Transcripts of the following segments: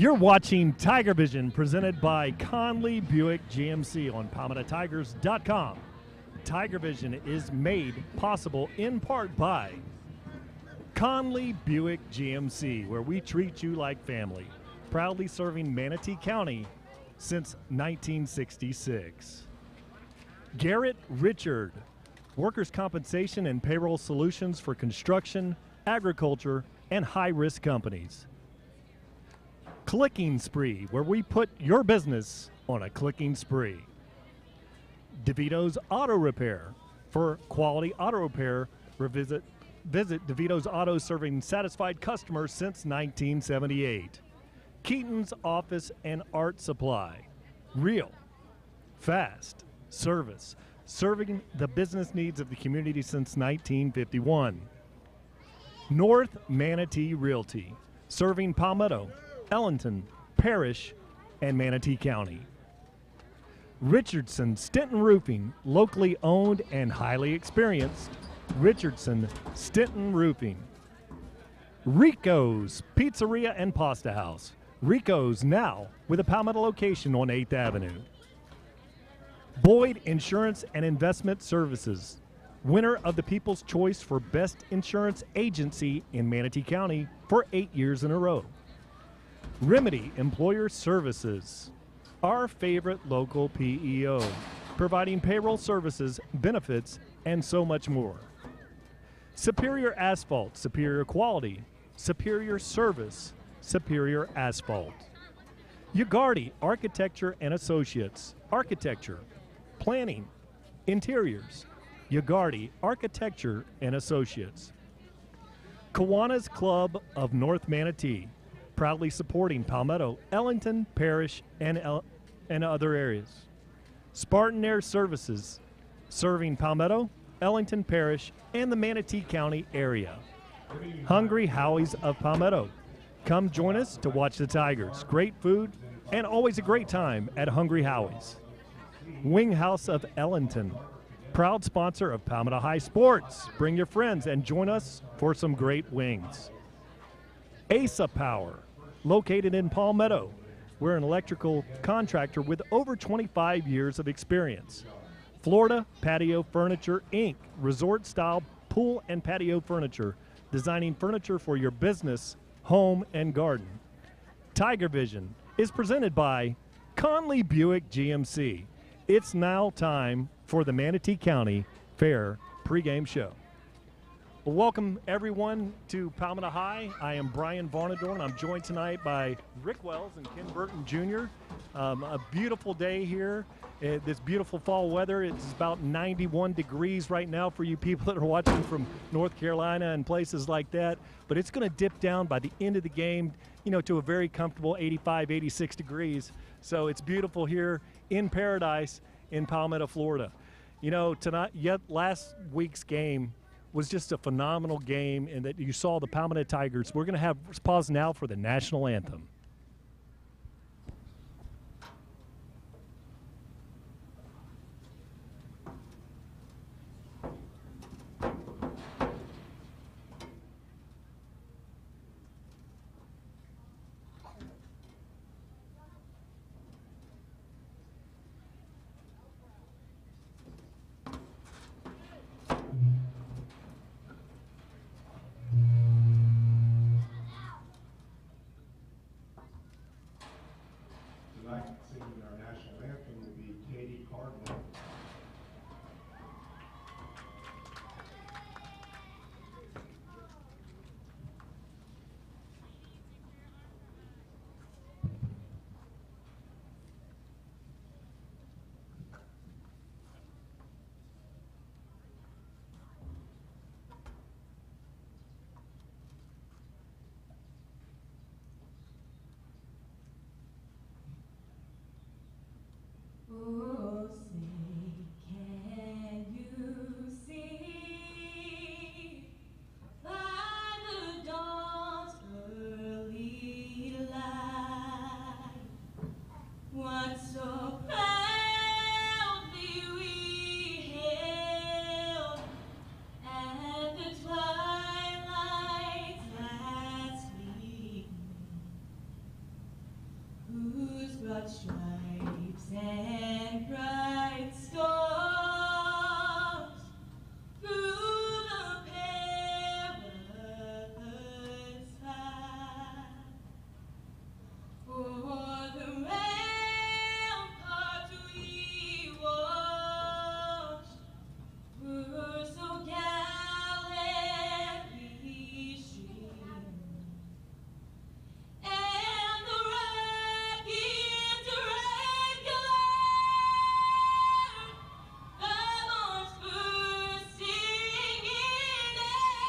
You're watching TigerVision presented by Conley Buick GMC on PalmettoTigers.com. TigerVision is made possible in part by Conley Buick GMC, where we treat you like family, proudly serving Manatee County since 1966. Garrett Richard, workers' compensation and payroll solutions for construction, agriculture, and high-risk companies. Clicking Spree, where we put your business on a clicking spree. DeVito's Auto Repair. For quality auto repair, visit DeVito's Auto, serving satisfied customers since 1978. Keaton's Office and Art Supply. Real, fast service, serving the business needs of the community since 1951. North Manatee Realty, serving Palmetto, Ellington, Parish, and Manatee County. Richardson Stenton Roofing, locally owned and highly experienced. Richardson Stenton Roofing. Rico's Pizzeria and Pasta House. Rico's now with a Palmetto location on 8th Avenue. Boyd Insurance and Investment Services, winner of the People's Choice for Best Insurance Agency in Manatee County for 8 years in a row. Remedy Employer Services, our favorite local PEO, providing payroll services, benefits, and so much more. Superior Asphalt, superior quality, superior service, superior asphalt. Ugardi Architecture and Associates, architecture, planning, interiors. Ugardi Architecture and Associates. Kiwanis Club of North Manatee, proudly supporting Palmetto, Ellington, Parish, and other areas. Spartan Air Services, serving Palmetto, Ellington Parish, and the Manatee County area. Hungry Howie's of Palmetto. Come join us to watch the Tigers. Great food and always a great time at Hungry Howie's. Wing House of Ellington, proud sponsor of Palmetto High Sports. Bring your friends and join us for some great wings. Asa Power, located in Palmetto. We're an electrical contractor with over 25 years of experience. Florida Patio Furniture, Inc., resort-style pool and patio furniture, designing furniture for your business, home, and garden. TigerVision is presented by Conley Buick GMC. It's now time for the Manatee County Fair pregame show. Well, welcome everyone to Palmetto High. I am Brian Varnadorn. I'm joined tonight by Rick Wells and Ken Burton Jr. A beautiful day here. This beautiful fall weather. It's about 91 degrees right now for you people that are watching from North Carolina and places like that. But it's going to dip down by the end of the game, to a very comfortable 85, 86 degrees. So it's beautiful here in paradise in Palmetto, Florida. Last week's game was just a phenomenal game, and that you saw the Palmetto Tigers. We're going to have pause now for the national anthem. Oh, say, can you see by the dawn's early light what so proudly we hailed at the twilight's last gleam? got stripes and bright stars through the perilous fight. O'er the ramparts we watched were so gallantly streamed, and the ragged regular thunder's bursting in air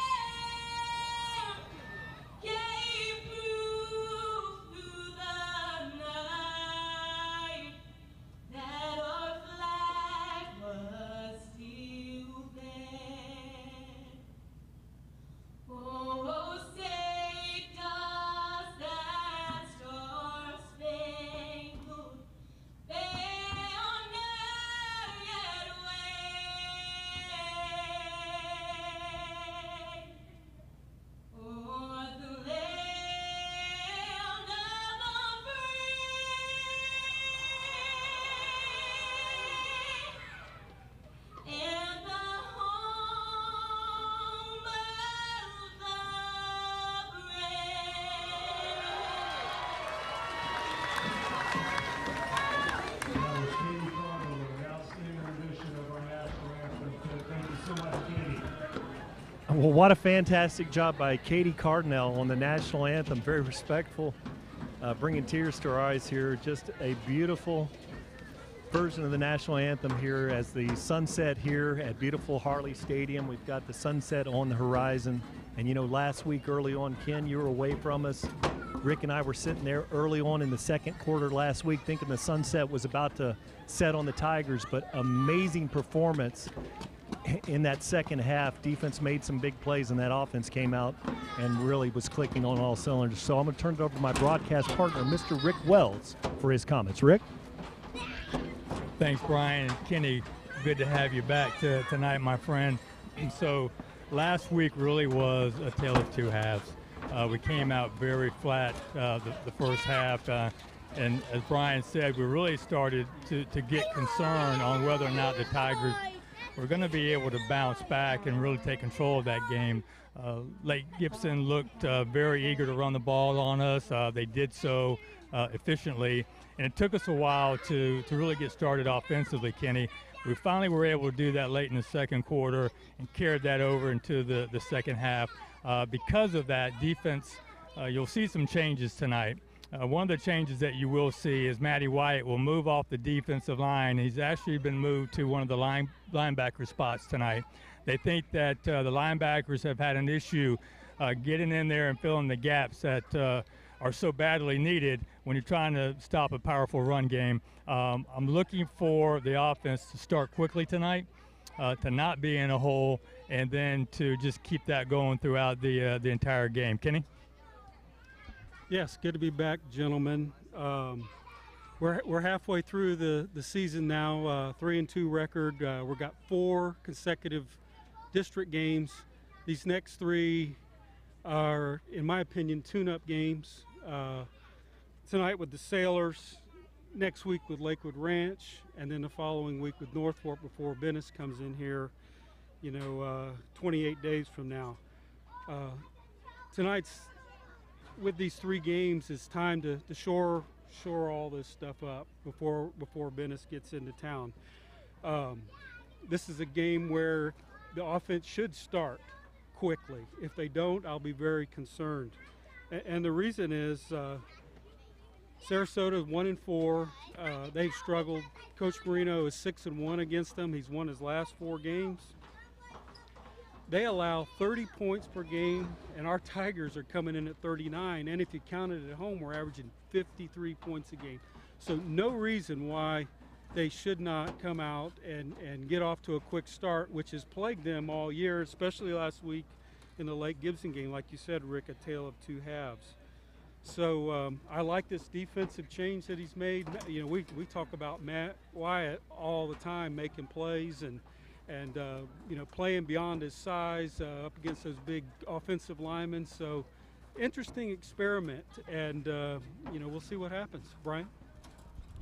gave proof through the night that our flag was still there. Oh, say does that star-spangled banner yet wave o'er the land of the free and the home of the brave. That was Katie Cardinal with an outstanding rendition of our national anthem. Thank you so much, Katie. Well, what a fantastic job by Katie Cardinal on the national anthem. Very respectful, bringing tears to our eyes here. Just a beautiful version of the national anthem here as the sunset here at beautiful Harllee Stadium. We've got the sunset on the horizon. And you know, last week early on, Ken, you were away from us. Rick and I were sitting there early on in the second quarter last week thinking the sunset was about to set on the Tigers, but amazing performance in that second half. Defense made some big plays and that offense came out and really was clicking on all cylinders. So I'm going to turn it over to my broadcast partner, Mr. Rick Wells, for his comments. Rick? Thanks, Brian. And Kenny, good to have you back tonight, my friend. So last week really was a tale of two halves. We came out very flat the first half, and as Brian said, we really started to get concerned on whether or not the Tigers were going to be able to bounce back and really take control of that game. Lake Gibson looked very eager to run the ball on us. They did so efficiently, and it took us a while to really get started offensively, Kenny. We finally were able to do that late in the second quarter and carried that over into the second half. Because of that defense, you'll see some changes tonight. One of the changes that you will see is Matty White will move off the defensive line. He's actually been moved to one of the linebacker spots tonight. They think that the linebackers have had an issue getting in there and filling the gaps that are so badly needed when you're trying to stop a powerful run game. I'm looking for the offense to start quickly tonight, to not be in a hole, and then to just keep that going throughout the entire game. Kenny? Yes, good to be back, gentlemen. We're halfway through the season now, 3-2 record. We've got 4 consecutive district games. These next 3 are, in my opinion, tune-up games. Tonight with the Sailors, next week with Lakewood Ranch, and then the following week with Northfork before Venice comes in here, 28 days from now. Tonight's, with these 3 games, it's time to shore all this stuff up before Venice gets into town. This is a game where the offense should start quickly. If they don't, I'll be very concerned. And the reason is Sarasota is 1-4. They've struggled. Coach Marino is 6-1 against them. He's won his last 4 games. They allow 30 points per game, and our Tigers are coming in at 39. And if you count it at home, we're averaging 53 points a game. So no reason why they should not come out and get off to a quick start, which has plagued them all year, especially last week in the Lake Gibson game. Like you said, Rick, a tale of 2 halves. So I like this defensive change that he's made. We talk about Matt Wyatt all the time, making plays and playing beyond his size up against those big offensive linemen. So interesting experiment, and we'll see what happens. Brian?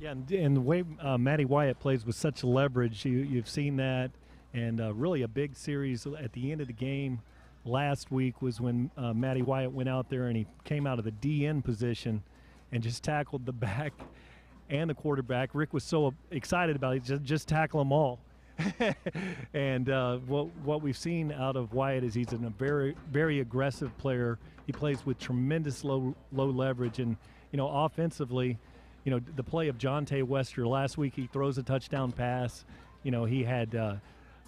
Yeah, and the way Matty Wyatt plays with such leverage, you've seen that, and really a big series at the end of the game last week was when Matty Wyatt went out there and he came out of the DN position and just tackled the back and the quarterback. Rick was so excited about it, just tackle them all. And what we've seen out of Wyatt is he's a very, very aggressive player. He plays with tremendous low leverage, and offensively, the play of Jonte Wester last week, he throws a touchdown pass. He had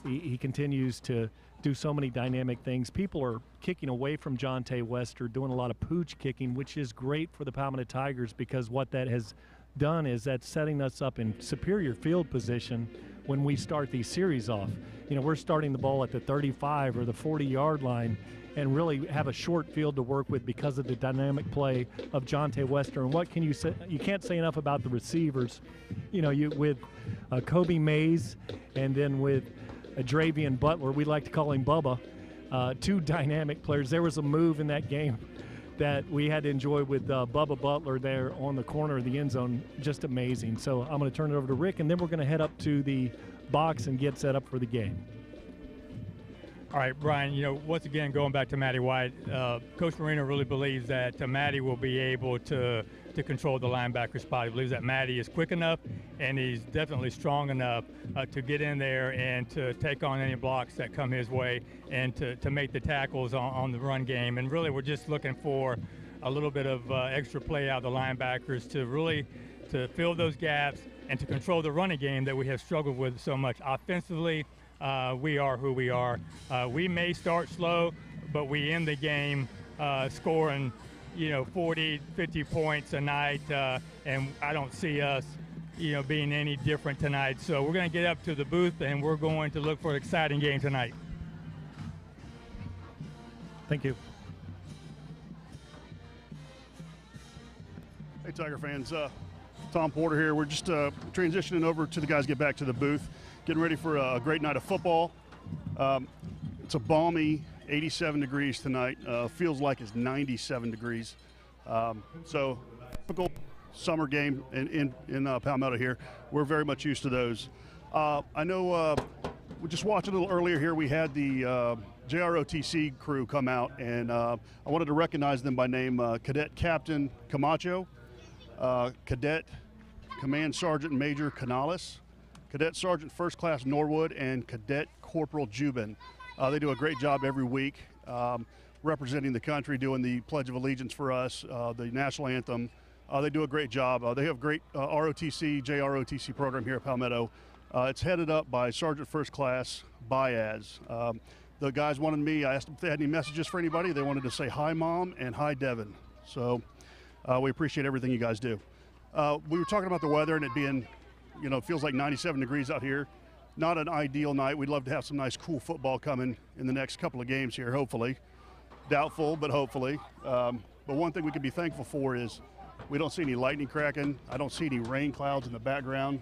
he continues to do so many dynamic things. People are kicking away from Jonte Wester, doing a lot of pooch kicking, which is great for the Palmetto Tigers, because what that has done is that's setting us up in superior field position when we start these series off. We're starting the ball at the 35 or the 40-yard line and really have a short field to work with because of the dynamic play of Jonte Wester. And what can you say? You can't say enough about the receivers. With Kobe Mays and then with Dravian Butler, we like to call him Bubba, two dynamic players. There was a move in that game that we had to enjoy with Bubba Butler there on the corner of the end zone. Just amazing. So I'm going to turn it over to Rick, and then we're going to head up to the box and get set up for the game. All right, Brian, once again, going back to Matty White, Coach Marino really believes that Matty will be able to control the linebacker spot. He believes that Matty is quick enough and he's definitely strong enough to get in there and to take on any blocks that come his way and to make the tackles on the run game. And really, we're just looking for a little bit of extra play out of the linebackers to fill those gaps and to control the running game that we have struggled with so much. Offensively, we are who we are. We may start slow, but we end the game scoring 40, 50 points a night, and I don't see us being any different tonight. So we're going to get up to the booth, and we're going to look for an exciting game tonight. Thank you. Hey, Tiger fans. Tom Porter here. We're just transitioning over to the guys get back to the booth, getting ready for a great night of football. It's a balmy 87 degrees tonight. Feels like it's 97 degrees. So typical summer game in Palmetto here. We're very much used to those. I know we just watched a little earlier here. We had the JROTC crew come out, and I wanted to recognize them by name. Cadet Captain Camacho, Cadet Command Sergeant Major Canales, Cadet Sergeant First Class Norwood, and Cadet Corporal Jubin. They do a great job every week representing the country, doing the Pledge of Allegiance for us, the National Anthem. They do a great job. They have a great ROTC, JROTC program here at Palmetto. It's headed up by Sergeant First Class Baez. The guys wanted me, I asked them if they had any messages for anybody. They wanted to say hi, Mom, and hi, Devin. So we appreciate everything you guys do. We were talking about the weather and it being, it feels like 97 degrees out here. Not an ideal night. We'd love to have some nice, cool football coming in the next couple of games here, hopefully. Doubtful, but hopefully. But one thing we can be thankful for is we don't see any lightning cracking. I don't see any rain clouds in the background.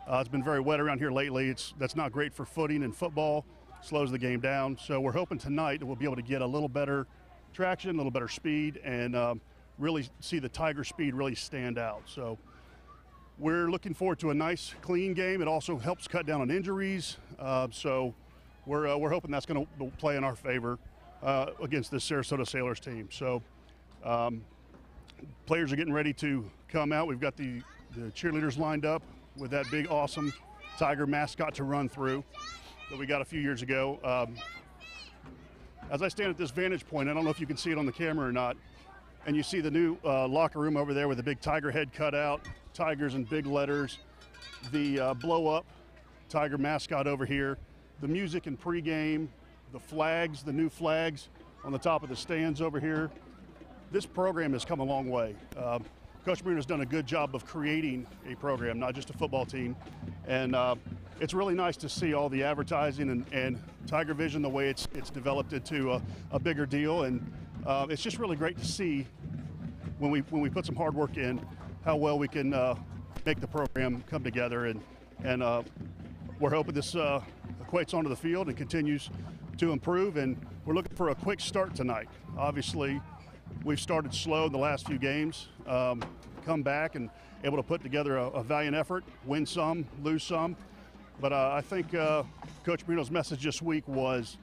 It's been very wet around here lately. That's not great for footing and football. Slows the game down. So we're hoping tonight that we'll be able to get a little better traction, a little better speed, and really see the Tiger speed really stand out. So we're looking forward to a nice, clean game. It also helps cut down on injuries. So we're hoping that's going to play in our favor against this Sarasota Sailors team. So players are getting ready to come out. We've got the cheerleaders lined up with that big, awesome Tiger mascot to run through that we got a few years ago. As I stand at this vantage point, I don't know if you can see it on the camera or not, and you see the new locker room over there with the big Tiger head cut out, Tigers in big letters, the blow-up Tiger mascot over here, the music and pregame, the flags, the new flags on the top of the stands over here. This program has come a long way. Coach Marino has done a good job of creating a program, not just a football team. And it's really nice to see all the advertising and TigerVision, the way it's developed into a bigger deal. And it's just really great to see when we put some hard work in, how well we can make the program come together. And we're hoping this equates onto the field and continues to improve. And we're looking for a quick start tonight. Obviously, we've started slow in the last few games. come back and able to put together a valiant effort, win some, lose some. But I think Coach Marino's message this week was,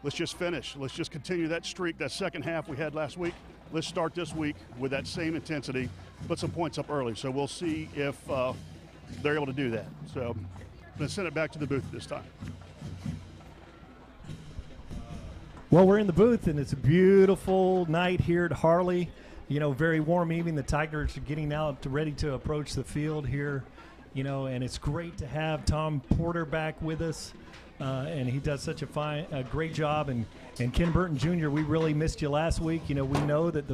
let's just finish. Let's just continue that streak, that second half we had last week. Let's start this week with that same intensity, put some points up early. So we'll see if they're able to do that. So I'm going to send it back to the booth this time. Well, we're in the booth, and it's a beautiful night here at Harllee. You know, very warm evening. The Tigers are getting out ready to approach the field here. You know, and it's great to have Tom Porter back with us, and he does such a great job. And Ken Burton Jr., we really missed you last week. You know, we know that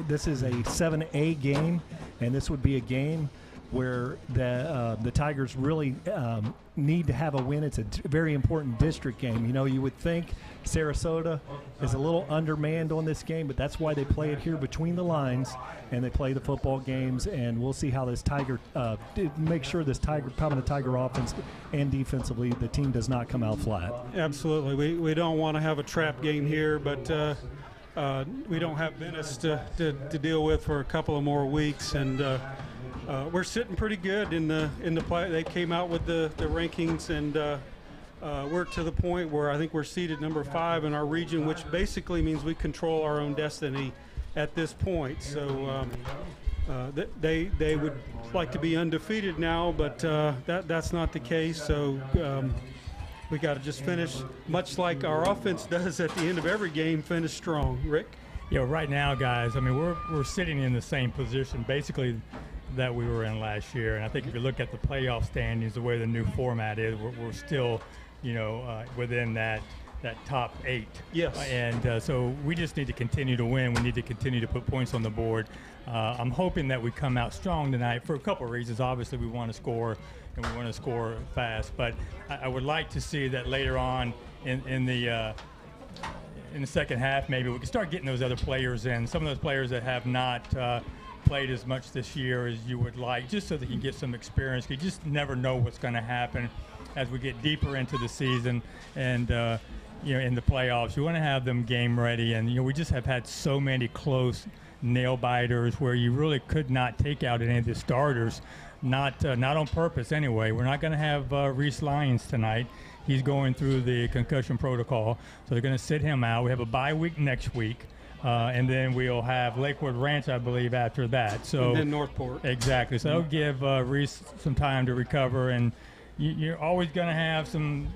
this is a 7A game, and this would be a game where the Tigers really need to have a win. It's a very important district game. You know, you would think Sarasota is a little undermanned on this game, but that's why they play it here between the lines, and they play the football games. And we'll see how this make sure this Palmetto Tiger offense and defensively, the team does not come out flat. Absolutely. We don't want to have a trap game here, but we don't have Venice to deal with for a couple of more weeks, and we're sitting pretty good in the play. They came out with the rankings, and we're to the point where I think we're seeded number 5 in our region, which basically means we control our own destiny at this point. So they would like to be undefeated now, but that's not the case. So we got to just finish, much like our offense does at the end of every game, finish strong. Rick? Yeah, right now, guys, I mean, we're sitting in the same position, basically, that we were in last year. And I think if you look at the playoff standings, the way the new format is, we're still, you know, within that top 8. Yes. And so we just need to continue to win. We need to continue to put points on the board. I'm hoping that we come out strong tonight for a couple of reasons. Obviously, we want to score, and we want to score fast. But I would like to see that later on in the second half, maybe we can start getting those other players in. Some of those players that have not played as much this year as you would like, just so they can get some experience. You just never know what's going to happen as we get deeper into the season and you know, in the playoffs. You want to have them game ready, and you know, we just have had so many close nail biters where you really could not take out any of the starters, not on purpose anyway. We're not going to have Reese Lyons tonight. He's going through the concussion protocol, so they're going to sit him out. We have a bye week next week. And then we'll have Lakewood Ranch, I believe, after that. So And then Northport. Exactly. So that'll give Reese some time to recover, and you're always going to have some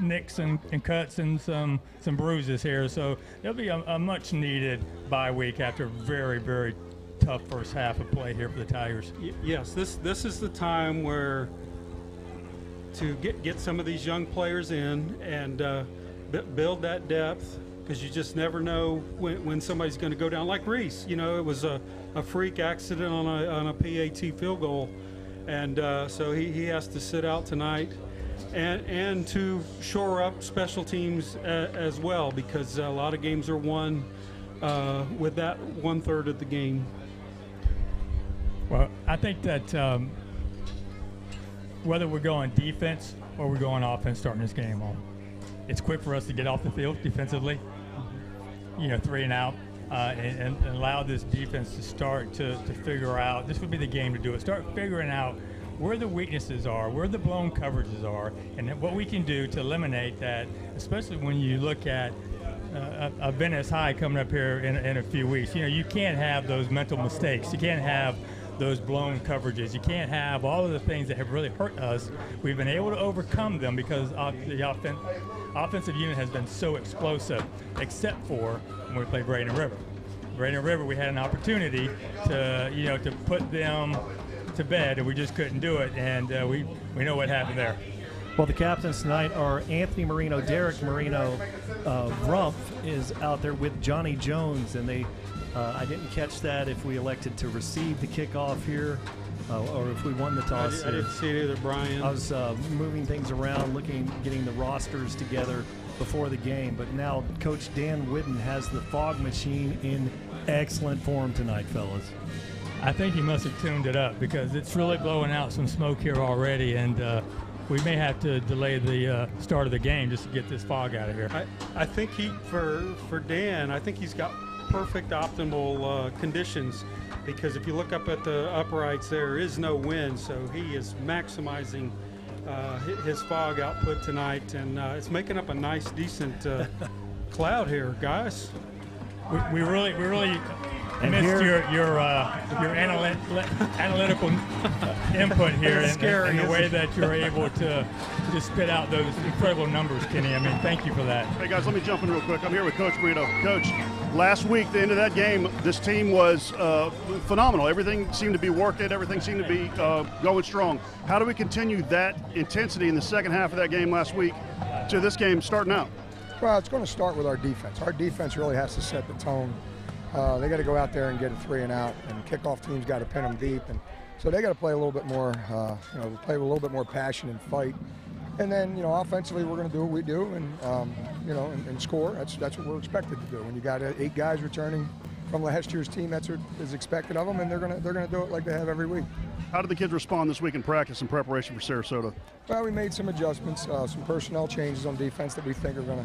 nicks and cuts and some bruises here. So there'll be a much needed bye week after a very, very tough first half of play here for the Tigers. Yes, this is the time where to get some of these young players in and build that depth, because you just never know when somebody's going to go down. Like Reese, you know, it was a freak accident on a PAT field goal, and so he has to sit out tonight, and to shore up special teams as well, because a lot of games are won with that 1/3 of the game. Well, I think that whether we're going defense or we're going offense starting this game on, it's quick for us to get off the field defensively, you know, 3 and out, and allow this defense to start to figure out. This would be the game to do it. Start figuring out where the weaknesses are, where the blown coverages are, and what we can do to eliminate that, especially when you look at a Venice High coming up here in a few weeks. You know, you can't have those mental mistakes. You can't have those blown coverages. You can't have all of the things that have really hurt us. We've been able to overcome them because the offensive unit has been so explosive, except for when we played Braden River. Braden River, we had an opportunity to put them to bed, and we just couldn't do it, and we know what happened there. Well, the captains tonight are Anthony Marino, Derek Marino. Rumpf is out there with Johnny Jones, and they I didn't catch that if we elected to receive the kickoff here or if we won the toss. I didn't see it either, Brian. I was moving things around, getting the rosters together before the game, but now Coach Dan Whidden has the fog machine in excellent form tonight, fellas. I think he must have tuned it up because it's really blowing out some smoke here already, and we may have to delay the start of the game just to get this fog out of here. I think for Dan, I think he's got perfect optimal conditions. because if you look up at the uprights, there is no wind, so he is maximizing his fog output tonight, and it's making up a nice, decent cloud here, guys. We really And missed here- your analytical input here, It's and scary, the way isn't it? that you're able to just spit out those incredible numbers, Kenny. I mean, thank you for that. Hey guys, let me jump in real quick. I'm here with Coach Brito. Coach, last week, the end of that game, this team was phenomenal. Everything seemed to be working. Everything seemed to be going strong. How do we continue that intensity in the second half of that game last week to this game starting out? Well, it's going to start with our defense. Our defense really has to set the tone. They got to go out there and get a 3 and out, and kickoff teams got to pin them deep, and so they got to play a little bit more, play with a little bit more passion and fight. And then, offensively, we're going to do what we do, and and score. That's what we're expected to do. When you got 8 guys returning from last year's team, that's what is expected of them, and they're going to do it like they have every week. How did the kids respond this week in practice in preparation for Sarasota? Well, we made some adjustments, some personnel changes on defense that we think are going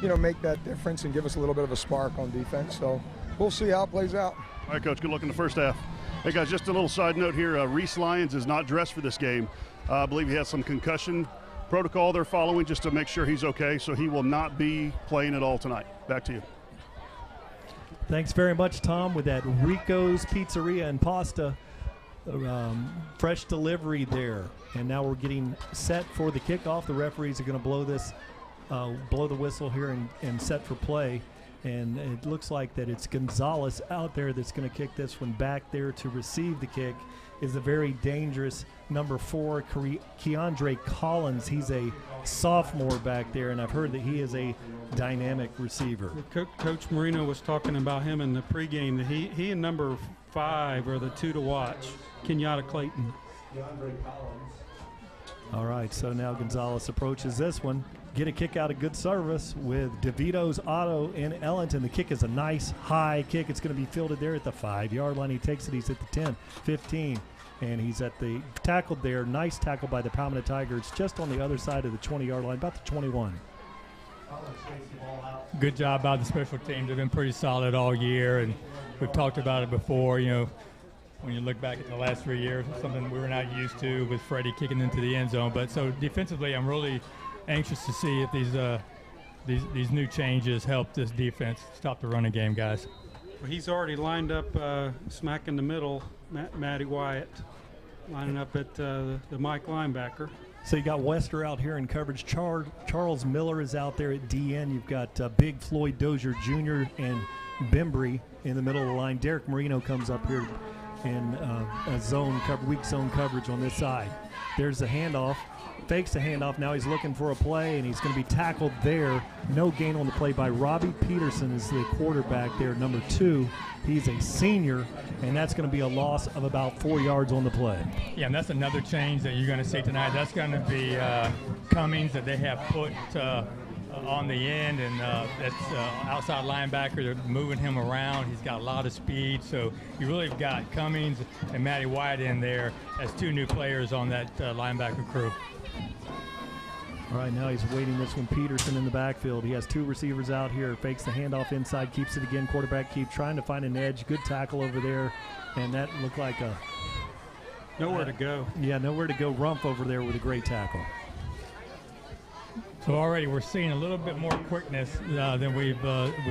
to, make that difference and give us a little bit of a spark on defense. So we'll see how it plays out. All right, Coach, good luck in the first half. Hey, guys, just a little side note here. Reese Lyons is not dressed for this game. I believe he has some concussion protocol they're following just to make sure he's okay, so he will not be playing at all tonight. Back to you. Thanks very much, Tom, with that Rico's Pizzeria and Pasta fresh delivery there. And now we're getting set for the kickoff. The referees are going to blow the whistle here and set for play. And it looks like that it's Gonzalez out there that's going to kick this one back there to receive the kick is the very dangerous number 4, Keandre Collins. He's a sophomore back there, and I've heard that he is a dynamic receiver. Coach Marino was talking about him in the pregame. That he and number 5 are the 2 to watch. Kenyatta Clayton. All right, so now Gonzalez approaches this one. Get a kick out of good service with DeVito's Auto in Ellington. The kick is a nice high kick. It's going to be fielded there at the 5-yard line. He takes it. He's at the 10, 15, and he's at the tackled there. Nice tackle by the Palmetto Tigers just on the other side of the 20-yard line, about the 21. Good job by the special teams. They've been pretty solid all year, and we've talked about it before. When you look back at the last 3 years, something we were not used to with Freddie kicking into the end zone. But so defensively, I'm really anxious to see if these new changes help this defense stop the running game, guys. Well, he's already lined up smack in the middle, Matty Wyatt, lining up at the Mike linebacker. So you got Wester out here in coverage. Charles Miller is out there at DN. You've got Big Floyd Dozier Jr. and Bembry in the middle of the line. Derek Marino comes up here in weak zone coverage on this side. There's the handoff. Fakes the handoff. Now he's looking for a play, and he's going to be tackled there. No gain on the play by Robbie Peterson is the quarterback there, number 2. He's a senior, and that's going to be a loss of about 4 yards on the play. Yeah, and that's another change that you're going to see tonight. That's going to be Cummings that they have put on the end, and that's outside linebacker. They're moving him around. He's got a lot of speed, so you really have got Cummings and Matty Wyatt in there as 2 new players on that linebacker crew. All right, now he's waiting this one. Peterson in the backfield. He has 2 receivers out here. Fakes the handoff inside, keeps it again. Quarterback keeps trying to find an edge. Good tackle over there, and that looked like a Nowhere to go. Yeah, nowhere to go. Rumpf over there with a great tackle. So already we're seeing a little bit more quickness than we've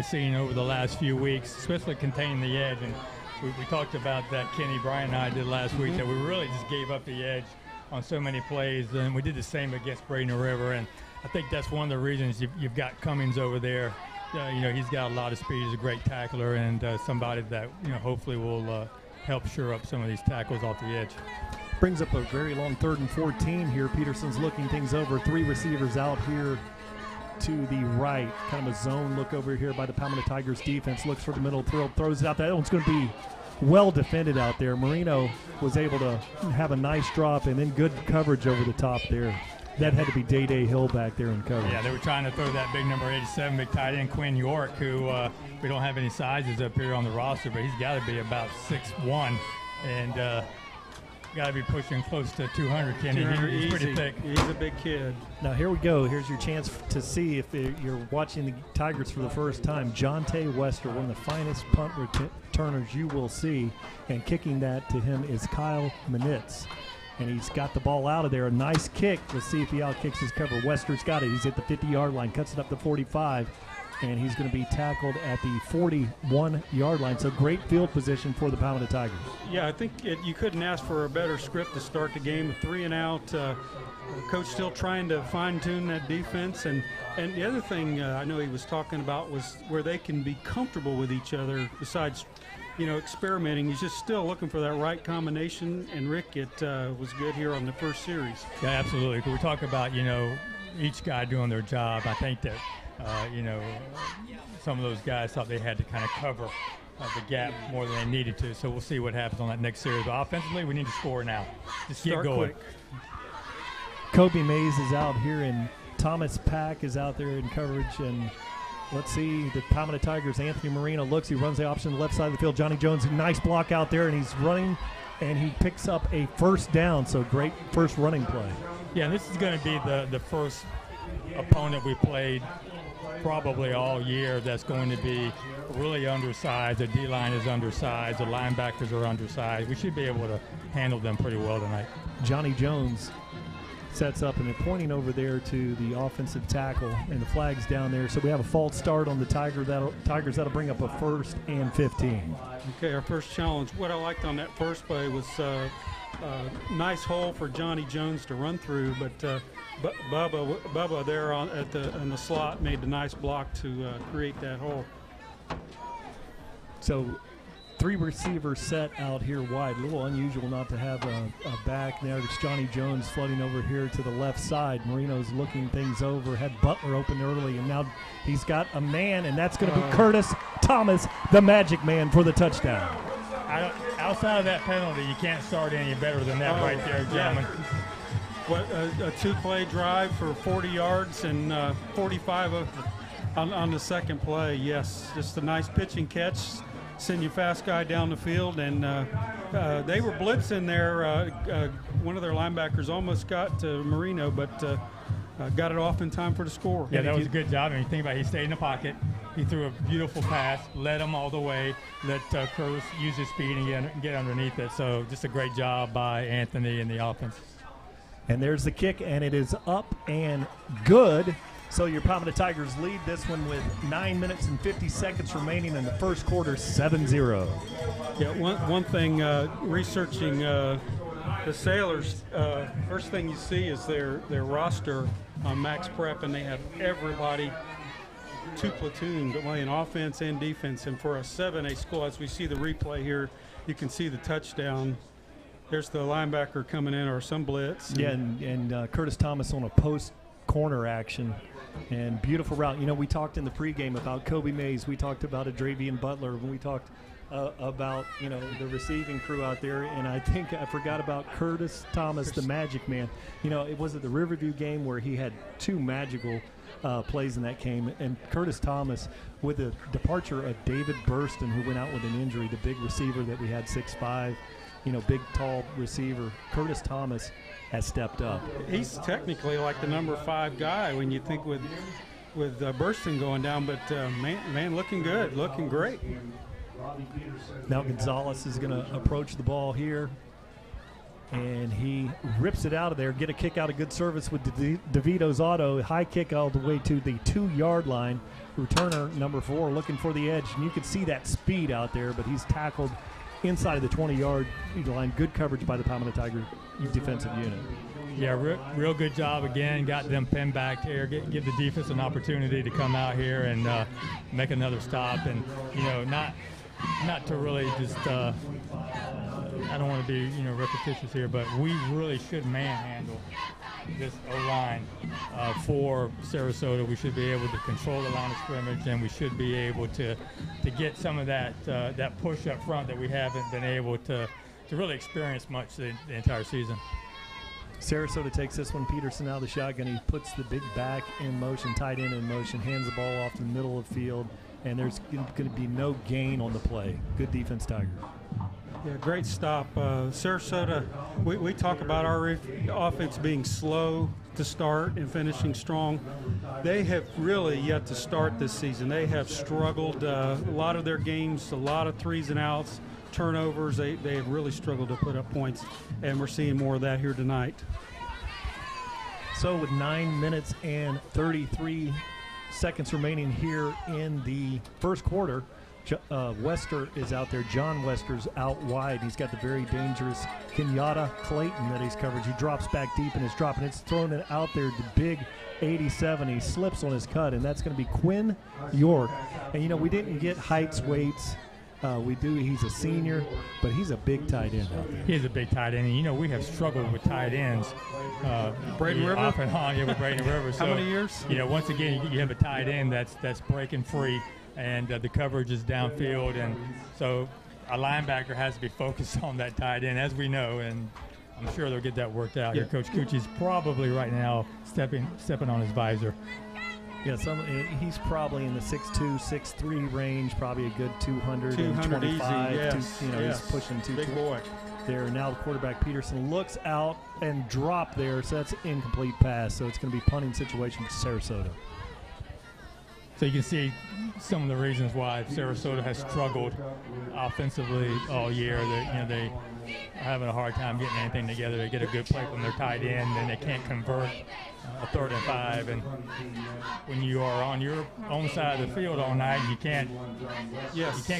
seen over the last few weeks, especially containing the edge. And we talked about that, Kenny, Brian, and I did last week, that we really just gave up the edge on so many plays, and we did the same against Braden River. And I think that's one of the reasons you've got Cummings over there. He's got a lot of speed. He's a great tackler, and somebody that hopefully will help shore up some of these tackles off the edge. Brings up a very long 3rd and 14 here. Peterson's looking things over. 3 receivers out here to the right. Kind of a zone look over here by the Palmetto Tigers defense. Looks for the middle, throws it out. That one's going to be well defended out there. Marino was able to have a nice drop and then good coverage over the top there. That had to be Day Hill back there in coverage. Yeah, they were trying to throw that big number 87, big tight end Quinn York, who we don't have any sizes up here on the roster, but he's got to be about 6'1", and got to be pushing close to 200, Kenny. 200 He's pretty easy. thick. He's a big kid. Now here we go. Here's your chance to see if you're watching the Tigers for the first time. Jonte Wester, one of the finest punt returners you will see, and kicking that to him is Kyle Manitz. And he's got the ball out of there. A nice kick. Let's see if he outkicks his cover. Wester's got it. He's at the 50-yard line, cuts it up to 45, and he's going to be tackled at the 41-yard line. So great field position for the Palmetto Tigers. Yeah, I think you couldn't ask for a better script to start the game. 3 and out. Coach still trying to fine-tune that defense. And the other thing I know he was talking about was where they can be comfortable with each other besides, experimenting. He's just still looking for that right combination. And Rick, it was good here on the first series. Yeah, absolutely. We talk about, each guy doing their job. I think that, some of those guys thought they had to kind of cover the gap more than they needed to. So we'll see what happens on that next series. But offensively, we need to score now. Just Start get going. quick. Kobe Mays is out here, and Thomas Pack is out there in coverage. And let's see the Palmetto Tigers. Anthony Marino looks. He runs the option left side of the field. Johnny Jones, nice block out there, and he's running, and he picks up a first down. So great first running play. Yeah, this is going to be the first opponent we played probably all year that's going to be really undersized. The D-line is undersized. The linebackers are undersized. We should be able to handle them pretty well tonight. Johnny Jones sets up, and they're pointing over there to the offensive tackle, and the flag's down there. So we have a false start on the Tigers. That'll bring up a 1st and 15. Okay, our first challenge. What I liked on that first play was nice hole for Johnny Jones to run through, but Bubba there in the slot made a nice block to create that hole. So 3 receiver set out here wide. A little unusual not to have a back. Now there's Johnny Jones flooding over here to the left side. Marino's looking things over. Had Butler open early, and now he's got a man, and that's going to be Curtis Thomas, the magic man, for the touchdown. Outside of that penalty, you can't start any better than that right there, gentlemen. What a 2-play drive for 40 yards and 45 on the second play. Yes, just a nice pitching catch. Send your fast guy down the field, and they were blitzing there. One of their linebackers almost got to Marino, but got it off in time for the score. Yeah, that was a good job. I mean, think about it. He stayed in the pocket. He threw a beautiful pass, led him all the way, let Curtis use his speed and get underneath it. So just a great job by Anthony and the offense. And there's the kick, and it is up and good. So your Palmetto Tigers lead this one with 9 minutes and 50 seconds remaining in the first quarter, 7-0. Yeah, one thing, researching the Sailors, first thing you see is their roster on Max Prep, and they have everybody, 2 platoons, playing offense and defense. And for a 7A school, as we see the replay here, you can see the touchdown. There's the linebacker coming in, or some blitz. Yeah, and Curtis Thomas on a post corner action. And beautiful route. We talked in the pregame about Kobe Mays. We talked about Adravian Butler. We talked about, the receiving crew out there. And I think I forgot about Curtis Thomas, the magic man. It was at the Riverview game where he had 2 magical plays in that game. And Curtis Thomas, with the departure of David Burston, who went out with an injury, the big receiver that we had, 6'5", big, tall receiver, Curtis Thomas has stepped up. He's technically like the number 5 guy when you think with Burston going down, but man, looking good, looking great. Now Gonzalez is going to approach the ball here, and he rips it out of there. Get a kick out of good service with DeVito's auto. High kick all the way to the 2-yard line. Returner number 4 looking for the edge, and you can see that speed out there, but he's tackled inside of the 20-yard line. Good coverage by the Palmetto Tiger defensive unit. Yeah, real good job again. Got them pinned back here. Give the defense an opportunity to come out here and make another stop. And not to really just. I don't want to be repetitious here, but we really should manhandle this O-line for Sarasota. We should be able to control the line of scrimmage, and we should be able to get some of that push up front that we haven't been able to really experience much the entire season. Sarasota takes this one. Peterson out of the shotgun. He puts the big back in motion, tight end in motion, hands the ball off to the middle of the field, and there's going to be no gain on the play. Good defense, Tiger. Yeah, great stop. Sarasota, we talk about our offense being slow to start and finishing strong. They have really yet to start this season. They have struggled. A lot of their games, a lot of threes and outs, turnovers. They have really struggled to put up points, and we're seeing more of that here tonight. So with 9 minutes and 33 seconds remaining here in the first quarter, Wester is out there. John Wester's out wide. He's got the very dangerous Kenyatta Clayton that he's covered. He drops back deep and is dropping. It's throwing it out there to big 87. He slips on his cut, and that's going to be Quinn York. And, you know, we didn't get heights, weights. He's a senior, but he's a big tight end out there. He is a big tight end, and, you know, we have struggled with tight ends. Braden River? Off and on, with Braden River. How many years? You know, once again, you have a tight end that's breaking free, and the coverage is downfield, and so a linebacker has to be focused on that tight end, as we know, and I'm sure they'll get that worked out. Yeah. Here, Coach Cucci's probably right now stepping on his visor. Yeah, he's probably in the 6'2", 6'3" range, probably a good 225. easy, yes. He's pushing 220. Big boy. There now the quarterback Peterson looks out and drop there, so that's an incomplete pass. So it's going to be punting situation for Sarasota. So you can see some of the reasons why Sarasota has struggled offensively all year. They are having a hard time getting anything together. They get a good play from their tight end, and they can't convert a 3rd and 5. And when you are on your own side of the field all night, you can't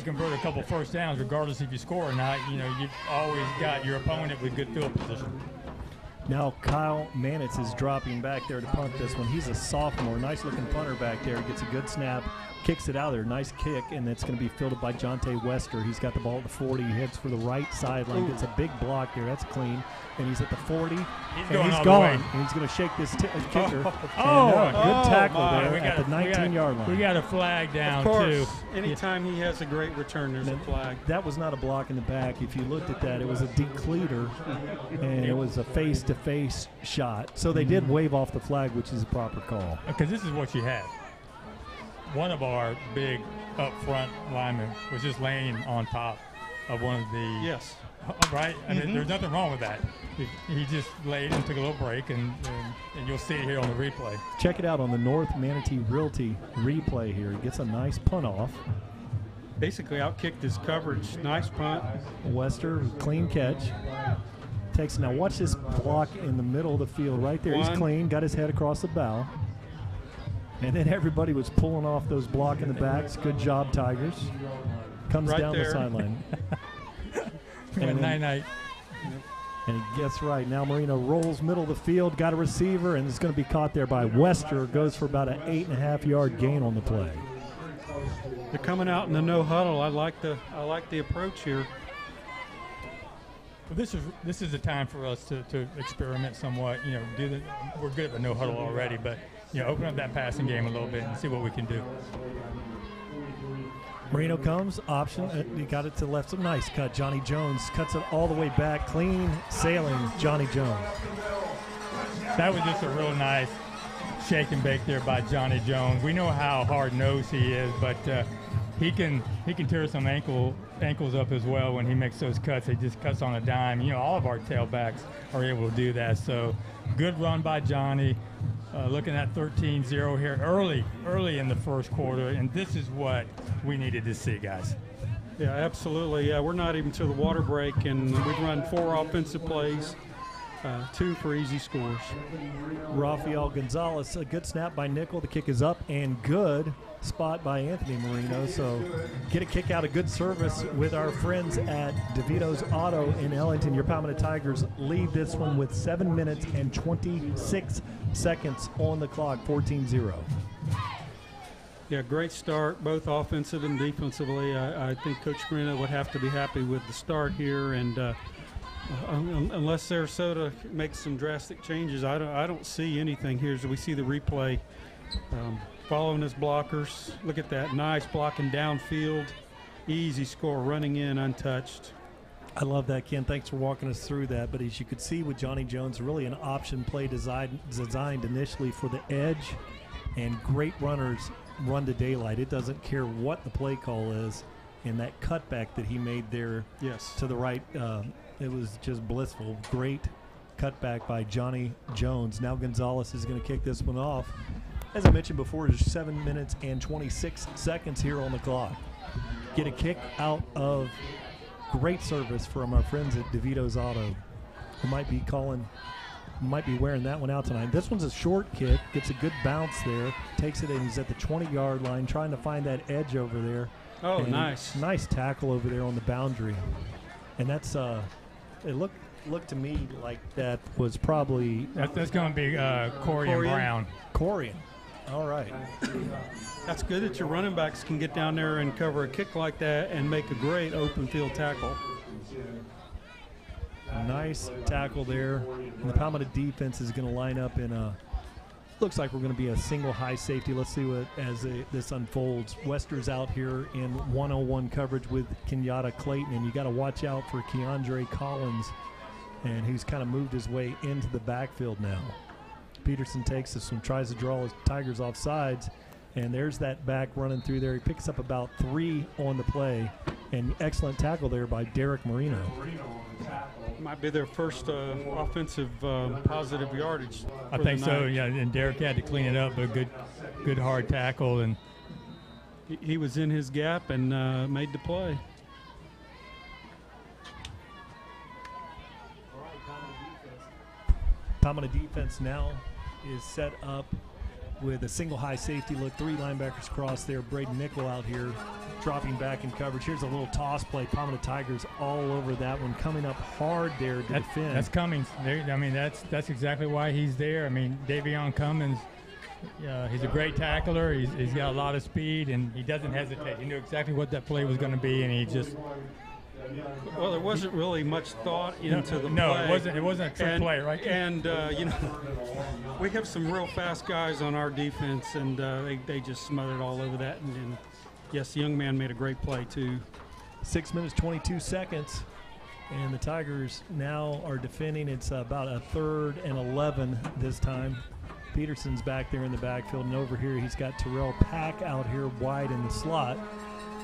convert a couple first downs, regardless if you score or not. You know, you've always got your opponent with good field position. Now Kyle Manatee is dropping back there to punt this one. He's a sophomore, nice-looking punter back there. Gets a good snap, kicks it out there, nice kick, and it's going to be fielded by Jonte Wester. He's got the ball at the 40, he heads for the right sideline, gets a big block there. That's clean, and he's at the 40. He's gone. And he's going to shake this kicker. Good tackle there at the 19-yard line. We got a flag down, of course, too. Anytime he has a great return, there's a flag. That was not a block in the back. If you looked at that, it was a decleater, and it was a face-to-face shot. So they did wave off the flag, which is a proper call. Because this is what you had. One of our big up-front linemen was just laying on top of one of the – Yes. Right? I mean, there's nothing wrong with that. He just laid and took a little break, and you'll see it here on the replay. Check it out on the North Manatee Realty replay here. He gets a nice punt off. Basically outkicked his coverage. Nice punt. Wester, clean catch. Now watch this block in the middle of the field right there. He's clean, got his head across the bow. And then everybody was pulling off those block in the backs. Good job, Tigers. Comes right down there. the sideline. Night. And he gets right. Now Marino rolls middle of the field, got a receiver, and it's going to be caught there by Wester. Goes for about an 8.5-yard gain on the play. They're coming out in the no huddle. I like the approach here. Well, this is a time for us to experiment somewhat. You know, we're good at the no huddle already, but open up that passing game a little bit and see what we can do. Marino comes, option. He got it to the left. Some nice cut. Johnny Jones cuts it all the way back. Clean sailing, Johnny Jones. That was just a real nice shake and bake there by Johnny Jones. We know how hard-nosed he is, but he can tear some ankles up as well when he makes those cuts. He just cuts on a dime. All of our tailbacks are able to do that. So good run by Johnny. Looking at 13-0 here early in the first quarter, and this is what we needed to see, guys. Yeah, absolutely. Yeah, we're not even to the water break, and we've run 4 offensive plays, 2 for easy scores. Rafael Gonzalez, a good snap by Nickel. The kick is up and good. Spot by Anthony Marino. So get a kick out, a good service with our friends at DeVito's Auto in Ellington. Your Palmetto Tigers lead this one with 7 minutes and 26 seconds on the clock, 14-0. Yeah, great start, both offensive and defensively. I think Coach Marino would have to be happy with the start here, and unless Sarasota makes some drastic changes, I don't see anything here. As we see the replay, following his blockers. Look at that, nice blocking downfield, easy score, running in untouched. I love that, Ken. Thanks for walking us through that. But as you could see with Johnny Jones, really an option play designed initially for the edge, and great runners run to daylight. It doesn't care what the play call is. and that cutback that he made there Yes. to the right, it was just blissful. Great cutback by Johnny Jones. Now Gonzalez is going to kick this one off. As I mentioned before, there's 7 minutes and 26 seconds here on the clock. Get a kick out of great service from our friends at DeVito's Auto, who might be wearing that one out tonight. This one's a short kick, gets a good bounce there, takes it in. He's at the 20-yard line trying to find that edge over there. Oh, And nice. Nice tackle over there on the boundary. And that's it looked to me like that was probably That's going to be Corian Corian? Brown. Corian. All right. That's good that your running backs can get down there and cover a kick like that and make a great open field tackle. Nice tackle there. And the Palmetto defense is going to line up in a looks like we're going to be a single high safety. Let's see what as this unfolds. Wester's out here in 101 coverage with Kenyatta Clayton, and you got to watch out for Keandre Collins, and he's kind of moved his way into the backfield now. Peterson takes this one, tries to draw his Tigers off sides, and there's that back running through there. He picks up about 3 on the play, and excellent tackle there by Derek Marino. Might be their first offensive positive yardage. I for think the so, night. yeah, and Derek had to clean it up, but good hard tackle. And He was in his gap and made the play. Palmetto defense now is set up with a single high safety look. 3 linebackers cross there. Braden Nickel out here dropping back in coverage. Here's a little toss play. Palmetto Tigers all over that one, coming up hard there to defend. That's Cummings. I mean, that's exactly why he's there. I mean, Davion Cummings, he's a great tackler. He's got a lot of speed, and he doesn't hesitate. He knew exactly what that play was going to be, and he just Well, there wasn't really much thought into the no, play. it wasn't a trick play, right? And we have some real fast guys on our defense, and they just smothered all over that. And yes, the young man made a great play too. 6 minutes, 22 seconds. And the Tigers now are defending. It's about a 3rd and 11 this time. Peterson's back there in the backfield, and over here he's got Terrell Pack out here wide in the slot.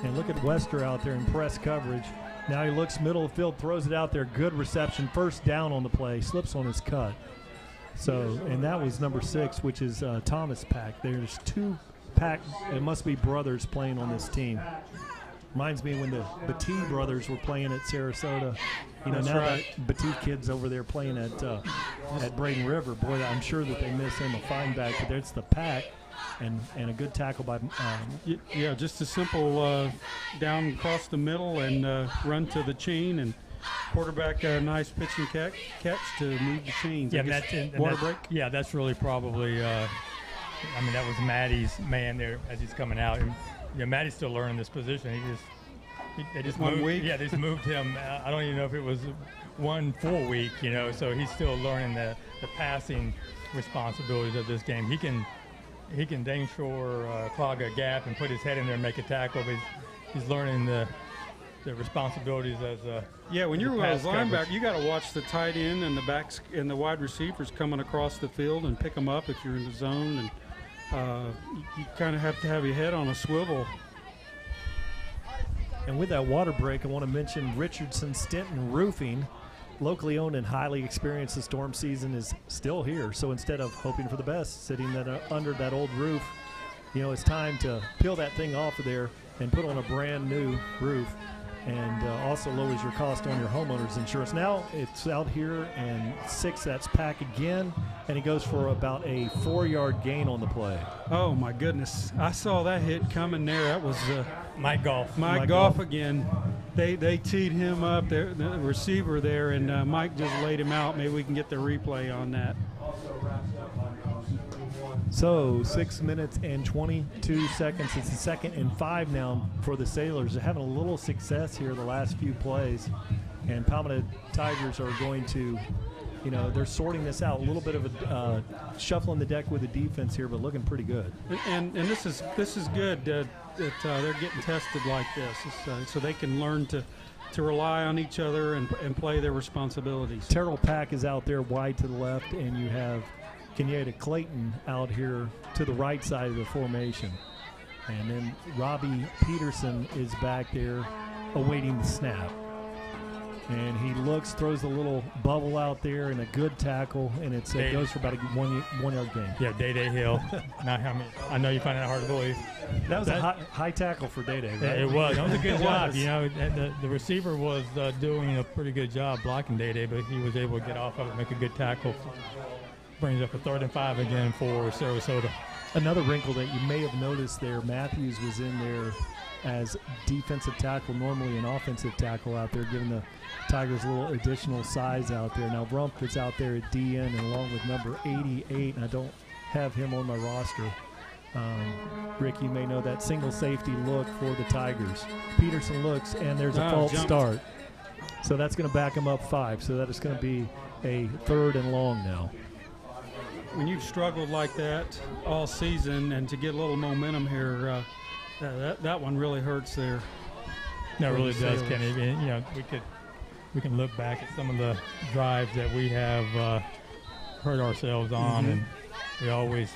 And look at Wester out there in press coverage. Now he looks middle of the field, throws it out there. Good reception. First down on the play. Slips on his cut. So, and that was number 6, which is Thomas Pack. There's 2 Pack. It must be brothers playing on this team. Reminds me when the Batee brothers were playing at Sarasota. You know, That's now right. that Batee kid's over there playing at Braden River. Boy, I'm sure that they miss him a fine back. But there's the Pack. And a good tackle by Yeah, just a simple down across the middle and run to the chain, and quarterback nice pitch and catch to move the chains. Yeah, I guess and water that's- break. Yeah, that's really probably. I mean, that was Maddie's man there as he's coming out. And, Maddie's still learning this position. They just 1 moved, week? Yeah, they just moved him. I don't even know if it was 1 full week. So he's still learning the passing responsibilities of this game. He can dang sure clog a gap and put his head in there and make a tackle. But he's learning the responsibilities as a When you're pass a linebacker, coverage. you got to watch the tight end and the backs and the wide receivers coming across the field and pick them up if you're in the zone. And you kind of have to have your head on a swivel. And with that water break, I want to mention Richardson Stenton Roofing, locally owned and highly experienced. The storm season is still here. So instead of hoping for the best, sitting under that old roof, it's time to peel that thing off of there and put on a brand new roof. And also lowers your cost on your homeowner's insurance. Now it's out here, and 6, that's Pack again, and he goes for about a 4-yard gain on the play. Oh my goodness! I saw that hit coming there. That was Mike Goff. Mike Goff again. They teed him up, the receiver there, and Mike just laid him out. Maybe we can get the replay on that. So 6 minutes and 22 seconds. It's the 2nd and 5 now for the Sailors. They're having a little success here the last few plays, and Palmetto Tigers are going to, they're sorting this out. A little bit of a shuffling the deck with the defense here, but looking pretty good. And this is good that they're getting tested like this, so they can learn to rely on each other and play their responsibilities. Terrell Pack is out there wide to the left, and you have Kenyatta Clayton out here to the right side of the formation. And then Robbie Peterson is back there awaiting the snap. And he looks, throws a little bubble out there, and a good tackle, and it goes for about a one-yard gain. Yeah, Day Hill. Now, I know you find that hard to believe. That was a high tackle for Day, right? Yeah, it was. That was a good job. You know, the receiver was doing a pretty good job blocking Day, but he was able to get off of it, make a good tackle. Brings up a 3rd and 5 again for Sarasota. Another wrinkle that you may have noticed there, Matthews was in there as defensive tackle, normally an offensive tackle out there, giving the Tigers a little additional size out there. Now Rumpf is out there at DN, and along with number 88, and I don't have him on my roster. Rick, you may know that single safety look for the Tigers. Peterson looks, and there's a false start. So that's going to back him up 5. So that is going to be a 3rd and long now. When you've struggled like that all season, and to get a little momentum here, that one really hurts there. No, it really does, Kenny. And, you know, we can look back at some of the drives that we have hurt ourselves on, and we always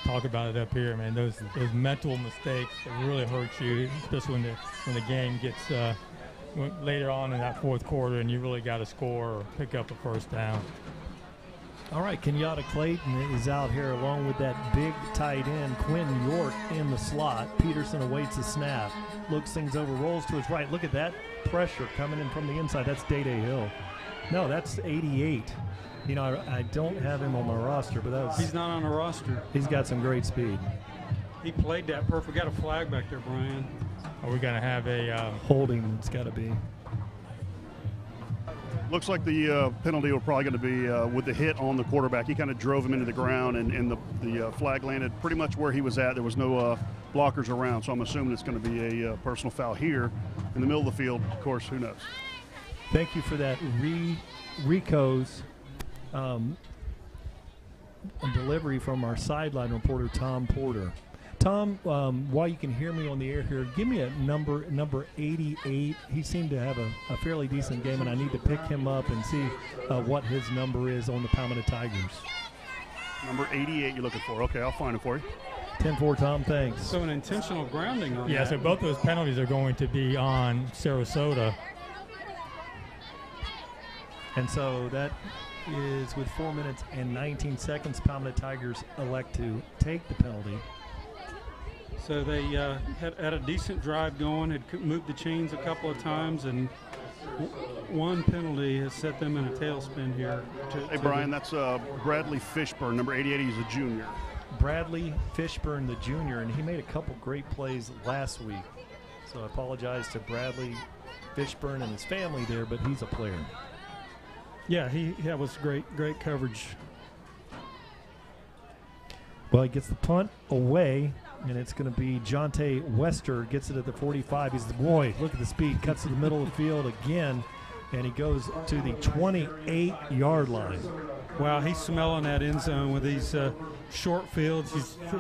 talk about it up here, man. Those mental mistakes that really hurt you, especially when the game gets later on in that 4th quarter, and you really got to score or pick up a first down. All right, Kenyatta Clayton is out here along with that big tight end, Quinn York, in the slot. Peterson awaits the snap, looks things over, rolls to his right. Look at that pressure coming in from the inside. That's Day Hill. No, that's 88. You know, I don't have him on my roster, but that was... He's not on a roster. He's got some great speed. He played that perfect. Got a flag back there, Brian. Are we going to have a... holding, it's got to be. Looks like the penalty will probably going to be with the hit on the quarterback. He kind of drove him into the ground, and the flag landed pretty much where he was at. There was no blockers around, so I'm assuming it's going to be a personal foul here in the middle of the field. Of course, who knows? Thank you for that, Rico's delivery from our sideline reporter, Tom Porter. Tom, while you can hear me on the air here, give me a number 88. He seemed to have a fairly decent game, and I need to pick him up and see what his number is on the Palmetto Tigers. Number 88 you're looking for. Okay, I'll find it for you. 10-4, Tom, thanks. So an intentional grounding on Yeah, that. so both those penalties are going to be on Sarasota. And so that is with 4 minutes and 19 seconds. Palmetto Tigers elect to take the penalty. So they had a decent drive going, had moved the chains a couple of times, and one penalty has set them in a tailspin here. Hey, Brian, that's Bradley Fishburne, number 88. He's a junior. Bradley Fishburne, the junior, and he made a couple great plays last week. So I apologize to Bradley Fishburne and his family there, but he's a player. Yeah, that was great coverage. Well, he gets the punt away, and it's going to be Jonte Wester gets it at the 45. He's the boy. Look at the speed. Cuts to the middle of the field again, and he goes to the 28-yard line. Wow, he's smelling that end zone with these short fields.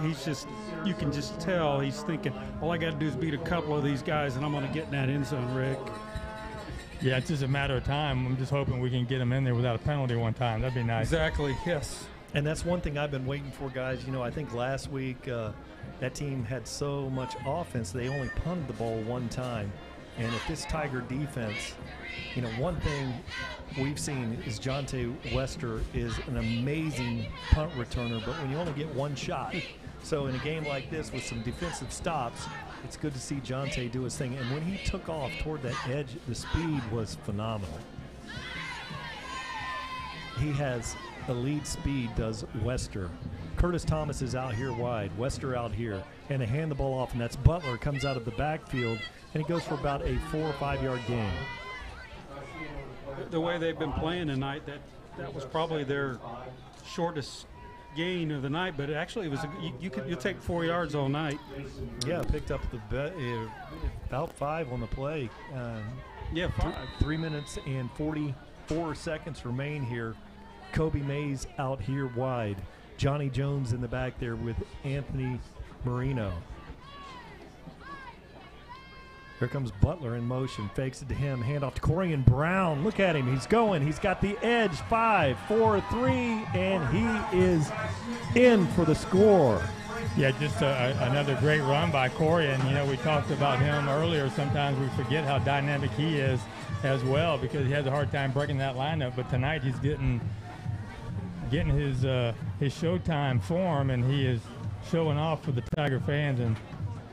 He's just, you can just tell he's thinking, all I got to do is beat a couple of these guys, and I'm going to get in that end zone, Rick. Yeah, it's just a matter of time. I'm just hoping we can get him in there without a penalty one time. That'd be nice. Exactly, yes. And that's one thing I've been waiting for, guys. You know, I think last week that team had so much offense, they only punted the ball one time. And if this Tiger defense, you know, one thing we've seen is Jonte Wester is an amazing punt returner, but when you only get one shot. So in a game like this with some defensive stops, it's good to see Jonte do his thing. And when he took off toward that edge, the speed was phenomenal. He has elite speed, does Wester. Curtis Thomas is out here wide, Wester out here, and they hand the ball off, and that's Butler, comes out of the backfield, and he goes for about a 4 or 5 yard gain. The way they've been playing tonight, that was probably their shortest gain of the night, but actually it was you'll take 4 yards all night. Yeah, picked up about 5 on the play. Yeah, 5. 3 minutes and 44 seconds remain here. Kobe Mays out here wide. Johnny Jones in the back there with Anthony Marino. Here comes Butler in motion, fakes it to him, handoff to Corian Brown. Look at him, he's going, he's got the edge, 5, 4, 3, and he is in for the score. Yeah, just another great run by Corey. And, you know, we talked about him earlier. Sometimes we forget how dynamic he is as well because he has a hard time breaking that lineup. But tonight he's getting his Showtime form, and he is showing off for the Tiger fans and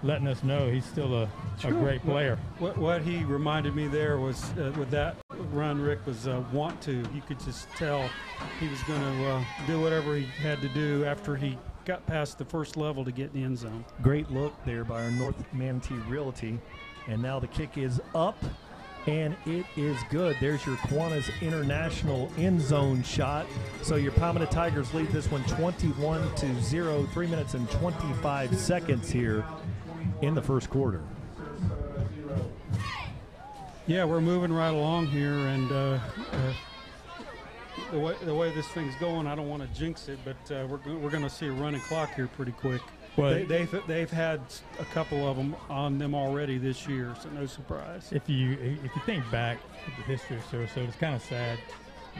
letting us know he's still a great player. What he reminded me there was with that run, Rick, was want to. You could just tell he was going to do whatever he had to do after he got past the first level to get in the end zone. Great look there by our North Manatee Realty. And now the kick is up, and it is good. There's your Kiwanis International end zone shot. So your Palmetto Tigers lead this one 21-0, 3 minutes and 25 seconds here in the first quarter. Yeah, we're moving right along here, and the way this thing's going, I don't want to jinx it, but we're going to see a running clock here pretty quick. Well, they've had a couple of them on them already this year, so no surprise. If you think back to the history of Sarasota, it's kind of sad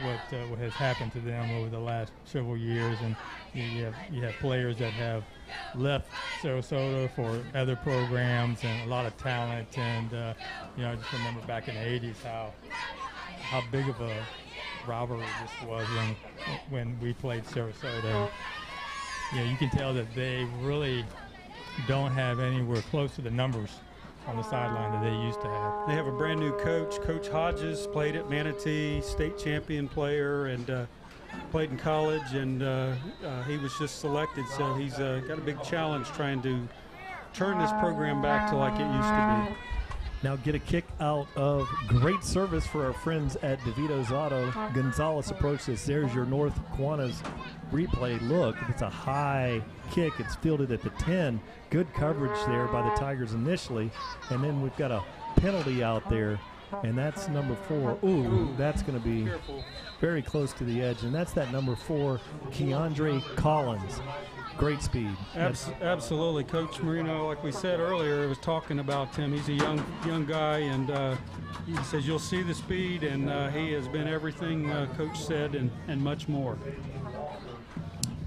what has happened to them over the last several years, and you have players that have left Sarasota for other programs and a lot of talent, and I just remember back in the 80s how big of a rivalry this was when we played Sarasota. You can tell that they really don't have anywhere close to the numbers on the sideline that they used to have. They have a brand new coach. Coach Hodges played at Manatee, state champion player, and played in college, and he was just selected, so he's got a big challenge trying to turn this program back to like it used to be. Now get a kick out of great service for our friends at DeVito's Auto. Gonzalez approaches. There's your North Kiwanis replay. Look, it's a high kick. It's fielded at the 10. Good coverage there by the Tigers initially. And then we've got a penalty out there, and that's number 4. Ooh, that's going to be very close to the edge. And that's that number 4, Keandre Collins. Great speed. Absolutely. Coach Marino, like we said earlier, was talking about him. He's a young guy, and he says you'll see the speed, and he has been everything Coach said and much more.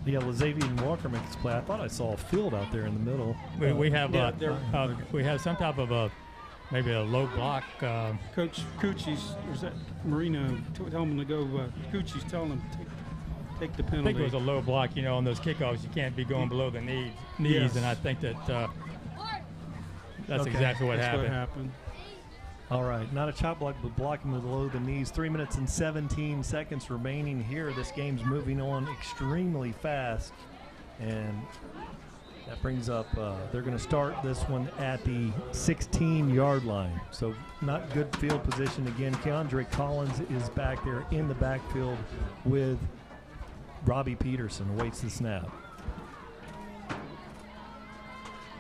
Yeah, Lazavian Walker makes play. I thought I saw a field out there in the middle. We have some type of maybe a low block. Coach Cucci's, or is that Marino, tell him to go. Cucci's telling him to take the penalty. I think it was a low block. On those kickoffs, you can't be going below the knees, yes. And I think that that's exactly what happened. All right, not a chop block, but blocking below the knees. 3 minutes and 17 seconds remaining here. This game's moving on extremely fast, and that brings up, they're going to start this one at the 16-yard line. So not good field position again. Keandre Collins is back there in the backfield with Robbie Peterson, awaits the snap.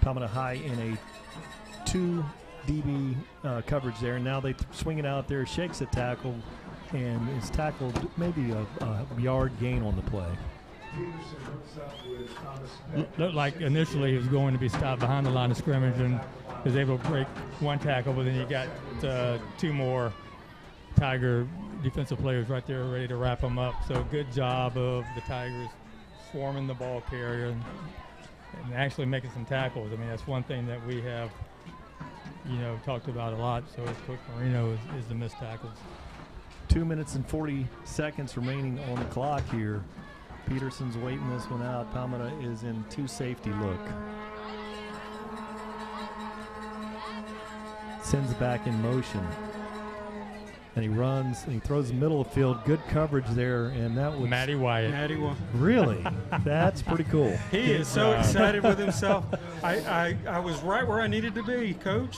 Palmetto High in a 2 DB coverage there. Now they swing it out there, shakes a tackle, and is tackled maybe a yard gain on the play. Looked like initially he was going to be stopped behind the line of scrimmage and was able to break one tackle, but then you got 2 more Tiger defensive players right there ready to wrap them up. So good job of the Tigers swarming the ball carrier and actually making some tackles. I mean, that's one thing that we have, talked about a lot. So as Coach Marino is the missed tackles. 2 minutes and 40 seconds remaining on the clock here. Peterson's waiting this one out. Palmetto is in 2 safety look. Sends it back in motion. And he runs and he throws the middle of the field. Good coverage there, and that was Matty Wyatt. Really? That's pretty cool. He is so excited with himself. I was right where I needed to be, Coach.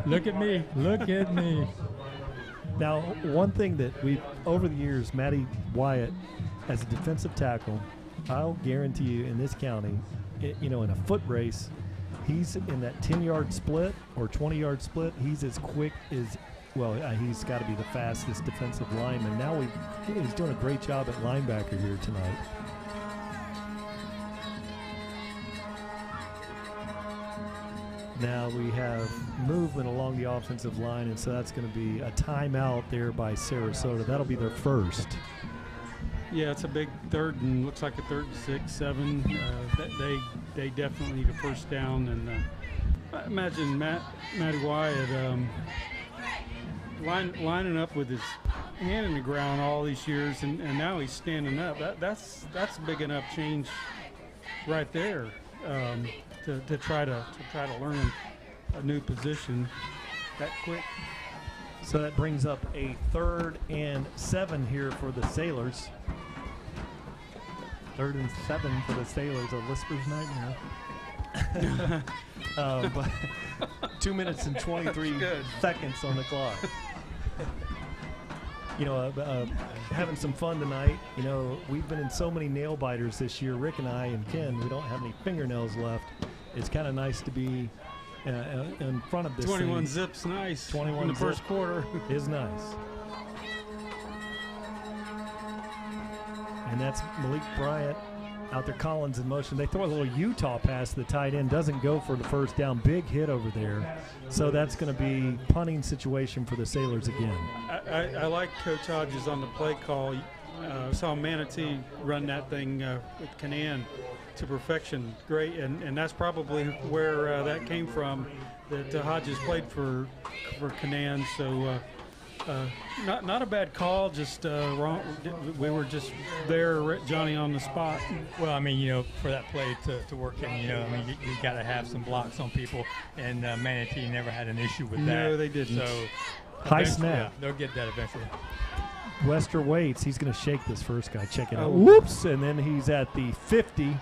Look at me. Look at me. Now, one thing that we've, over the years, Matty Wyatt, as a defensive tackle, I'll guarantee you in this county, in a foot race, he's in that 10-yard split or 20-yard split. He's as quick as, he's got to be the fastest defensive lineman. Now he's doing a great job at linebacker here tonight. Now we have movement along the offensive line, and so that's going to be a timeout there by Sarasota. That'll be their first. Yeah, it's a big third and looks like a 3rd and 6, 7. They definitely need a first down. And I imagine Matty Wyatt lining up with his hand in the ground all these years, and now he's standing up. That's a big enough change right there to try to learn a new position that quick. So that brings up a 3rd and 7 here for the Sailors. 3rd and 7 for the Sailors, a whisper's nightmare. But 2 minutes and 23 seconds on the clock. Having some fun tonight. We've been in so many nail biters this year. Rick and I and Ken, we don't have any fingernails left. It's kind of nice to be in front of this 21 thing. zips, nice. 21 in the zip first quarter is nice. And that's Malik Bryant out there. Collins in motion. They throw a little Utah pass to the tight end. Doesn't go for the first down. Big hit over there. So that's going to be punting situation for the Sailors again. I like Coach Hodges on the play call. Saw Manatee run that thing with Canaan to perfection. Great, and that's probably where that came from, that Hodges played for Canaan. So not a bad call, just wrong. We were just there, Johnny, on the spot. Well, I mean, for that play to work in, you got to have some blocks on people, and Manatee never had an issue with that. No, they didn't. So High eventually, snap. Yeah, they'll get that eventually. Wester waits. He's going to shake this first guy. Check it out. Oh. Whoops! And then he's at the 50,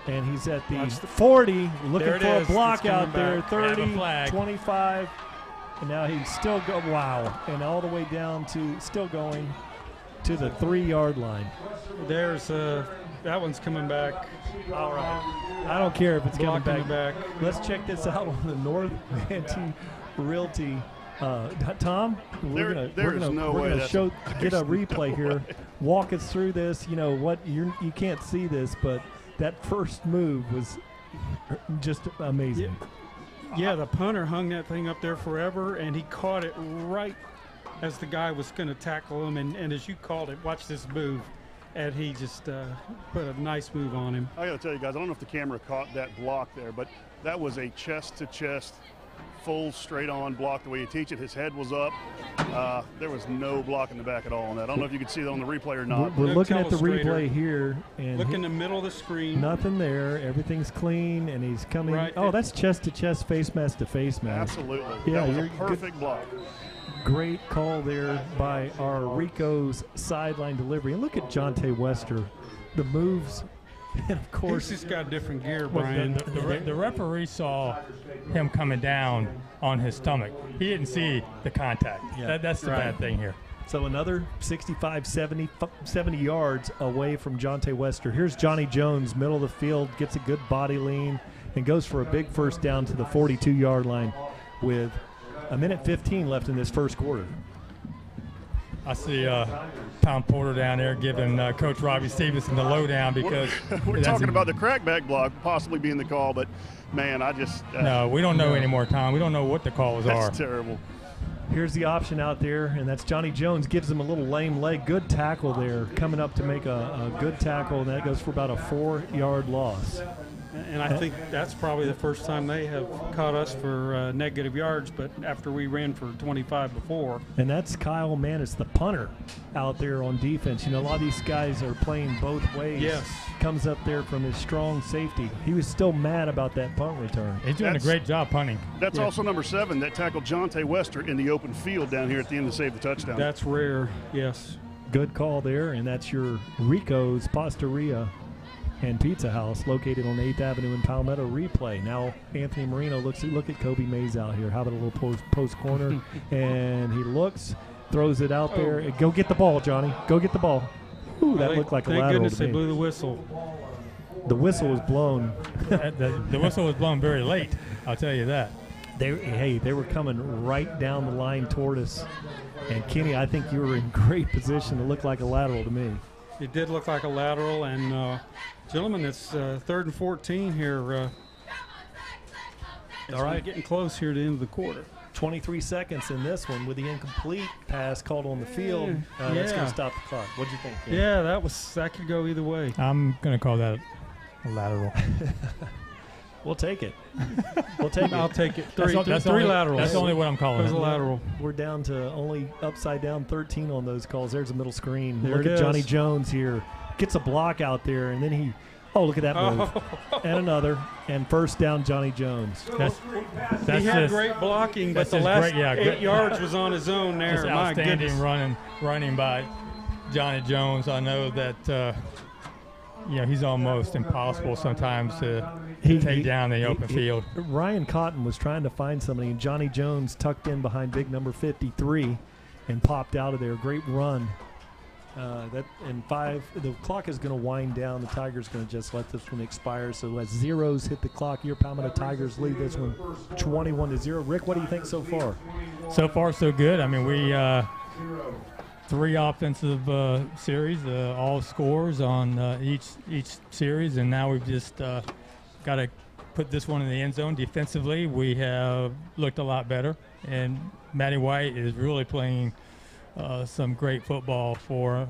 and he's at the 40, looking There it for a is. block It's out coming there. back. 30, Have a flag. 25, and now he's still wow, and all the way down to still going to the 3-yard line. There's that one's coming back. All right. I don't care if it's coming Blocking back. the back. Let's check this out on the North Manatee Realty. Tom, we're gonna get a replay here. Walk us through this. You can't see this, but that first move was just amazing. Yeah, the punter hung that thing up there forever, and he caught it right as the guy was going to tackle him. And as you called it, watch this move. And he just put a nice move on him. I got to tell you guys, I don't know if the camera caught that block there, but that was a chest-to-chest, full straight-on block the way you teach it. His head was up. There was no block in the back at all on that. I don't know if you could see that on the replay or not. We're No looking at the telestrator. replay here, and Look in the middle of the screen. nothing there. Everything's clean, and he's coming. Right. Oh, that's chest-to-chest, face mask to face mask. Absolutely. Yeah, that was you're a perfect block. Great call there by our Rico's sideline delivery. And look at Jonte Wester, the moves, and of course, He's just got different gear, Well, Brian. the referee saw him coming down on his stomach. He didn't see the contact. Yeah. That's the bad thing here. so another 65, 70 yards away from Jonte Wester. Here's Johnny Jones, middle of the field, gets a good body lean, and goes for a big first down to the 42-yard line with a minute 15 left in this first quarter. I see Tom Porter down there giving Coach Robbie Stevenson the lowdown because We're that's talking about the crackback block possibly being the call, but man, I just No, we don't know anymore, Tom. We don't know what the calls are. that's terrible. Here's the option out there, and that's Johnny Jones. Gives him a little lame leg. Good tackle there, coming up to make a good tackle, and that goes for about a 4-yard loss. And I think that's probably the first time they have caught us for negative yards, but after we ran for 25 before. And that's Kyle Manis, the punter, out there on defense. A lot of these guys are playing both ways. Yes. Comes up there from his strong safety. He was still mad about that punt return. He's doing That's- a great job punting. That's also number 7 that tackled Jonte Wester in the open field down here at the end to save the touchdown. That's rare, yes. Good call there, and that's your Rico's Pastaria and Pizza House located on 8th Avenue in Palmetto replay. Now Anthony Marino look at Kobe Mays out here. How about a little post corner? And he looks, throws it out there. And go get the ball, Johnny. Go get the ball. Ooh, that looked like a Thank lateral goodness to they me. blew the whistle. The whistle was blown. The whistle was blown very late, I'll tell you that. They were coming right down the line toward us. And Kenny, I think you were in great position to look like a lateral to me. It did look like a lateral, and gentlemen, it's 3rd and 14 here. All right. Getting close here to the end of the quarter. 23 seconds in this one with the incomplete pass called on the field. That's going to stop the clock. What do you think, Ken? Yeah, that could go either way. I'm going to call that a lateral. We'll take it. We'll take it. I'll take it. That's Three only, laterals. That's only what I'm calling It was it. a lateral. We're down to only upside down 13 on those calls. There's a middle screen. There Look it at Johnny is. Jones here. Gets a block out there, and then he – oh, look at that move. And another. And first down, Johnny Jones. That's He had just, great blocking, but that's the just last great, yeah, 8 great. yards was on his own there. just My outstanding goodness. running by Johnny Jones. I know that he's almost impossible sometimes to take down the open field. Ryan Cotton was trying to find somebody, and Johnny Jones tucked in behind big number 53 and popped out of there. Great run. The clock is going to wind down. The Tigers going to just let this one expire. So as zeros hit the clock here, Palmetto Tigers lead this one 21-0. Rick, what do you think so far? So far, so good. I mean, we 3 offensive series, all scores on each series, and now we've just got to put this one in the end zone. Defensively, we have looked a lot better, and Matty White is really playing some great football for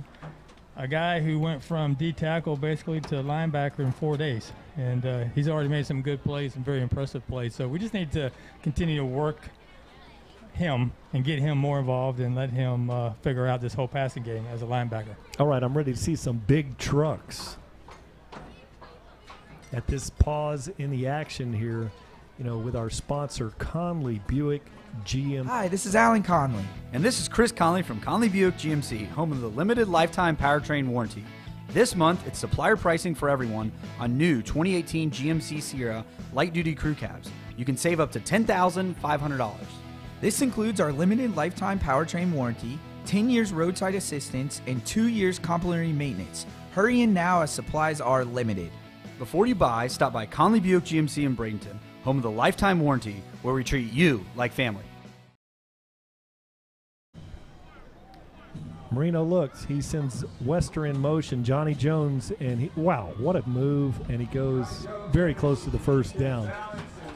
a guy who went from D-tackle basically to linebacker in 4 days. And he's already made some good plays, some very impressive plays. So we just need to continue to work him and get him more involved and let him figure out this whole passing game as a linebacker. All right, I'm ready to see some big trucks. At this pause in the action here, with our sponsor, Conley Buick GM. Hi, this is Alan Conley. And this is Chris Conley from Conley Buick GMC, home of the limited lifetime powertrain warranty. This month, it's supplier pricing for everyone on new 2018 GMC Sierra light-duty crew cabs. You can save up to $10,500. This includes our limited lifetime powertrain warranty, 10 years roadside assistance, and 2 years complimentary maintenance. Hurry in now as supplies are limited. Before you buy, stop by Conley Buick GMC in Bradenton, home of the lifetime warranty, where we treat you like family. Marino looks. He sends Wester in motion. Johnny Jones, and wow, what a move. And he goes very close to the first down.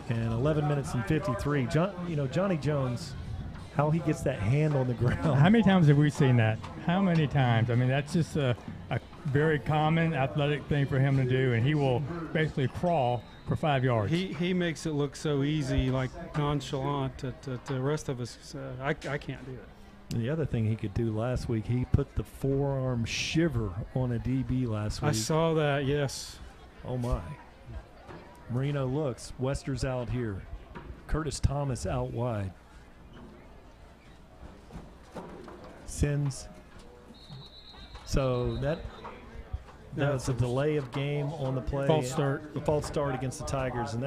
And 11 minutes and 53. Johnny Jones, how he gets that hand on the ground. How many times have we seen that? How many times? I mean, that's just a very common athletic thing for him to do, and he will basically crawl for 5 yards. He makes it look so easy, like nonchalant, that the rest of us, I can't do it. And the other thing he could do last week, he put the forearm shiver on a DB last week. I saw that, yes. Oh, my. Marino looks. Wester's out here. Curtis Thomas out wide. Sends. So that was a delay of game on the play. False start. The false start against the Tigers. And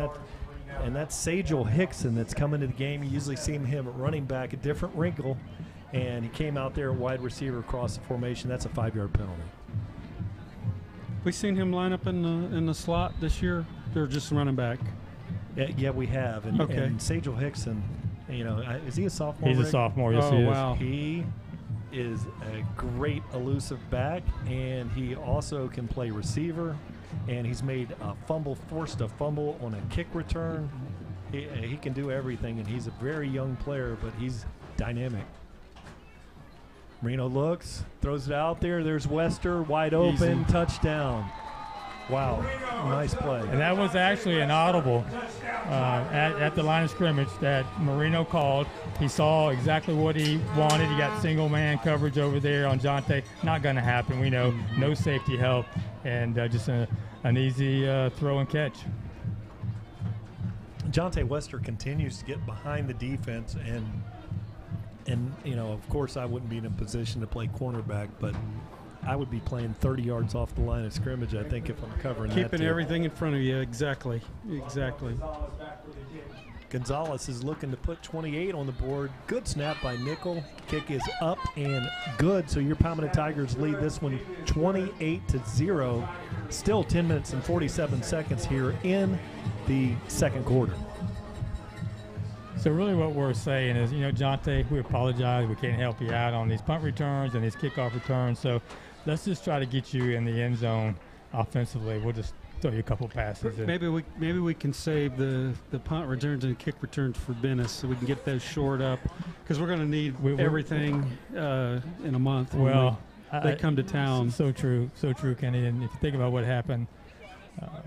that's Sajel Hickson that's coming to the game. You usually see him at running back, a different wrinkle. And he came out there wide receiver across the formation. That's a 5-yard penalty. We seen him line up in the slot this year. They're just running back. Yeah, we have. And, Okay. and Sajel Hickson, is he a sophomore? He's a Rick? sophomore, yes, Oh, he is. wow. He is a great elusive back, and he also can play receiver. And he's made forced a fumble on a kick return. He can do everything, and he's a very young player, but he's dynamic. Marino looks, throws it out there. There's Wester, wide open, Easy. touchdown. Wow, nice play. And that was actually an audible at the line of scrimmage that Marino called. He saw exactly what he wanted. He got single man coverage over there on Jonte. Not going to happen. We know no safety help, and just an easy throw and catch. Jonte Wester continues to get behind the defense, and of course I wouldn't be in a position to play cornerback, but I would be playing 30 yards off the line of scrimmage, I think, if I'm covering that. Keeping everything in front of you, exactly. Gonzalez is looking to put 28 on the board. Good snap by Nickel. Kick is up and good, so your Palmetto Tigers lead this one 28-0. Still 10 minutes and 47 seconds here in the second quarter. So really what we're saying is, Jonte, we apologize. We can't help you out on these punt returns and these kickoff returns. So let's just try to get you in the end zone offensively. We'll just throw you a couple passes. Maybe we can save the punt returns and kick returns for Venice so we can get those shored up because we're going to need everything in a month. Well, they come to town. So true, Kenny. And if you think about what happened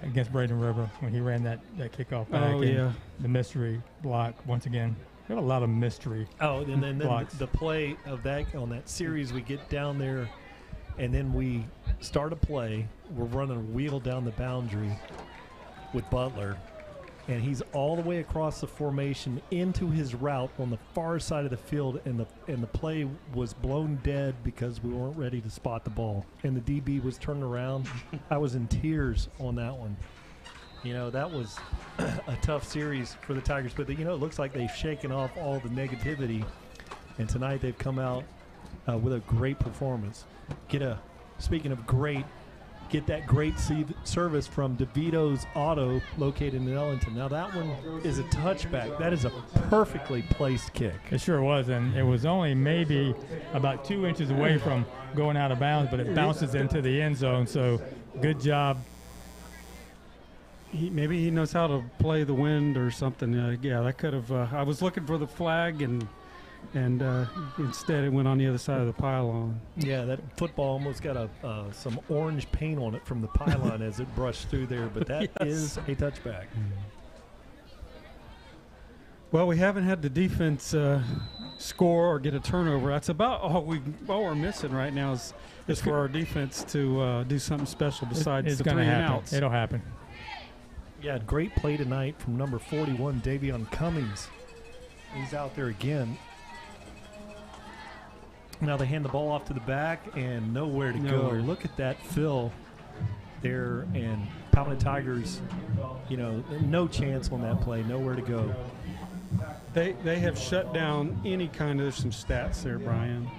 against Braden River when he ran that kickoff back, the mystery block once again. We have a lot of mystery. Oh, and then the play of that on that series, we get down there, and then we start a play. We're running a wheel down the boundary with Butler, and he's all the way across the formation into his route on the far side of the field, and the play was blown dead because we weren't ready to spot the ball, and the DB was turning around. I was in tears on that one. You know, that was a tough series for the Tigers, but it looks like they've shaken off all the negativity, and tonight they've come out with a great performance. Speaking of great, get that great service from DeVito's Auto located in Ellington. Now that one is a touchback. That is a perfectly placed kick. It sure was, and it was only maybe about 2 inches away from going out of bounds, but it bounces into the end zone, so good job. Maybe he knows how to play the wind or something. That could have. I was looking for the flag, and instead it went on the other side of the pylon. Yeah, that football almost got some orange paint on it from the pylon as it brushed through there, but that is a touchback. Well, we haven't had the defense score or get a turnover. That's about all we're missing right now is for our defense to do something special besides the 3 and outs. It'll happen. Yeah, great play tonight from number 41, Davion Cummings. He's out there again. Now they hand the ball off to the back and nowhere to go. Look at that fill there, and Palmetto Tigers, no chance on that play, nowhere to go. They have shut down any kind of some stats there, Brian.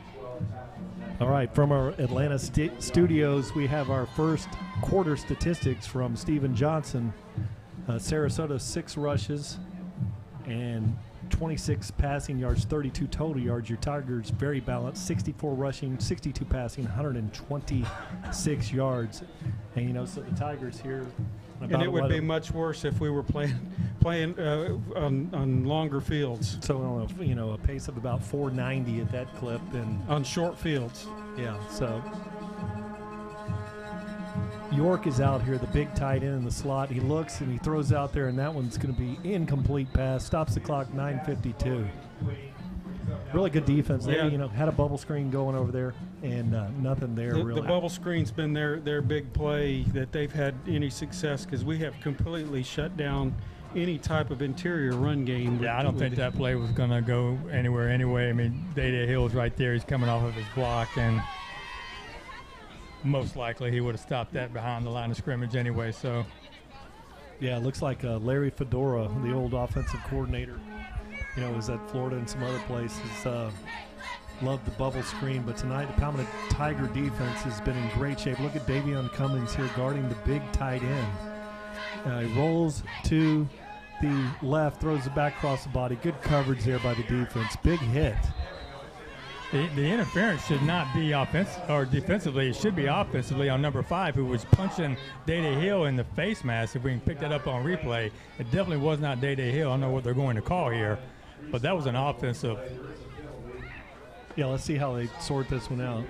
All right, from our Atlanta studios, we have our first quarter statistics from Steven Johnson. Sarasota, 6 rushes and 26 passing yards, 32 total yards. Your Tigers very balanced, 64 rushing, 62 passing, 126 yards. And, so the Tigers here. And it would be much worse if we were playing on longer fields. So on a pace of about 490 at that clip, and on short fields. Yeah. So York is out here, the big tight end in the slot. He looks and he throws out there, and that one's going to be incomplete pass. Stops the clock, 9:52. Really good defense there. Had a bubble screen going over there, and nothing there really. The bubble screen's been their big play that they've had any success because we have completely shut down any type of interior run game. Yeah, I don't think that play was going to go anywhere anyway. I mean, Day-Day Hill's right there. He's coming off of his block, and most likely he would have stopped that behind the line of scrimmage anyway. So, yeah, it looks like Larry Fedora, the old offensive coordinator, was at Florida and some other places. Loved the bubble screen, but tonight the Palmetto Tiger defense has been in great shape. Look at Davion Cummings here guarding the big tight end. He rolls to the left, throws it back across the body. Good coverage there by the defense. Big hit. The interference should not be defensively. It should be offensively on number 5, who was punching Day-Day Hill in the face mask. If we can pick that up on replay, it definitely was not Day-Day Hill. I don't know what they're going to call here, but that was an offensive. Yeah, let's see how they sort this one out.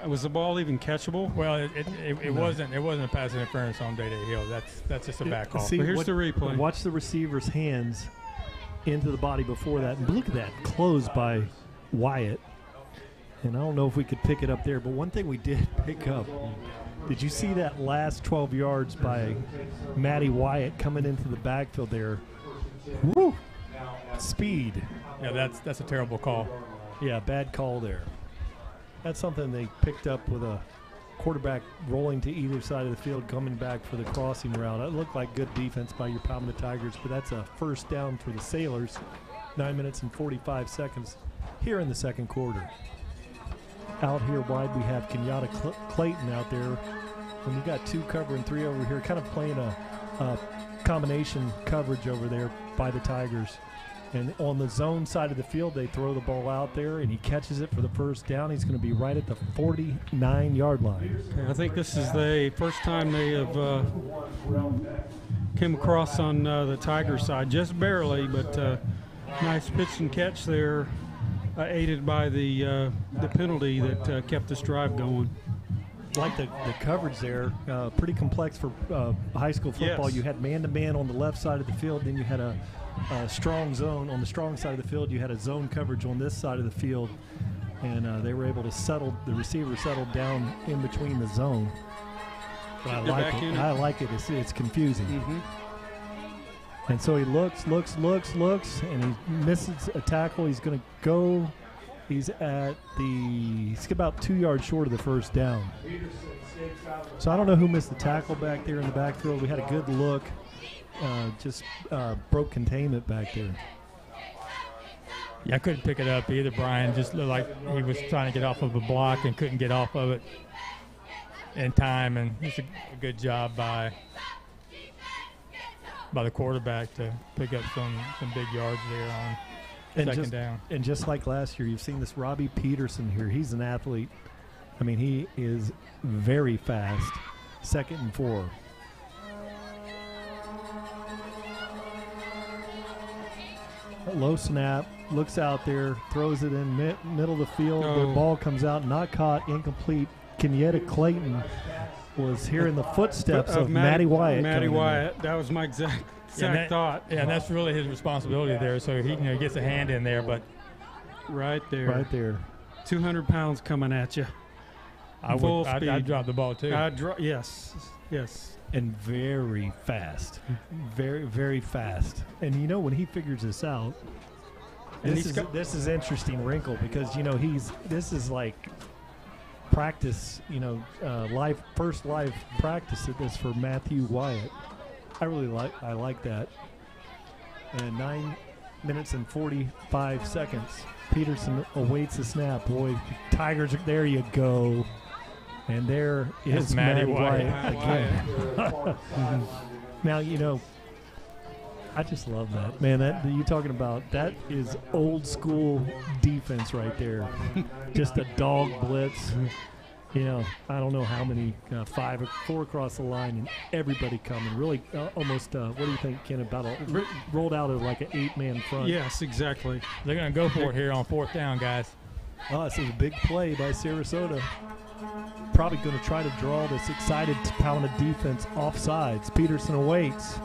Was the ball even catchable? Well, it wasn't a pass interference on Day-Day Hill. That's just a back call. See, here's the replay. Watch the receiver's hands into the body before that. And look at that, closed by Wyatt. And I don't know if we could pick it up there, but one thing we did pick up, did you see that last 12 yards by Matty Wyatt coming into the backfield there? Woo! Speed. Yeah, that's a terrible call. Yeah, bad call there. That's something they picked up with a quarterback rolling to either side of the field, coming back for the crossing route. It looked like good defense by your Palmetto Tigers, but that's a first down for the Sailors. 9 minutes and 45 seconds here in the second quarter. Out here wide, we have Kenyatta Clayton out there. When you got 2 covering 3 over here, kind of playing a combination coverage over there by the Tigers. And on the zone side of the field, they throw the ball out there, and he catches it for the first down. He's going to be right at the 49-yard line. I think this is the first time they have came across on the Tiger side, just barely, but nice pitch and catch there, aided by the penalty that kept this drive going. Like the coverage there, pretty complex for high school football. Yes. You had man-to-man on the left side of the field, then you had a strong zone. On the strong side of the field, you had a zone coverage on this side of the field, and they were able to settle, the receiver settled down in between the zone. But I like it. I like it. It's confusing. Mm-hmm. And so he looks, and he misses a tackle. He's going to go. He's about 2 yards short of the first down. So I don't know who missed the tackle back there in the backfield. We had a good look. Just broke containment back there. Yeah, I couldn't pick it up either, Brian. Just looked like he was trying to get off of a block and couldn't get off of it in time. And it's a good job by the quarterback to pick up some big yards there on second down. And just like last year, you've seen this Robbie Peterson here. He's an athlete. I mean, he is very fast. 2nd and 4. Low snap, looks out there, throws it in middle of the field. The ball comes out, not caught, incomplete. Kenyatta Clayton was hearing the footsteps of Matty Wyatt. Matty Wyatt, that was my exact thought. Yeah, and that's really his responsibility there. So he gets a hand in there, but right there, 200 pounds coming at you. I'd drop the ball too. Yes. And very fast, very, very fast. And when he figures this out, this is interesting wrinkle because this is like practice, first live practice at this for Matthew Wyatt. I like that. And 9 minutes and 45 seconds. Peterson awaits the snap. Boy, Tigers, there you go. And there is Matty Wyatt again. Now, I just love that. Man, that you talking about, that is old school defense right there. Just a dog blitz. I don't know how many, 5 or 4 across the line, and everybody coming. Really almost, what do you think, Ken, about rolled out of like an 8-man front? Yes, exactly. They're going to go for it here on 4th down, guys. Oh, this is a big play by Sarasota. Probably going to try to draw this excited Palmetto defense off sides. Peterson awaits.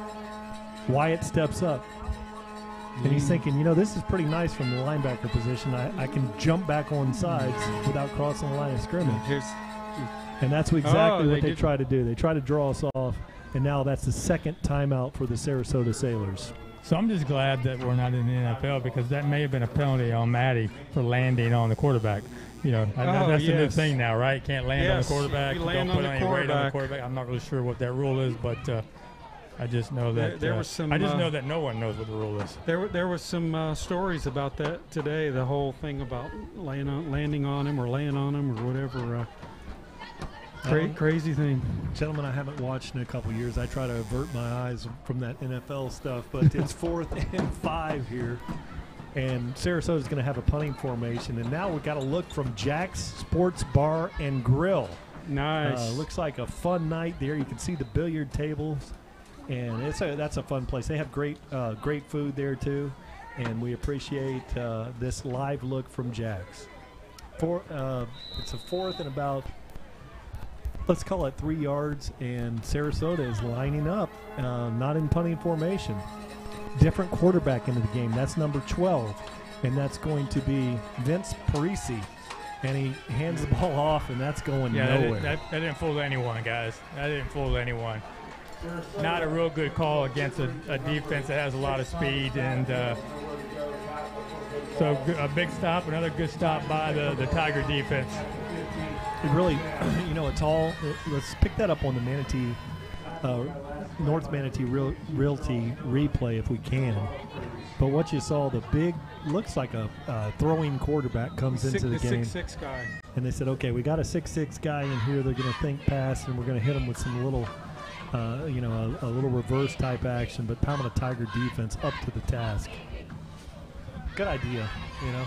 Wyatt steps up. And he's thinking, this is pretty nice from the linebacker position. I can jump back on sides without crossing the line of scrimmage. And that's exactly what they try to do. They try to draw us off, and now that's the 2nd timeout for the Sarasota Sailors. So I'm just glad that we're not in the NFL because that may have been a penalty on Matty for landing on the quarterback. That's the new thing now, right? Can't land on the quarterback. Don't put any weight on the quarterback. I'm not really sure what that rule is, but I just know that there was some. I just know that no one knows what the rule is. There was some stories about that today. The whole thing about landing on him or laying on him or whatever. Crazy thing. Gentlemen, I haven't watched in a couple years. I try to avert my eyes from that NFL stuff, but it's 4th and 5 here. And Sarasota's going to have a punting formation. And now we've got to look from Jack's Sports Bar and Grill. Nice. Looks like a fun night there. You can see the billiard tables. And that's a fun place. They have great food there, too. And we appreciate this live look from Jack's. It's a 4th and about, let's call it 3 yards. And Sarasota is lining up, not in punting formation. Different quarterback into the game. That's number 12, and that's going to be Vince Parisi. And he hands the ball off, and that's going nowhere. That didn't fool anyone, guys. That didn't fool anyone. Not a real good call against a defense that has a lot of speed. And so a big stop, another good stop by the Tiger defense. It really, let's pick that up on the Manatee North Manatee Realty replay if we can. But what you saw, the big, looks like a throwing quarterback comes into the game. 6'6" guy. And they said, okay, we got a 6'6" guy in here. They're going to think pass, and we're going to hit him with some little, a little reverse type action. But Palmetto Tiger defense up to the task. Good idea, you know.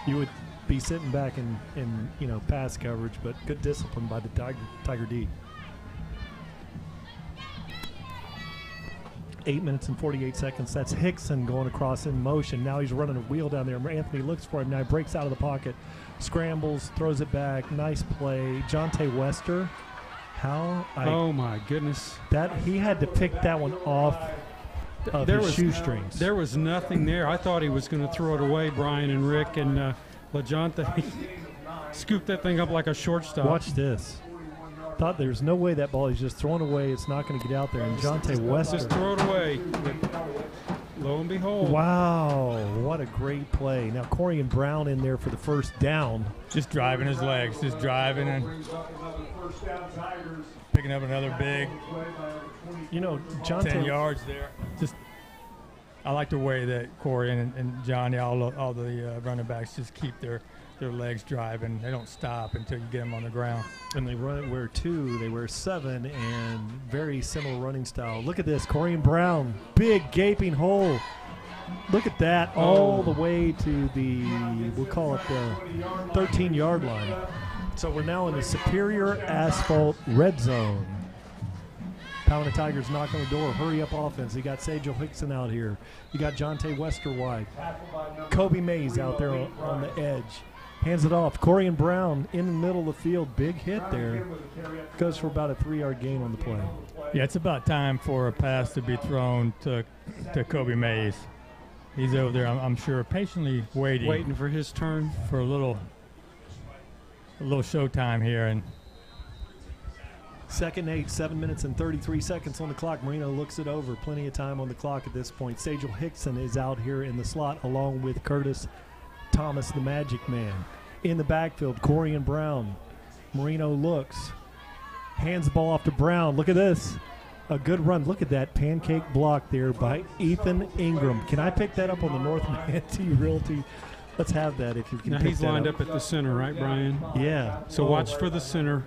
You would be sitting back in pass coverage, but good discipline by the Tiger D. 8 minutes and 48 seconds. That's Hickson going across in motion. Now he's running a wheel down there. Anthony looks for him. Now he breaks out of the pocket, scrambles, throws it back. Nice play. Jonte Wester. Oh, my goodness. That he had to pick that one off of his shoestrings. There was nothing there. I thought he was going to throw it away, Brian and Rick, and LaJonte scooped that thing up like a shortstop. Watch this. Thought there's no way that ball is just thrown away. It's not going to get out there. And Jonte Wester. Just throw it away. Lo and behold. Wow, what a great play. Now Corian Brown in there for the first down. Just driving his legs, just driving and picking up another big, Jonte 10 yards there. Just, I like the way that Corey and Johnny, all the running backs just keep their legs driving. They don't stop until you get them on the ground. And they wear 2, they wear 7, and very similar running style. Look at this, Corian Brown, big gaping hole. Look at that, all the way to the, we'll call it the 13-yard line. So we're now in the Superior Asphalt red zone. Palmetto Tigers knock on the door. Hurry up offense. You got Sajel Hickson out here. You got Jonte Wester wide. Kobe Mays out there on the edge. Hands it off. Corian Brown in the middle of the field. Big hit there. Goes for about a 3-yard gain on the play. Yeah, it's about time for a pass to be thrown to Kobe Mays. He's over there, I'm sure, patiently waiting for his turn for a little showtime here. And 2nd and 8, 7 minutes and 33 seconds on the clock. Marino looks it over. Plenty of time on the clock at this point. Sajel Hickson is out here in the slot along with Curtis Thomas, the Magic Man. In the backfield, Corian Brown. Marino looks. Hands the ball off to Brown. Look at this. A good run. Look at that pancake block there by Ethan Ingram. Can I pick that up on the North Manatee Realty? Let's have that if you can. Now pick he's that lined up at the center, right, Brian? Yeah. So watch for the center.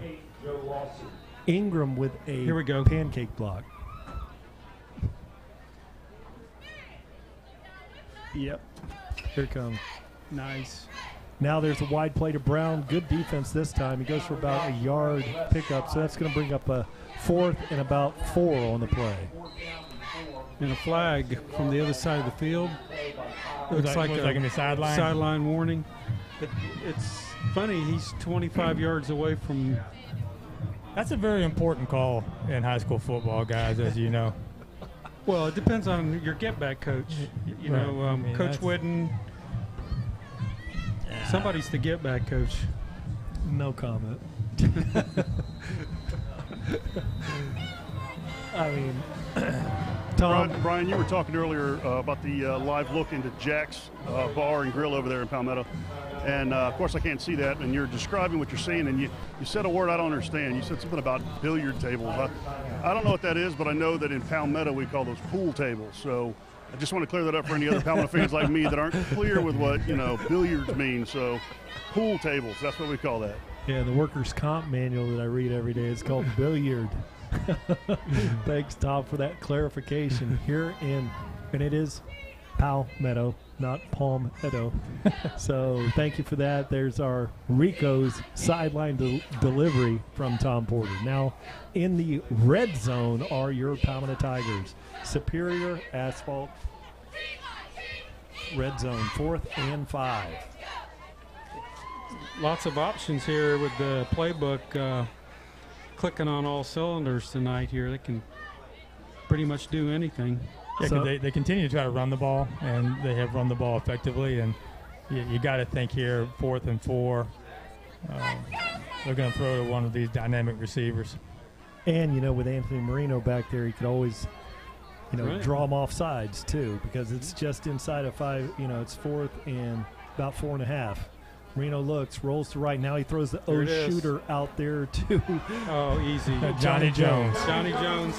Ingram with a Here we go. pancake block. Yep. Here it comes. Nice. Now there's a wide play to Brown. Good defense this time. He goes for about a yard pickup, so that's going to bring up a 4th and about 4 on the play. And a flag from the other side of the field. Looks like in the sideline warning. It's funny, he's 25 yards away from. That's a very important call in high school football, guys, as you know. Well, it depends on your get-back coach. You Right. know, I mean, Coach Whidden. Somebody's the get-back coach. No comment. I mean, Tom. Brian, you were talking earlier about the live look into Jack's Bar and Grill over there in Palmetto. And, of course, I can't see that. And you're describing what you're seeing, and you said a word I don't understand. You said something about billiard tables. I don't know what that is, but I know that in Palmetto we call those pool tables. So I just want to clear that up for any other Palmetto fans like me that aren't clear with what, billiards mean. So pool tables, that's what we call that. Yeah, the workers' comp manual that I read every day is called billiard. Thanks, Tom, for that clarification here and it is Palmetto, not Palmetto. So thank you for that. There's our Rico's sideline delivery from Tom Porter. Now in the red zone are your Palmetto Tigers. Superior Asphalt red zone, 4th and 5. Lots of options here with the playbook clicking on all cylinders tonight here. They can pretty much do anything. Yeah, so they continue to try to run the ball, and they have run the ball effectively. And you got to think here, 4th and 4, they're going to throw to one of these dynamic receivers. And, with Anthony Marino back there, he could always, Right. draw them off sides, too, because it's just inside of 5. It's 4th and about 4.5. Marino looks, rolls to right. Now he throws the There O it is. shooter out there to Oh, easy. Johnny Jones. Johnny Jones.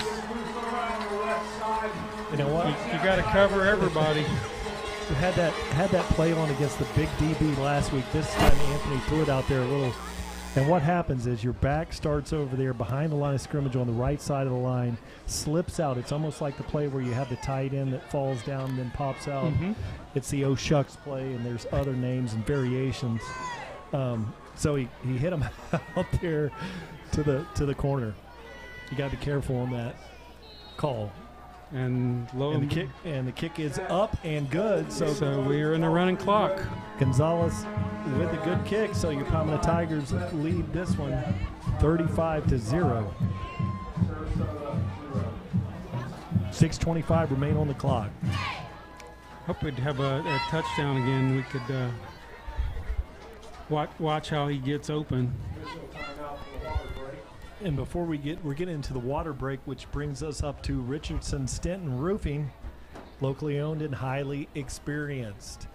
You know what? You got to cover everybody. We had that play on against the big DB last week. This time Anthony threw it out there a little And what happens is your back starts over there behind the line of scrimmage on the right side of the line, slips out. It's almost like the play where you have the tight end that falls down and then pops out. It's the oh shucks play, and there's other names and variations. So he hit him out there to the corner. You got to be careful on that call. And the kick is up and good. So we're in the running clock. Gonzalez with a good kick. So your Palmetto Tigers lead this one 35-0. 6:25 remain on the clock. Hope we'd have a touchdown again. We could watch how he gets open. And before we're getting into the water break, which brings us up to Richardson Stenton Roofing, locally owned and highly experienced.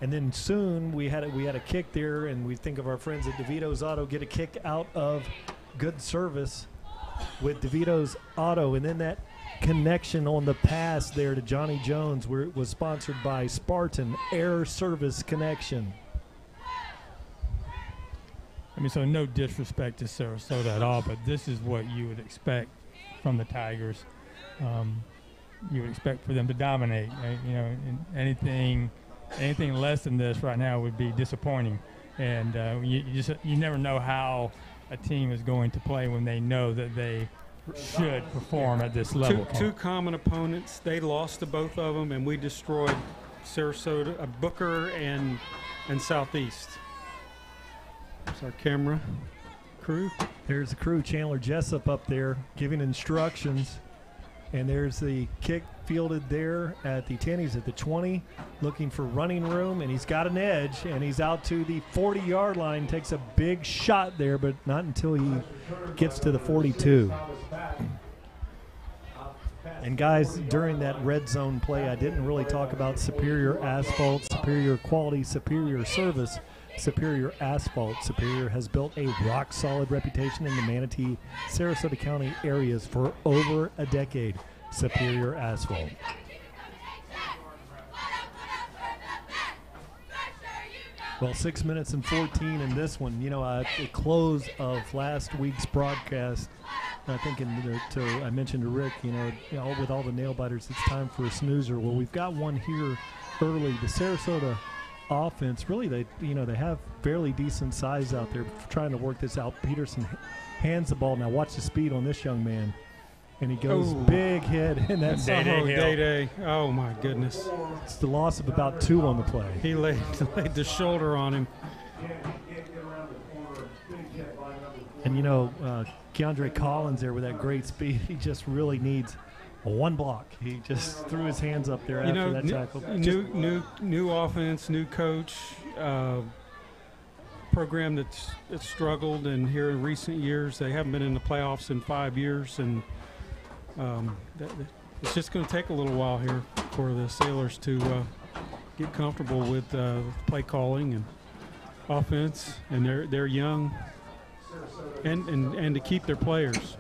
And then soon we had a kick there, and we think of our friends at DeVito's Auto get a kick out of good service with DeVito's Auto, and then that connection on the pass there to Johnny Jones, where it was sponsored by Spartan Air Service Connection. I mean, so no disrespect to Sarasota at all, but this is what you would expect from the Tigers. You would expect for them to dominate. You know, anything less than this right now would be disappointing. And you never know how a team is going to play when they know that they should perform at this level. Two common opponents. They lost to both of them, and we destroyed Sarasota, Booker, and Southeast. There's our camera crew. There's the crew, Chandler Jessup up there giving instructions. And there's the kick fielded there at the 10. He's at the 20, looking for running room, and he's got an edge, and he's out to the 40-yard line, takes a big shot there, but not until he gets to the 42. And guys, during that red zone play, I didn't really talk about superior asphalt, superior quality, superior service. Superior Asphalt. Superior has built a rock-solid reputation in the Manatee, Sarasota County areas for over a decade. Superior Asphalt. Well, 6 minutes and 14 in this one. You know, at the close of last week's broadcast, I think I mentioned to Rick, you know, with all the nail biters, it's time for a snoozer. Well, we've got one here early. The Sarasota offense, really, they have fairly decent size out there trying to work this out. Peterson hands the ball. Now watch the speed on this young man, and he goes big hit, and that's Day. Oh my goodness! It's the loss of about 2 on the play. He laid the shoulder on him. And you know, Keandre Collins there with that great speed, he just really needs one block. He just threw his hands up there after that tackle. New offense, new coach, program that's struggled, and here in recent years they haven't been in the playoffs in 5 years, and it's just going to take a little while here for the Sailors to get comfortable with play calling and offense, and they're young, and to keep their players.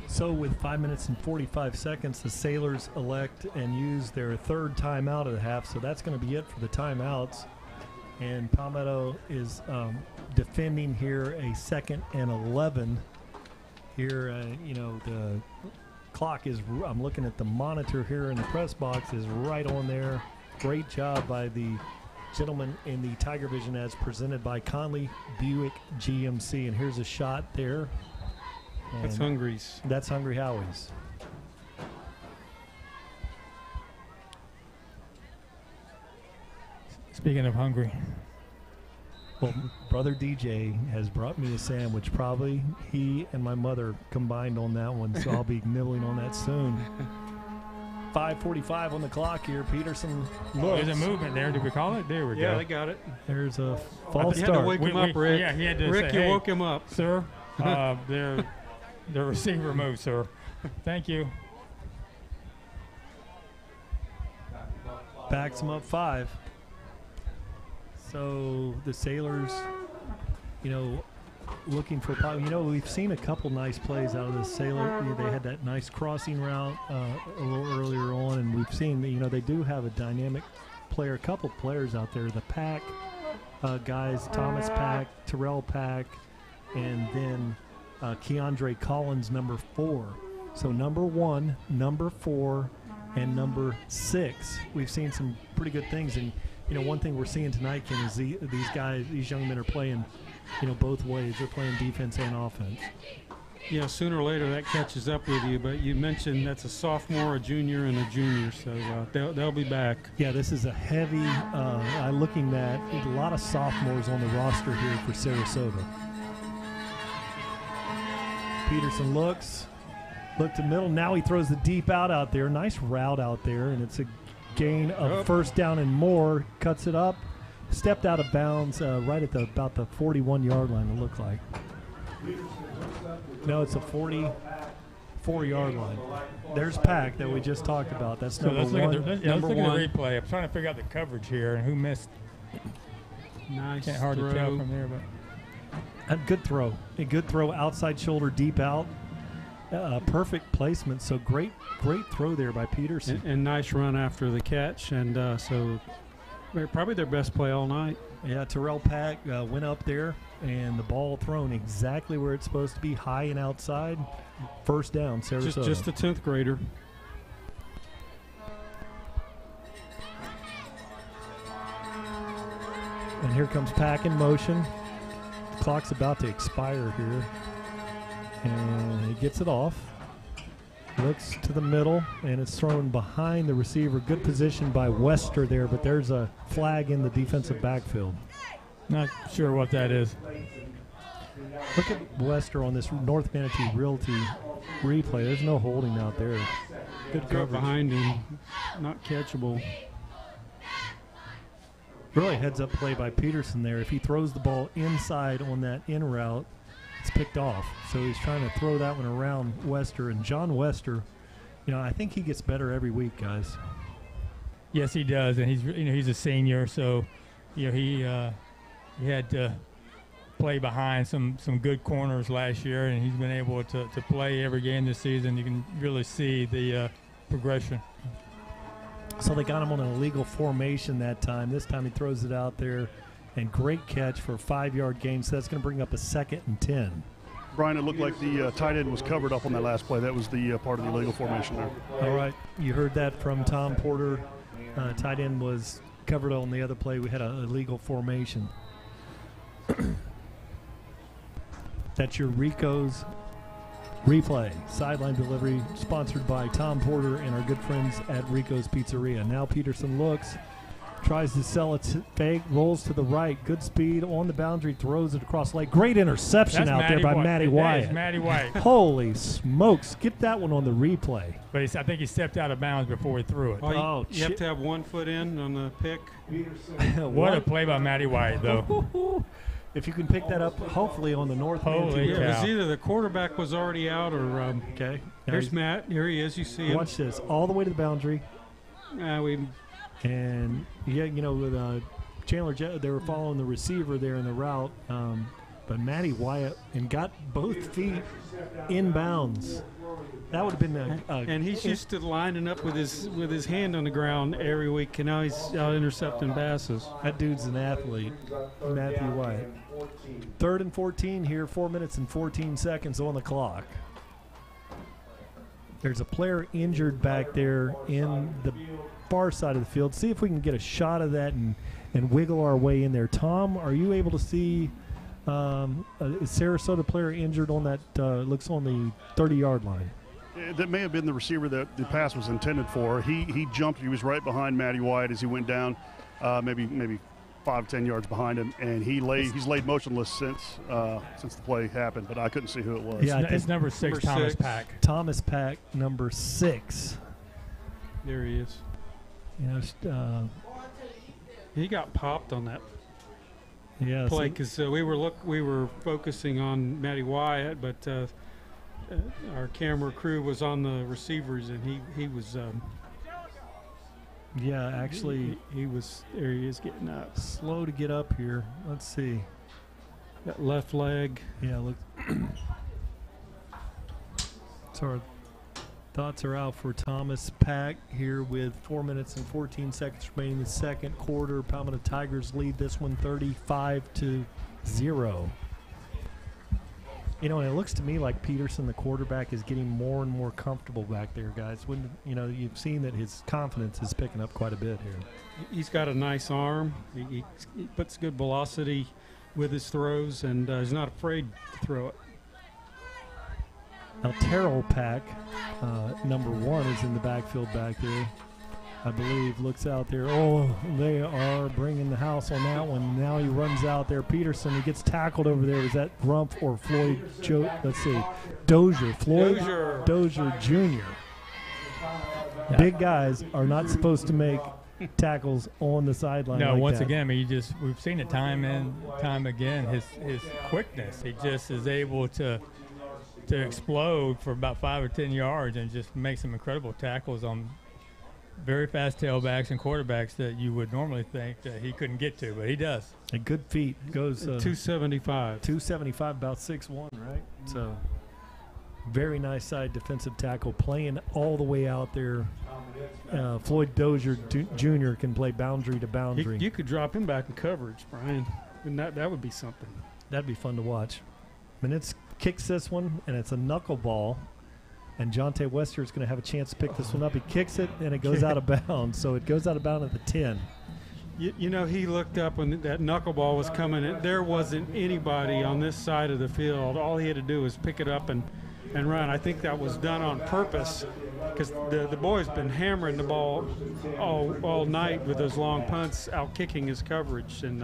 So with 5 minutes and 45 seconds, the Sailors elect and use their third timeout of the half. So that's going to be it for the timeouts. And Palmetto is defending here a 2nd and 11. Here, the clock is, I'm looking at the monitor here in the press box, is right on there. Great job by the gentleman in the TigerVision as presented by Conley Buick GMC. And here's a shot there. And that's Hungry's. That's Hungry Howie's. Speaking of hungry. Well, Brother DJ has brought me a sandwich. Probably he and my mother combined on that one, so I'll be nibbling on that soon. 5:45 on the clock here. Peterson looks. There's a movement there. Did we call it? There we go. Yeah, they got it. There's a false You start. had to wake him up, Rick. Yeah, he had to Rick, say, you woke him up. Sir, the receiver moved, sir. Thank you. Backs him up 5. So the Sailors, looking for, we've seen a couple nice plays out of the Sailor. They had that nice crossing route a little earlier on, and we've seen, they do have a dynamic player, a couple players out there. The Pack guys, Thomas Pack, Terrell Pack, and then Keandre Collins, number 4. So number 1, number 4, and number 6. We've seen some pretty good things, and one thing we're seeing tonight, Ken, is these guys, these young men are playing, both ways. They're playing defense and offense. Yeah, sooner or later that catches up with you. But you mentioned that's a sophomore, a junior, and a junior, so they'll be back. Yeah, this is a heavy. Looking at a lot of sophomores on the roster here for Sarasota. Peterson look to middle. Now he throws the deep out there. Nice route out there, and it's a gain of first down and more. Cuts it up, stepped out of bounds right at about the 41-yard line. It looked like. No, it's a 44-yard line. There's Pack that we just talked about. That's number 1. Let's look at the replay. I'm trying to figure out the coverage here and who missed. Nice. Can't hard to tell from there, but a good throw. A good throw, outside shoulder, deep out. Perfect placement. So great throw there by Peterson. And nice run after the catch. And so probably their best play all night. Yeah, Terrell Pack went up there, and the ball thrown exactly where it's supposed to be, high and outside. First down, Sarasota. Just a 10th grader. And here comes Pack in motion. The clock's about to expire here. And he gets it off. Looks to the middle, and it's thrown behind the receiver. Good position by Wester there, but there's a flag in the defensive backfield. Not sure what that is. Look at Wester on this North Manatee Realty replay. There's no holding out there. Good coverage. Behind him, not catchable. Really heads-up play by Peterson there. If he throws the ball inside on that in route, it's picked off. So he's trying to throw that one around Wester. And John Wester, I think he gets better every week, guys. Yes, he does, and he's a senior, so he had to play behind some good corners last year, and he's been able to play every game this season. You can really see the progression. So they got him on an illegal formation that time. This time he throws it out there, and great catch for a 5-yard gain. So that's going to bring up a 2nd and 10. Brian, it looked like the tight end was covered up on that last play. That was the part of the illegal formation there. All right, you heard that from Tom Porter. Tight end was covered on the other play. We had an illegal formation. That's your Rico's replay. Sideline delivery sponsored by Tom Porter and our good friends at Rico's Pizzeria. Now Peterson looks, tries to sell it fake, rolls to the right. Good speed on the boundary, throws it across the lake. Great interception out there by Matty Wyatt. That is Matty Wyatt. Holy smokes. Get that one on the replay. But I think he stepped out of bounds before he threw it. You have to have 1 foot in on the pick. What a play by Matty Wyatt, though. If you can pick that up, hopefully on the North Manatee. It was either the quarterback was already out or okay. Here's Matt. Here he is. You see him. Watch this. All the way to the boundary. And with Chandler, they were following the receiver there in the route, but Matty Wyatt and got both feet in bounds. That would have been and he's used to lining up with his hand on the ground every week, and now he's out intercepting passes. That dude's an athlete, Matthew Wyatt. 3rd and 14 here, 4 minutes and 14 seconds on the clock. There's a player injured back there in the far side of the field. See if we can get a shot of that and wiggle our way in there. Tom, are you able to see a Sarasota player injured on that, looks on the 30-yard line? That may have been the receiver that the pass was intended for. He jumped. He was right behind Matty Wyatt as he went down, maybe 5-10 yards behind him, and he's laid motionless since the play happened. But I couldn't see who it was. Yeah, it's number 6, Thomas Pack. Thomas Pack, number 6. There he is. He got popped on that play because we were focusing on Matty Wyatt, but our camera crew was on the receivers, and he was. Yeah, actually, he was. There he is getting up. Slow to get up here. Let's see. That left leg. Yeah, look. So our thoughts are out for Thomas Pack here with 4 minutes and 14 seconds remaining in the second quarter. Palmetto Tigers lead this one 35-0. You know, and it looks to me like Peterson, the quarterback, is getting more and more comfortable back there, guys. When you've seen that his confidence is picking up quite a bit here. He's got a nice arm. He puts good velocity with his throws, and he's not afraid to throw it. Now Terrell Pack, number 1, is in the backfield back there. I believe looks out there. Oh, they are bringing the house on that one. Now he runs out there. Peterson, he gets tackled over there. Is that Rumpf or Floyd? Let's see. Dozier. Floyd Dozier Jr. Yeah. Big guys are not supposed to make tackles on the sideline. No, like once that. again, I mean, we've seen it time and time again. His quickness, he just is able to explode for about 5 or 10 yards and just make some incredible tackles on very fast tailbacks and quarterbacks that you would normally think that he couldn't get to, but he does. A good feet. Goes 275. 275, about 6'1", right? So very nice side defensive tackle, playing all the way out there. Floyd Dozier Jr. can play boundary to boundary. You could drop him back in coverage, Brian, and that would be something. That'd be fun to watch. Minitz kicks this one, and it's a knuckleball. And Jonte Wester is going to have a chance to pick this one up. He kicks it, and it goes out of bounds. So it goes out of bounds at the 10. You know, he looked up when that knuckleball was coming in. There wasn't anybody on this side of the field. All he had to do was pick it up and run. I think that was done on purpose because the boy's been hammering the ball all night with those long punts, out kicking his coverage. And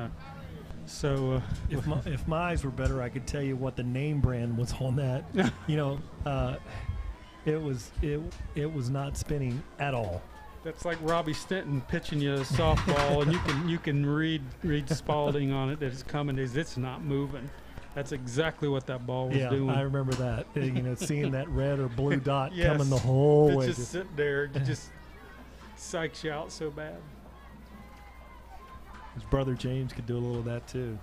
if my eyes were better, I could tell you what the name brand was on that. It was not spinning at all. That's like Robbie Stenton pitching you a softball, and you can read Spalding on it that it's coming. It's not moving. That's exactly what that ball was doing. I remember that. Seeing that red or blue dot coming the whole way. Just sit there, it just psychs you out so bad. His brother James could do a little of that too.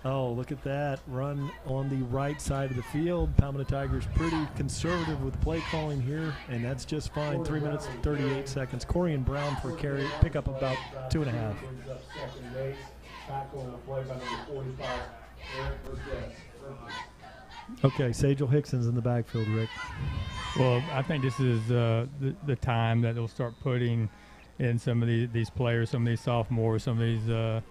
Oh, look at that run on the right side of the field. Palmetto Tigers pretty conservative with play calling here, and that's just fine. 3 minutes and 38 seconds. Corian Brown for a carry, pick up about 2.5. Okay, Sajel Hickson's in the backfield, Rick. Well, I think this is the time that they'll start putting in some of these players, some of these sophomores, some of these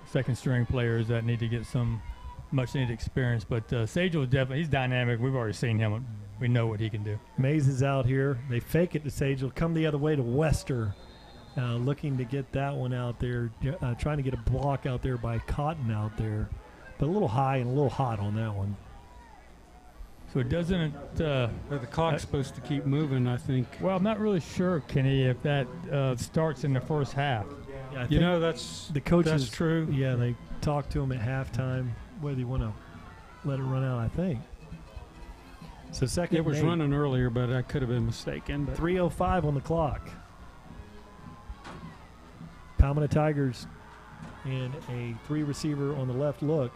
second-string players that need to get some much-needed experience. But Sajel definitely, he's dynamic. We've already seen him. We know what he can do. Mays is out here. They fake it to Sajel, come the other way to Wester, looking to get that one out there, trying to get a block out there by Cotton out there. But a little high and a little hot on that one. So it doesn't the clock's supposed to keep moving, I think. Well, I'm not really sure, Kenny, if that starts in the first half. Yeah, that's the coaches. That's true. Yeah, they talked to him at halftime whether you want to let it run out, I think. So second. It was running earlier, but I could have been mistaken. 3:05 on the clock. Palmetto Tigers in a 3-receiver on the left look.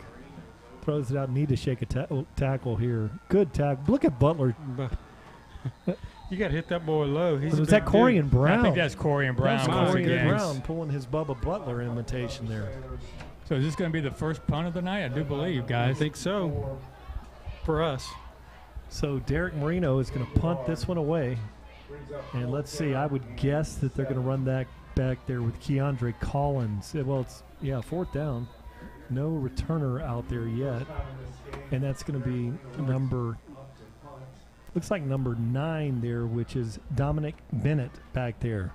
Throws it out. Need to shake a tackle here. Good tackle. Look at Butler. You got to hit that boy low. Was that Corian Brown? I think that's Corian Brown. That's Corian Brown pulling his Bubba Butler imitation there. So is this going to be the first punt of the night? I do believe, guys. I think so. For us. So Derek Marino is going to punt this one away. And let's see. I would guess that they're going to run that back there with Keandre Collins. Well, it's, 4th down. No returner out there yet. And that's going to be looks like number 9 there, which is Dominic Bennett back there.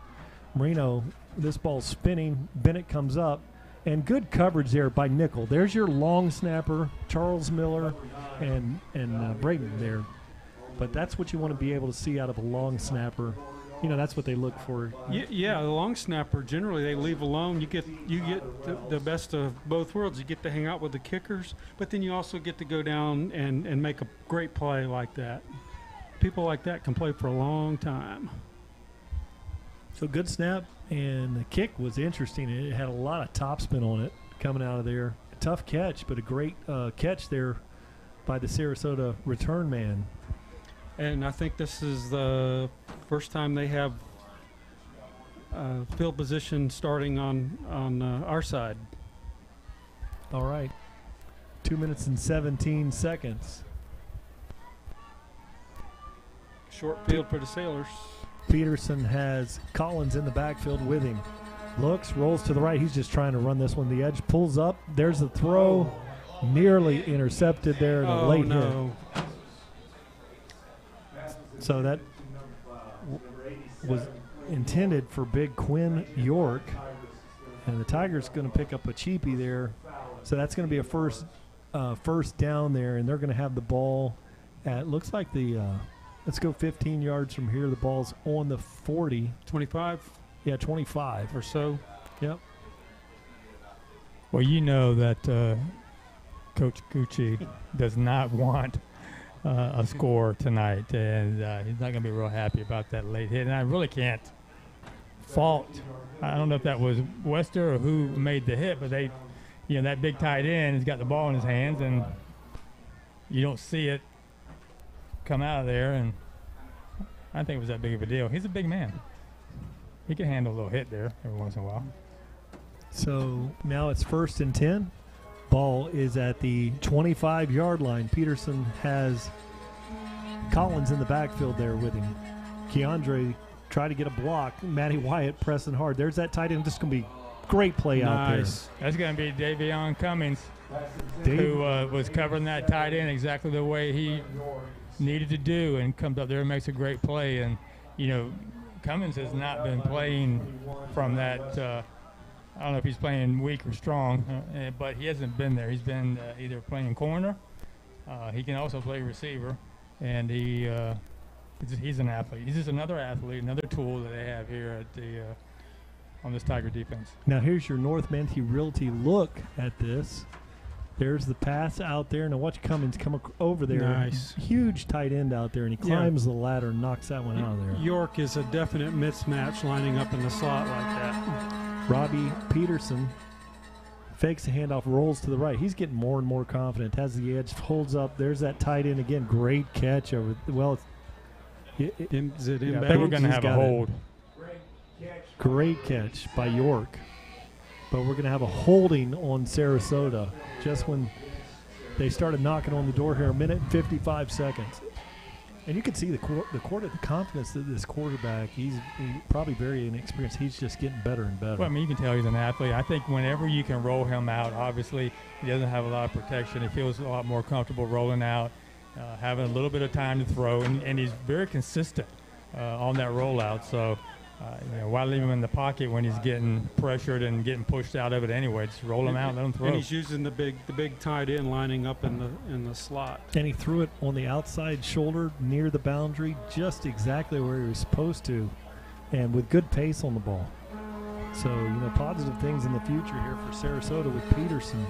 Marino, this ball's spinning. Bennett comes up. And good coverage there by Nickel. There's your long snapper, Charles Miller, and Braden there. But that's what you want to be able to see out of a long snapper. That's what they look for. Yeah, the long snapper, generally they leave alone. You get the best of both worlds. You get to hang out with the kickers, but then you also get to go down and make a great play like that. People like that can play for a long time. So good snap, and the kick was interesting. It had a lot of topspin on it coming out of there. A tough catch, but a great catch there by the Sarasota return man. And I think this is the first time they have field position starting on our side. All right. 2 minutes and 17 seconds. Short field for the Sailors. Peterson has Collins in the backfield with him. Looks, rolls to the right. He's just trying to run this one. The edge pulls up. There's the throw. Nearly intercepted there. The late hit. So that was intended for big Quinn York. And the Tigers going to pick up a cheapie there. So that's going to be a first down there. And they're going to have the ball at, looks like let's go 15 yards from here. The ball's on the 40. 25? Yeah, 25 or so. Yep. Well, you know that Coach Gucci does not want a score tonight, and he's not going to be real happy about that late hit. And I really can't fault. I don't know if that was Wester or who made the hit, but that big tight end has got the ball in his hands, and you don't see it come out of there, and I think it was that big of a deal. He's a big man. He can handle a little hit there every once in a while. So now it's 1st and 10. Ball is at the 25-yard line. Peterson has Collins in the backfield there with him. Keandre tried to get a block. Matty Wyatt pressing hard. There's that tight end. Just going to be great play out there. That's going to be Davion Cummings, who was covering that tight end exactly the way he needed to do, and comes up there and makes a great play. And, Cummings has not been playing from that I don't know if he's playing weak or strong, but he hasn't been there. He's been either playing corner. He can also play receiver, and he's an athlete. He's just another athlete, another tool that they have here at on this Tiger defense. Now here's your North Manatee Realty look at this. There's the pass out there. Now watch Cummings come over there. Nice. Huge tight end out there, and he climbs the ladder and knocks that one out of there. York is a definite mismatch lining up in the slot like that. Robbie Peterson fakes the handoff, rolls to the right. He's getting more and more confident. Has the edge, holds up. There's that tight end again. Great catch over. Well, is it inbound? I think we're going to have a hold. Great catch by York. But we're going to have a holding on Sarasota just when they started knocking on the door here. 1 minute and 55 seconds. And you can see the confidence that this quarterback, he's probably very inexperienced. He's just getting better and better. Well, I mean, you can tell he's an athlete. I think whenever you can roll him out, obviously he doesn't have a lot of protection. He feels a lot more comfortable rolling out, having a little bit of time to throw, and he's very consistent on that rollout. So, why leave him in the pocket when he's getting pressured and getting pushed out of it anyway? Just roll him out, let him throw. And he's using the big tight end lining up in the slot. And he threw it on the outside shoulder near the boundary, just exactly where he was supposed to, and with good pace on the ball. So, positive things in the future here for Sarasota with Peterson.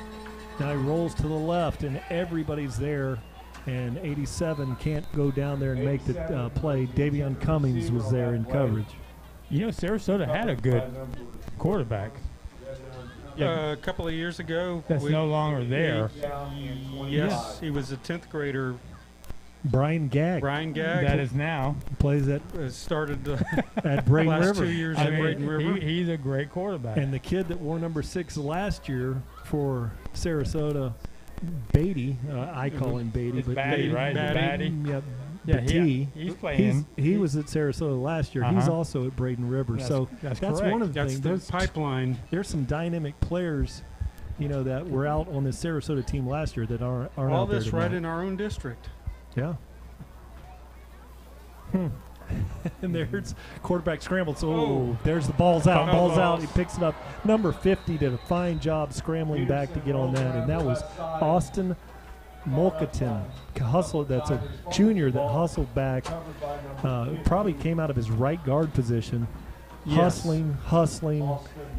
Now he rolls to the left, and everybody's there, and 87 can't go down there and make the play. Davion Cummings was there in coverage. Sarasota had a good quarterback. A couple of years ago. That's no longer there. Yes, he was a 10th grader. Brian Gagg. That is now. Plays at started at Braden last River. 2 years at Braden River. He's a great quarterback. And the kid that wore number 6 last year for Sarasota, Beatty, I call him Beatty. It's but Batty, right? Batty. Yeah, he's playing. He was at Sarasota last year. He's also at Braden River. That's one of the things. That's the pipeline. There's some dynamic players, that were out on the Sarasota team last year that aren't all out there this tonight. right in our own district. Yeah. And there's quarterback scrambled. So there's the ball's out. Ball's out. He picks it up. Number 50 did a fine job scrambling back to get on that, and that was Austin Molkatin. That's a junior that hustled back. Probably came out of his right guard position. Hustling,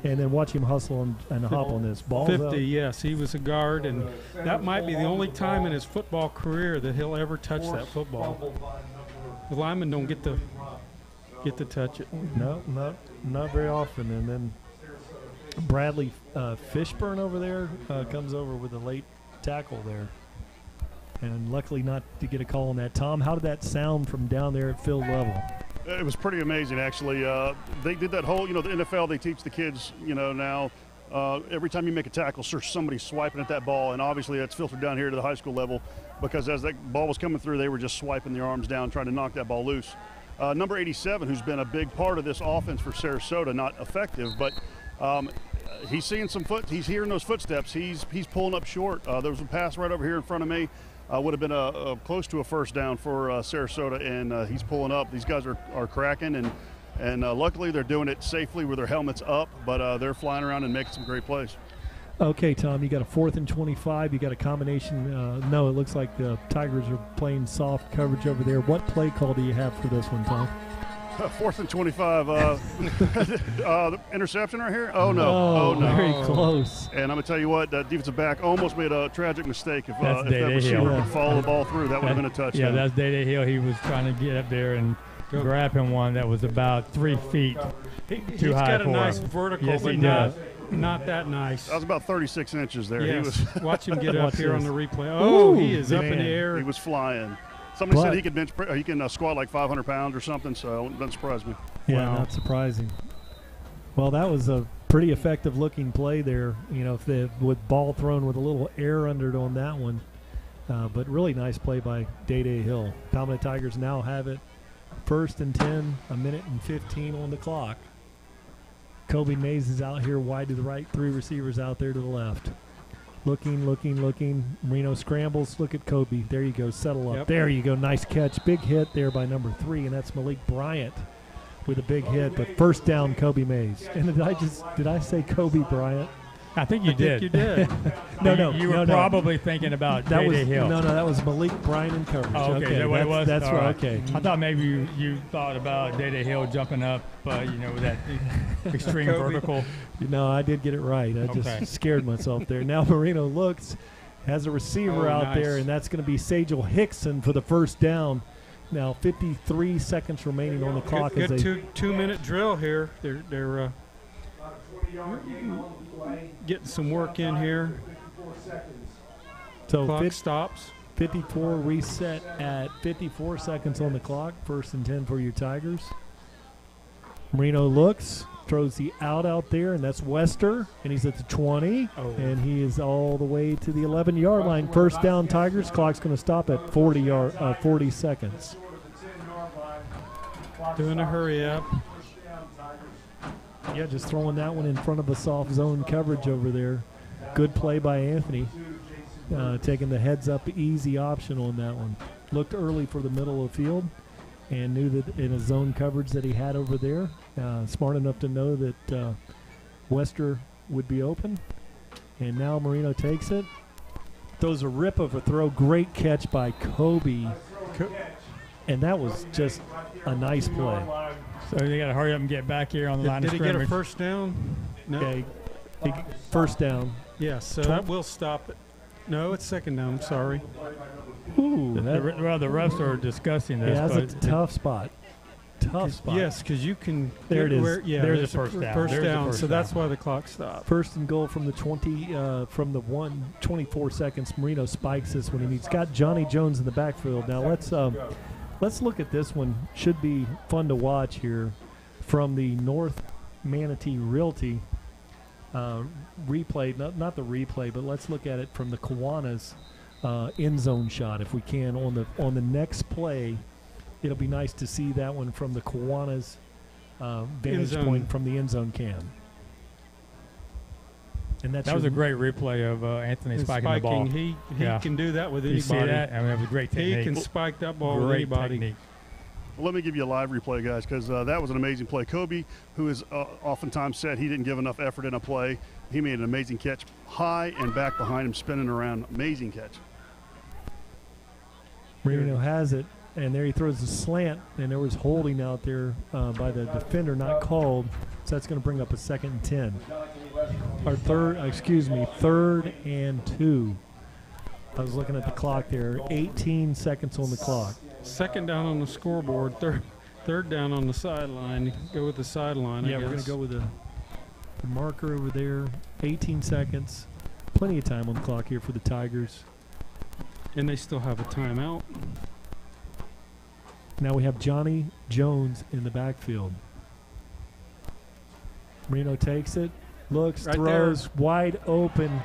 and then watch him hustle and hop on this. Ball 50, up. yes. He was a guard, and that might be the only time in his football career that he'll ever touch that football. The linemen don't get to touch it. No, not very often. And then Bradley Fishburne over there comes over with a late tackle there. And luckily not to get a call on that. Tom, how did that sound from down there at field level? It was pretty amazing, actually. They did that whole, the NFL, they teach the kids, now every time you make a tackle, there's somebody swiping at that ball, and obviously that's filtered down here to the high school level because as that ball was coming through, they were just swiping their arms down, trying to knock that ball loose. Number 87, who's been a big part of this offense for Sarasota, not effective, but he's seeing he's hearing those footsteps. He's pulling up short. There was a pass right over here in front of me. Would have been close to a first down for Sarasota, and he's pulling up. These guys are cracking, and luckily they're doing it safely with their helmets up, but they're flying around and making some great plays. Okay, Tom, you got a 4th and 25. You got a combination. No, it looks like the Tigers are playing soft coverage over there. What play call do you have for this one, Tom? 4th and 25. The interception right here? Oh, no. Very close. And I'm going to tell you what, that defensive back almost made a tragic mistake. If that Day-Day receiver Hill. could follow the ball through, that would have been a touchdown. Yeah, that's Day-Day Hill. He was trying to get up there and grab him one that was about 3 feet too high He's got a for nice him. vertical, Yes, but he does. not that nice. That was about 36 inches there. Yes. He was Watch him get up Watch here on this. the replay. Oh, he is up in man. the air. He was flying. Somebody But- said he can squat like 500 pounds or something, so it doesn't surprise me. Yeah, Wow. not surprising. Well, that was a pretty effective looking play there, with ball thrown with a little air under it on that one. But really nice play by Day-Day Hill. Palmetto Tigers now have it 1st and 10, 1:15 on the clock. Kobe Mays is out here wide to the right, 3 receivers out there to the left. Looking. Marino scrambles. Look at Kobe. There you go. Settle up. Yep. There you go. Nice catch. Big hit there by number 3, and that's Malik Bryant with a big hit. But first down, Kobe Mays. And did I say Kobe Bryant? I think you did. You did. You were probably thinking about That was Day-Day Hill. no, that was Malik Bryant in coverage. Oh, okay, is that what it was? That's All right. Okay. I thought maybe you thought about Day-Day Hill jumping up, with that extreme vertical. I did get it right. I Okay. just scared myself there. Now Marino looks, has a receiver out there, and that's going to be Sajel Hickson for the first down. Now 53 seconds remaining on the clock. Good as they, 2-minute drill here. They're getting some work in here. so Clock stops. 54 reset at 54 seconds on the clock. 1st and 10 for your Tigers. Marino looks, throws the out there, and that's Wester, and he's at the 20, and he is all the way to the 11-yard line. First down, Tigers. Clock's going to stop at 40 seconds. Doing a hurry up. Yeah, just throwing that one in front of the soft zone coverage over there. Good play by Anthony, taking the heads-up easy option on that one. Looked early for the middle of the field and knew that in a zone coverage that he had over there. Smart enough to know that Wester would be open. And now Marino takes it. Throws a rip of a throw. Great catch by Kobe. And that was just a nice play. So they got to hurry up and get back here on the line Did of he scrimmage. get a first down? No. Okay. First down. Yes, so that will stop it. No, it's second down. I'm sorry. Ooh, The refs are discussing this. yeah, that's but a tough spot. Tough spot. Yes, because you can. There it is. There's a first down. First There's a down. first So down. that's why the clock stopped. 1st and goal from the 24 seconds. Marino spikes this one, and he's got Johnny Jones in the backfield. Now let's look at this one. Should be fun to watch here from the North Manatee Realty replay. Not the replay, but let's look at it from the Kiwanis end zone shot if we can on the next play. It'll be nice to see that one from the Kiwanis vantage point from the end zone cam. And that was a great replay of Anthony And spiking the ball. He Yeah. can do that with You anybody. see that? I mean, it was a great technique. He can spike that ball with Great anybody. technique. Well, let me give you a live replay, guys, because that was an amazing play. Kobe, who is oftentimes said he didn't give enough effort in a play, he made an amazing catch, high and back behind him, spinning around. Amazing catch. Marino has it, and there he throws a slant, and there was holding out there by the defender, not called. So that's going to bring up a 2nd and 10. Or 3rd and 2. I was looking at the clock there. 18 seconds on the clock. Second down on the scoreboard. Third down on the sideline. Go with the sideline. Yeah, we're going to go with the marker over there. 18 seconds. Plenty of time on the clock here for the Tigers. And they still have a timeout. Now we have Johnny Jones in the backfield. Marino takes it, Looks, Right throws, wide open.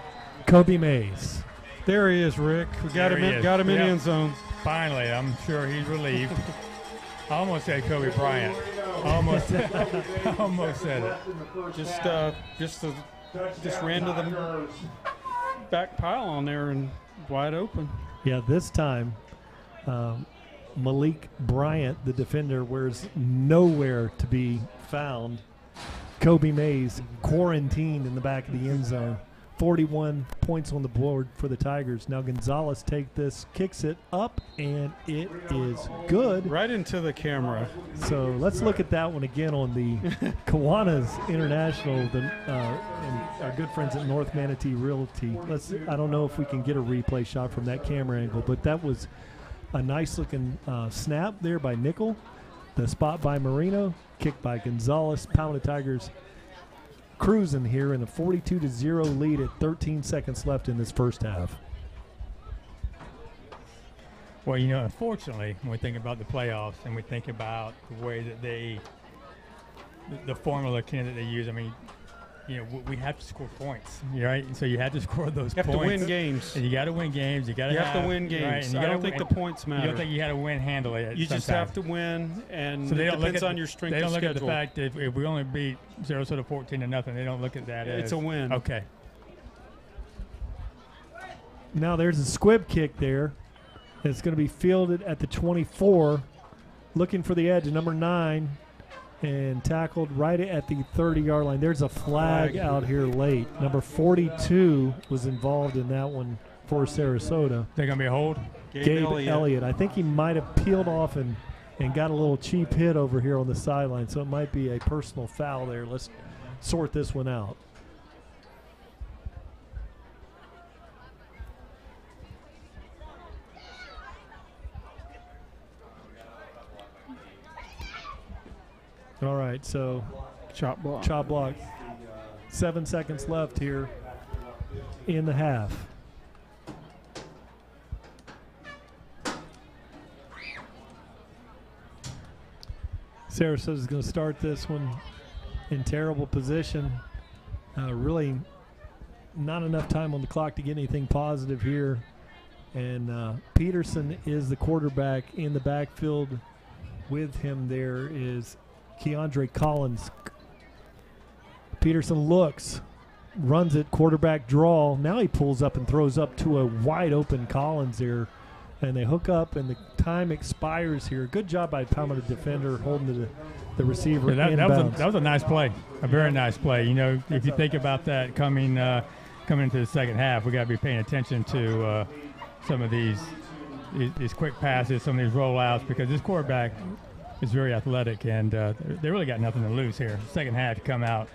Kobe Mays. There he is, Rick. We got There him he in, is. got him in Yep. end zone. Finally, I'm sure he's relieved. I almost said Kobe Bryant. Almost said it. Just ran to the back pylon there and wide open. Yeah, this time Malik Bryant, the defender, was nowhere to be found. Kobe Mays quarantined in the back of the end zone. 41 points on the board for the Tigers. Now Gonzalez take this, kicks it up, and it is good. Right into the camera. So let's look at that one again on the Kiwanis International, and our good friends at North Manatee Realty. I don't know if we can get a replay shot from that camera angle, but that was a nice looking snap there by Nickel. The spot by Marino, kick by Gonzalez. Palmetto Tigers cruising here in a 42-0 lead at 13 seconds left in this first half. Well, you know, unfortunately, when we think about the playoffs and we think about the way that the formula that they use, I mean, you know, we have to score points, right? So you have to score those You have points. to win games. And you got to win games. You got You have to win right, games. and you I gotta don't think win- the points matter. You don't think you got to win handily. You just have to win, and So they it don't look depends at on your strength They don't of look schedule. at the fact that if we only beat Sarasota 14-0, they don't look at that as It's a win. Okay. Now there's a squib kick there. It's going to be fielded at the 24, looking for the edge, number 9, and tackled right at the 30-yard line. There's a flag out here late. Number 42 was involved in that one for Sarasota. They're going to be a hold? Gabe Elliott. I think he might have peeled off and got a little cheap hit over here on the sideline, so it might be a personal foul there. Let's sort this one out. All right, so Chop block. chop block. 7 seconds left here in the half. Sarasota's going to start this one in terrible position. Really not enough time on the clock to get anything positive here. And Peterson is the quarterback. In the backfield with him there is Keandre Collins. Peterson looks, runs it, quarterback draw. Now he pulls up and throws up to a wide open Collins there. And they hook up, and the time expires here. Good job by Palmetto defender holding the receiver inbounds. That was a nice play, a very nice play. You know, if you think about that coming into the second half, we got to be paying attention to some of these quick passes, some of these rollouts, because this quarterback is very athletic, and they really got nothing to lose here. Second half, you come out,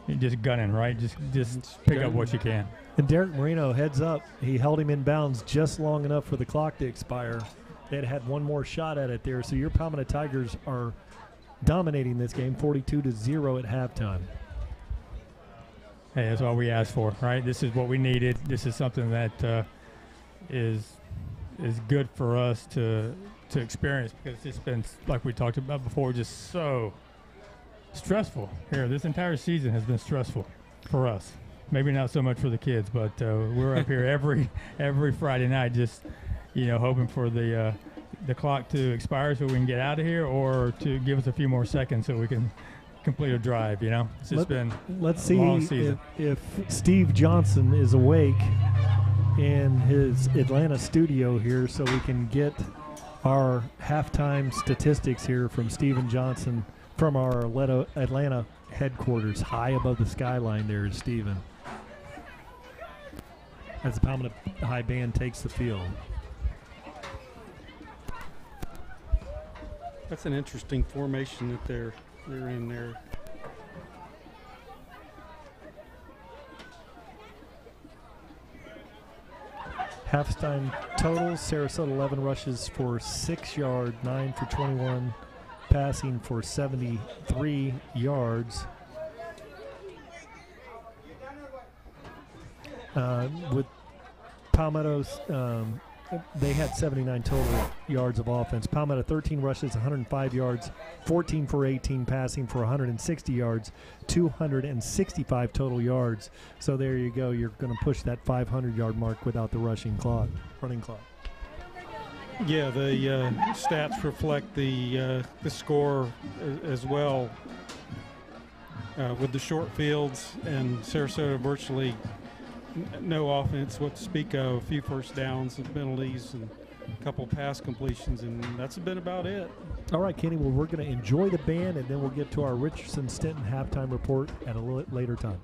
you're just gunning, right? Just pick up what you can. And Derek Marino heads up. He held him in bounds just long enough for the clock to expire. They had one more shot at it there. So your Palmetto Tigers are dominating this game 42-0 at halftime. Hey, that's all we asked for, right? This is what we needed. This is something that is good for us to experience, because it's been, like we talked about before, just so stressful here. This entire season has been stressful for us. Maybe not so much for the kids, but we're up here every Friday night, just hoping for the clock to expire so we can get out of here, or to give us a few more seconds so we can complete a drive. It's just been let's a long see season. if Steve Johnson is awake in his Atlanta studio here, so we can get our halftime statistics here from Steven Johnson from our Atlanta headquarters, high above the skyline. There is Steven, as the Palmetto High Band takes the field. That's an interesting formation that they're in there. Halftime totals: Sarasota 11 rushes for 6 yards, 9 for 21, passing for 73 yards. With Palmetto's They had 79 total yards of offense. Palmetto 13 rushes, 105 yards, 14 for 18 passing for 160 yards, 265 total yards. So there you go. You're going to push that 500-yard mark without the running clock. Yeah, the stats reflect the score as well. With the short fields and Sarasota virtually no offense what to speak of, a few first downs and penalties and a couple pass completions, and that's been about it. All right, Kenny, well, we're going to enjoy the band, and then we'll get to our Richardson Stenton halftime report at a little later time.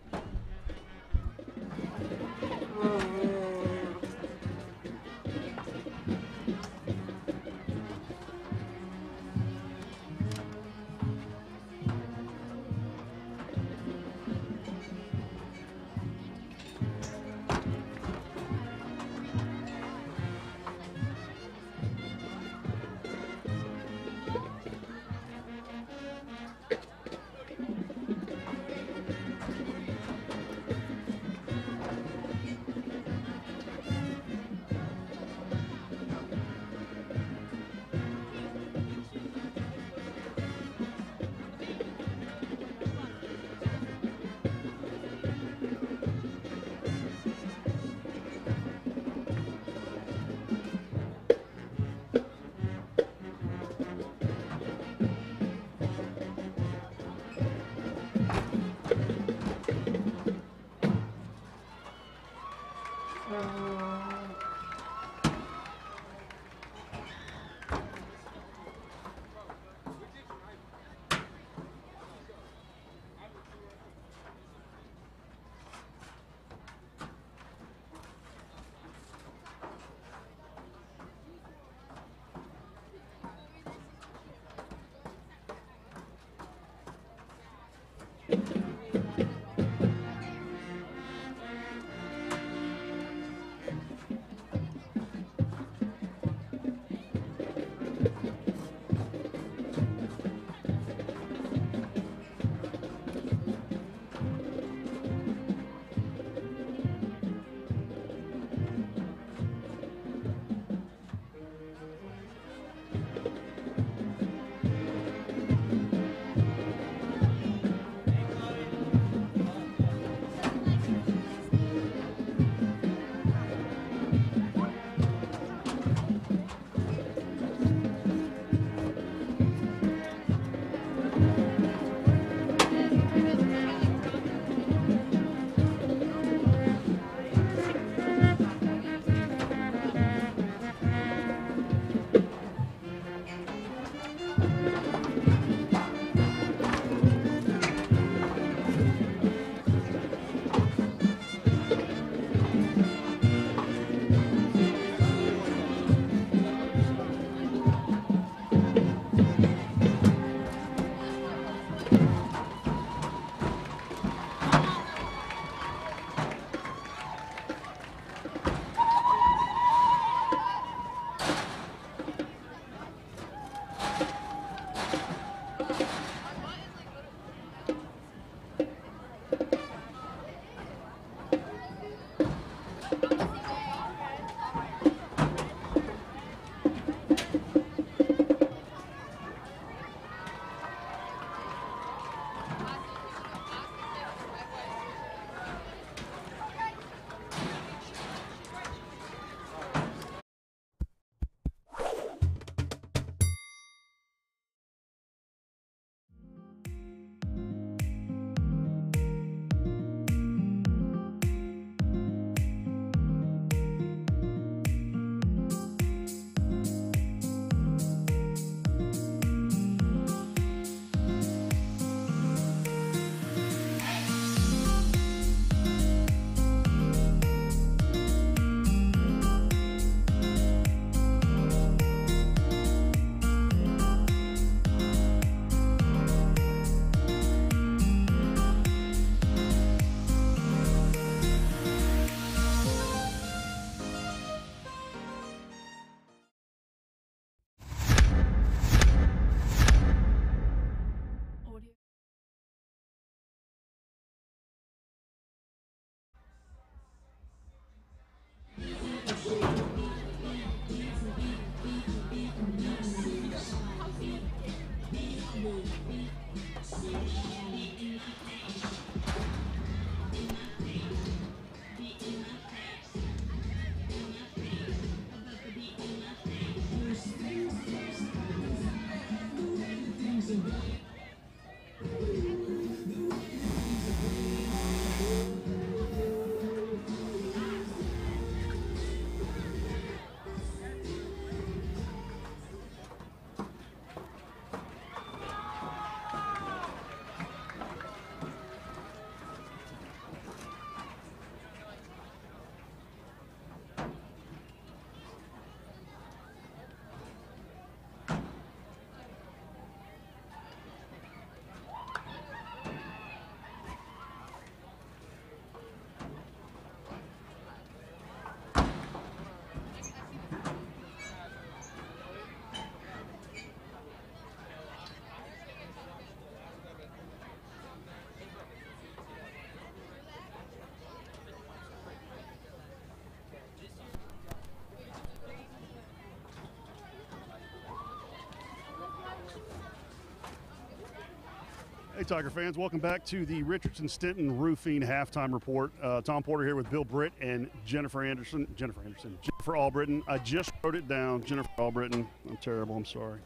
Hey, Tiger fans, welcome back to the Richardson Stenton Roofing Halftime Report. Tom Porter here with Bill Britt and Jennifer Albritton. I just wrote it down, Jennifer Albritton. I'm terrible, I'm sorry.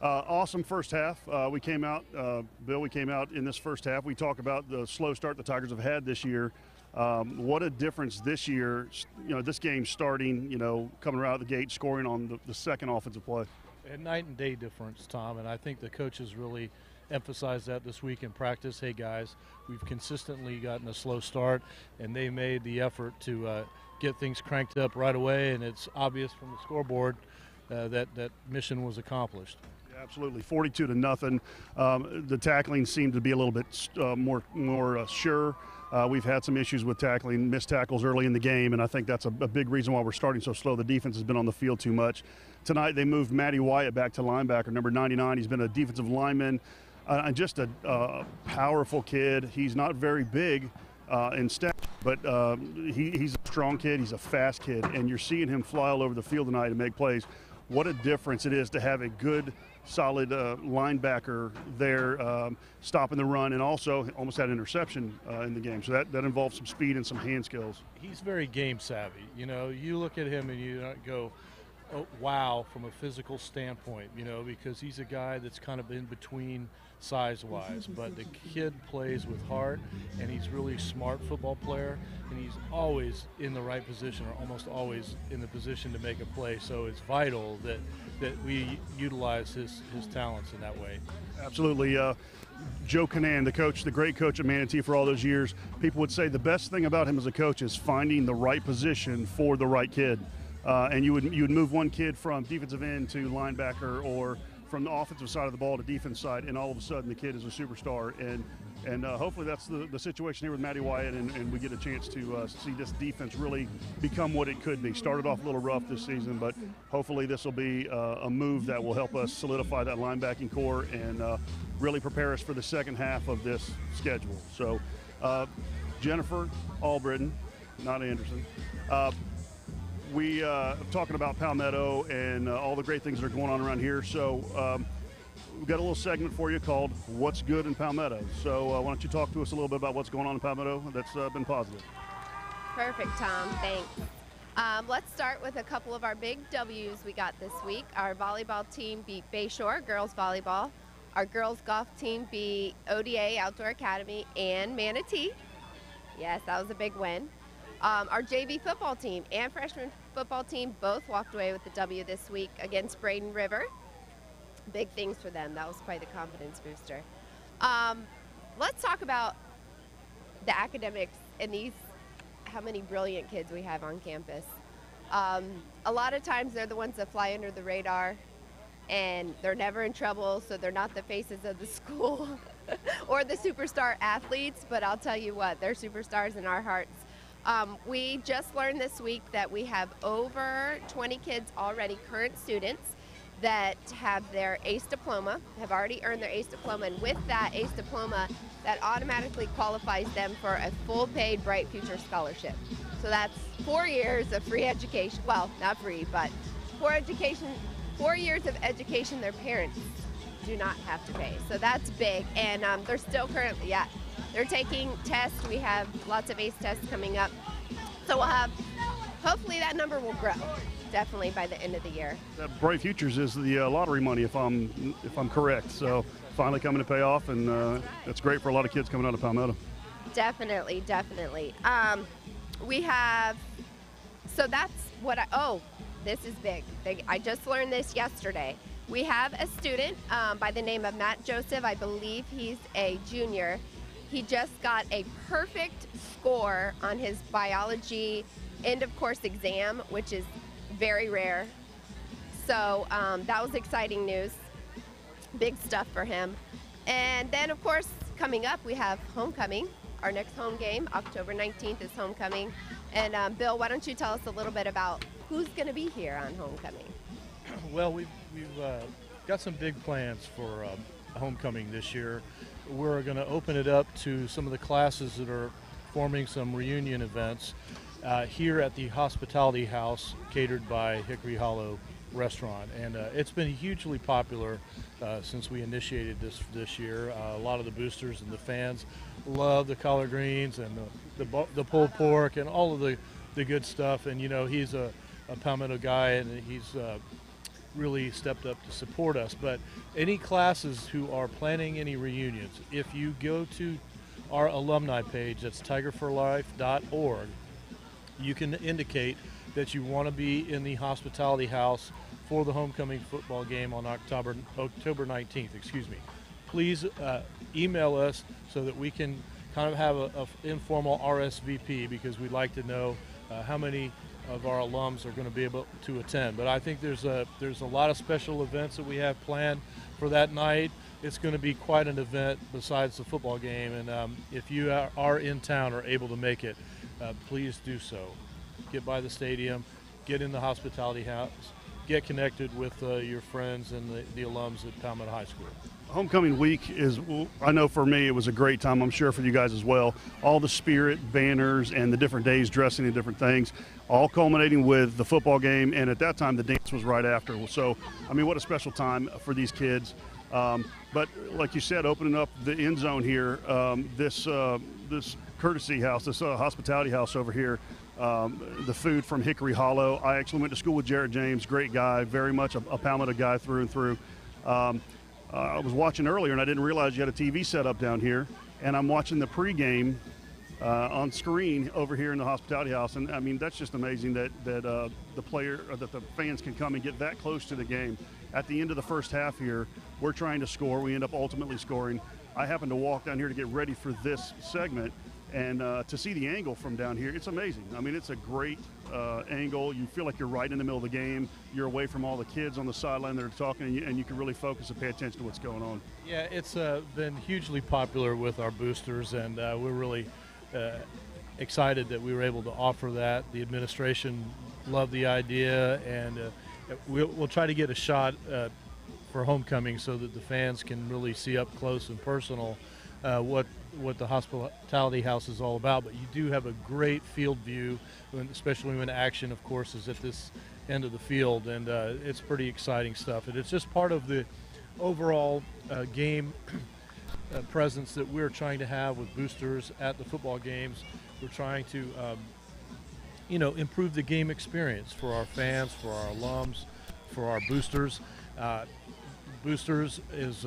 Awesome first half. We came out in this first half. We talk about the slow start the Tigers have had this year. What a difference this year, this game starting, coming right out of the gate, scoring on the second offensive play. A night and day difference, Tom, and I think the coaches really emphasized that this week in practice. Hey guys, we've consistently gotten a slow start, and they made the effort to get things cranked up right away, and it's obvious from the scoreboard that mission was accomplished. Yeah, absolutely, 42-0. The tackling seemed to be a little bit more sure. We've had some issues with tackling, missed tackles early in the game, and I think that's a big reason why we're starting so slow. The defense has been on the field too much. Tonight they moved Matty Wyatt back to linebacker, number 99. He's been a defensive lineman. And just a powerful kid. He's not very big in stature, but he's a strong kid. He's a fast kid, and you're seeing him fly all over the field tonight and make plays. What a difference it is to have a good, solid linebacker there stopping the run, and also almost had an interception in the game. So that involves some speed and some hand skills. He's very game savvy. You look at him and you don't go, oh, wow, from a physical standpoint, because he's a guy that's kind of in between size-wise, but the kid plays with heart, and he's really a smart football player, and he's always in the right position, or almost always in the position to make a play. So it's vital that we utilize his talents in that way. Absolutely. Joe Canan, the great coach at Manatee for all those years, people would say the best thing about him as a coach is finding the right position for the right kid. And you would move one kid from defensive end to linebacker, or from the offensive side of the ball to defense side, and all of a sudden the kid is a superstar. And hopefully that's the situation here with Matty Wyatt, and we get a chance to see this defense really become what it could be. Started off a little rough this season, but hopefully this will be a move that will help us solidify that linebacking core and really prepare us for the second half of this schedule. So Jennifer Albritton, not Anderson. We talking about Palmetto and all the great things that are going on around here. So we've got a little segment for you called What's Good in Palmetto. So why don't you talk to us a little bit about what's going on in Palmetto that's been positive. Perfect, Tom. Thanks. Let's start with a couple of our big W's we got this week. Our volleyball team beat Bayshore, girls volleyball. Our girls golf team beat ODA, Outdoor Academy, and Manatee. Yes, that was a big win. Our JV football team and freshman football team both walked away with the W this week against Braden River. Big things for them. That was quite the confidence booster. Let's talk about the academics and how many brilliant kids we have on campus. A lot of times they're the ones that fly under the radar, and they're never in trouble, so they're not the faces of the school or the superstar athletes, but I'll tell you what, they're superstars in our hearts. We just learned this week that we have over 20 kids already, current students, that have their ACE diploma, have already earned their ACE diploma, and with that ACE diploma, that automatically qualifies them for a full-paid Bright Future Scholarship. So that's 4 years of free education, well, not free, but 4 years of education their parents do not have to pay. So that's big, and they're still currently, they're taking tests. We have lots of ACE tests coming up. So we'll have, hopefully that number will grow, definitely by the end of the year. That Bright Futures is the lottery money, if I'm correct. So finally coming to pay off, and that's great for a lot of kids coming out of Palmetto. Definitely. We have, so that's what this is big. I just learned this yesterday. We have a student by the name of Matt Joseph. I believe he's a junior. He just got a perfect score on his biology end of course exam, which is very rare. So that was exciting news. Big stuff for him. And then of course coming up we have homecoming. Our next home game, October 19th, is homecoming. And Bill, why don't you tell us a little bit about who's going to be here on homecoming? Well, we've got some big plans for homecoming this year. We're going to open it up to some of the classes that are forming some reunion events here at the Hospitality House catered by Hickory Hollow restaurant, and it's been hugely popular since we initiated this year. A lot of the boosters and the fans love the collard greens and the pulled pork and all of the good stuff. And he's a Palmetto guy, and he's really stepped up to support us. But any classes who are planning any reunions, if you go to our alumni page, that's tigerforlife.org, you can indicate that you want to be in the hospitality house for the homecoming football game on October 19th. Please email us so that we can kind of have a informal RSVP, because we'd like to know how many of our alums are going to be able to attend. But I think there's a lot of special events that we have planned for that night. It's going to be quite an event besides the football game, and if you are in town or able to make it, please do so. Get by the stadium, get in the hospitality house, get connected with your friends and the alums at Palmetto High School. Homecoming week is, I know for me, it was a great time. I'm sure for you guys as well. All the spirit, banners, and the different days dressing in different things, all culminating with the football game. And at that time, the dance was right after. So, I mean, what a special time for these kids. But like you said, opening up the end zone here, this courtesy house, this hospitality house over here, the food from Hickory Hollow. I actually went to school with Jared James, great guy, very much a Palmetto guy through and through. I was watching earlier, and I didn't realize you had a TV set up down here, and I'm watching the pregame on screen over here in the hospitality house. And I mean, that's just amazing that the fans can come and get that close to the game. At the end of the first half here, we're trying to score. We end up ultimately scoring. I happened to walk down here to get ready for this segment, and to see the angle from down here, it's amazing. I mean, it's a great angle. You feel like you're right in the middle of the game. You're away from all the kids on the sideline that are talking, and you can really focus and pay attention to what's going on. Yeah, it's been hugely popular with our boosters, and we're really excited that we were able to offer that. The administration loved the idea, and we'll try to get a shot for homecoming so that the fans can really see up close and personal what the hospitality house is all about. But you do have a great field view, especially when action, of course, is at this end of the field, and it's pretty exciting stuff. And it's just part of the overall game presence that we're trying to have with boosters at the football games. We're trying to improve the game experience for our fans, for our alums, for our boosters. Boosters is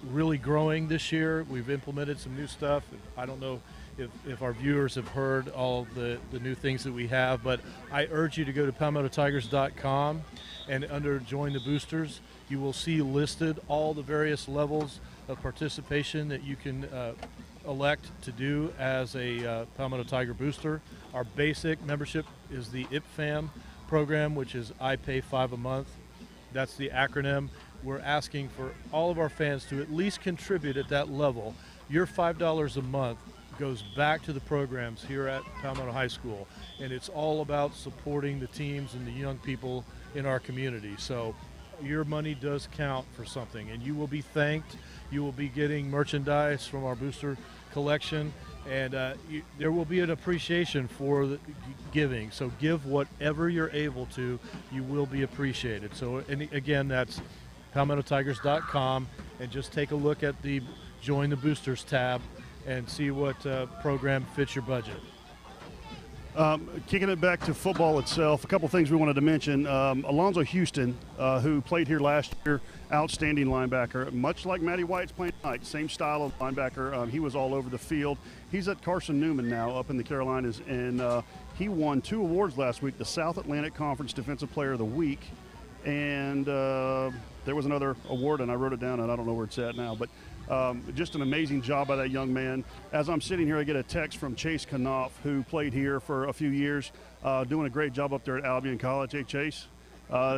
really growing this year. We've implemented some new stuff. I don't know if our viewers have heard all the new things that we have, but I urge you to go to PalmettoTigers.com, and under Join the Boosters, you will see listed all the various levels of participation that you can elect to do as a Palmetto Tiger booster. Our basic membership is the IPFAM program, which is I pay $5 a month. That's the acronym. We're asking for all of our fans to at least contribute at that level. Your $5 a month goes back to the programs here at Palmetto High School, and it's all about supporting the teams and the young people in our community. So your money does count for something, and you will be thanked. You will be getting merchandise from our booster collection, and there will be an appreciation for the giving. So give whatever you're able to. You will be appreciated. So, and again, that's PalmettoTigers.com, and just take a look at the Join the Boosters tab and see what program fits your budget. Kicking it back to football itself, a couple things we wanted to mention. Alonso Houston, who played here last year, outstanding linebacker, much like Matty White's playing tonight, same style of linebacker. He was all over the field. He's at Carson Newman now up in the Carolinas, and he won 2 awards last week, the South Atlantic Conference Defensive Player of the Week, and there was another award, and I wrote it down, and I don't know where it's at now, but just an amazing job by that young man. As I'm sitting here, I get a text from Chase Knopf, who played here for a few years, doing a great job up there at Albion College. Hey, Chase.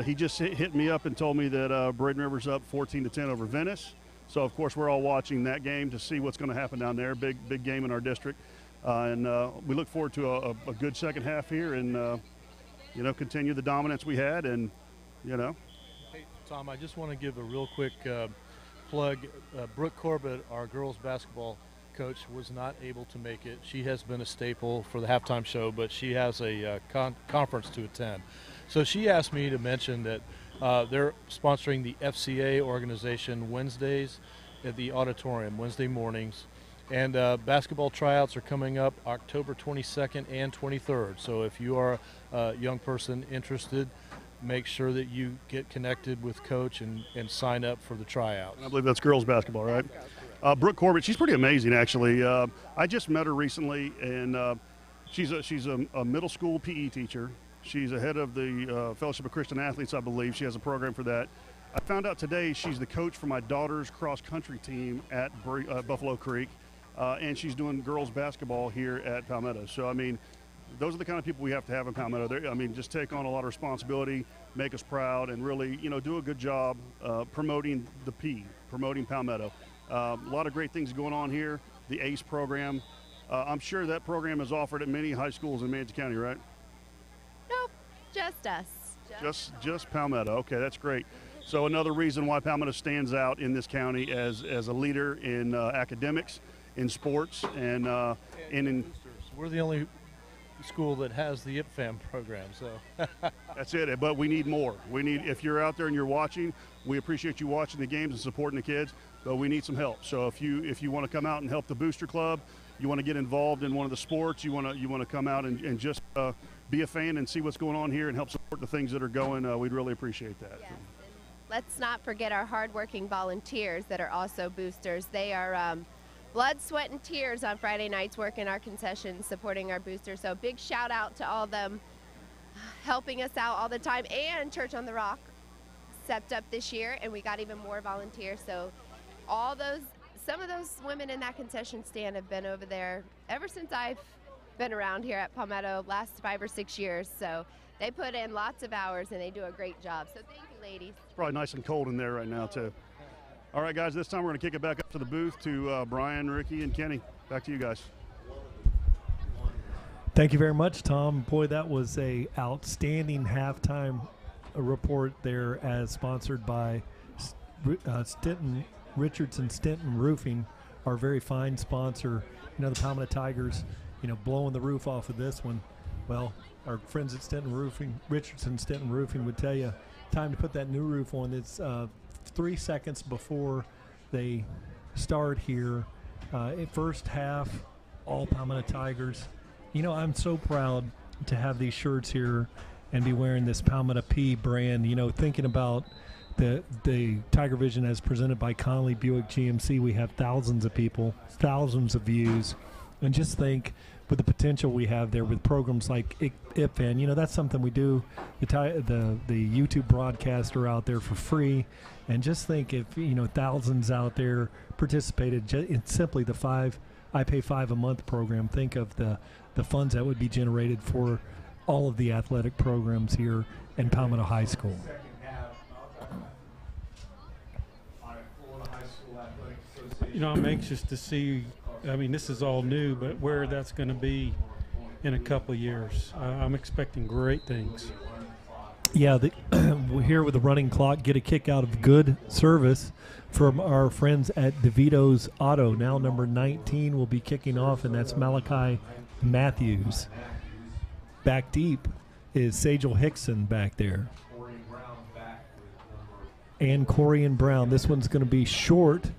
He just hit me up and told me that Braden River's up 14-10 over Venice. So, of course, we're all watching that game to see what's going to happen down there. Big game in our district. And we look forward to a good second half here and, continue the dominance we had and, Hey, Tom, I just want to give a real quick plug. Brooke Corbett, our girls basketball coach, was not able to make it. She has been a staple for the halftime show, but she has a conference to attend. So she asked me to mention that They're sponsoring the FCA organization Wednesdays at the auditorium, Wednesday mornings. And basketball tryouts are coming up October 22nd and 23rd. So if you are a young person interested, make sure that you get connected with Coach and sign up for the tryouts. I believe that's girls basketball, right? Brooke Corbett, she's pretty amazing, actually. I just met her recently, and she's a middle school PE teacher. She's a head of the Fellowship of Christian Athletes, I believe. She has a program for that. I found out today she's the coach for my daughter's cross-country team at Buffalo Creek, and she's doing girls basketball here at Palmetto. So, I mean, those are the kind of people we have to have in Palmetto. I mean, just take on a lot of responsibility, make us proud, and really, do a good job promoting promoting Palmetto. A lot of great things going on here. The ACE program. I'm sure that program is offered at many high schools in Manatee County, right? Nope, just us. Just Palmetto. Okay, that's great. So another reason why Palmetto stands out in this county as a leader in academics, in sports, and in. We're the only school that has the IPFAM program, so. That's it, but we need more. If you're out there and you're watching, we appreciate you watching the games and supporting the kids, but we need some help. So if you want to come out and help the Booster Club, you want to get involved in one of the sports, you want to come out and just be a fan and see what's going on here and help support the things that are going, we'd really appreciate that. Yes. Let's not forget our hardworking volunteers that are also boosters. They are blood, sweat, and tears on Friday nights working our concessions, supporting our boosters. So big shout out to all of them helping us out all the time. And Church on the Rock stepped up this year, and we got even more volunteers. So some of those women in that concession stand have been over there ever since I've been around here at Palmetto, last 5 or 6 years. So they put in lots of hours, and they do a great job. So thank you, ladies. It's probably nice and cold in there right now, too. All right, guys, this time we're going to kick it back up to the booth to Brian, Ricky, and Kenny. Back to you guys. Thank you very much, Tom. Boy, that was a outstanding halftime report there, as sponsored by Stenton, Richardson Stenton Roofing, our very fine sponsor. The Palmetto Tigers, blowing the roof off of this one. Well, our friends at Stenton Roofing, Richardson Stenton Roofing, would tell you time to put that new roof on. It's 3 seconds before they start here. First half, all Palmetto Tigers. I'm so proud to have these shirts here and be wearing this Palmetto P brand. Thinking about the TigerVision as presented by Harllee Buick GMC, we have thousands of people, thousands of views, and just think with the potential we have there with programs like IPFAN. That's something we do. The YouTube broadcaster out there for free, and just think if thousands out there participated in simply the I Pay $5 a month program. Think of the funds that would be generated for all of the athletic programs here in Palmetto High School. I'm anxious to see. This is all new, but where that's going to be in a couple of years. I'm expecting great things. Yeah, we're here with the running clock. Get a kick out of good service from our friends at DeVito's Auto. Now number 19 will be kicking off, and that's Malachi Matthews. Back deep is Sajel Hickson back there. And Corian Brown. This one's going to be short,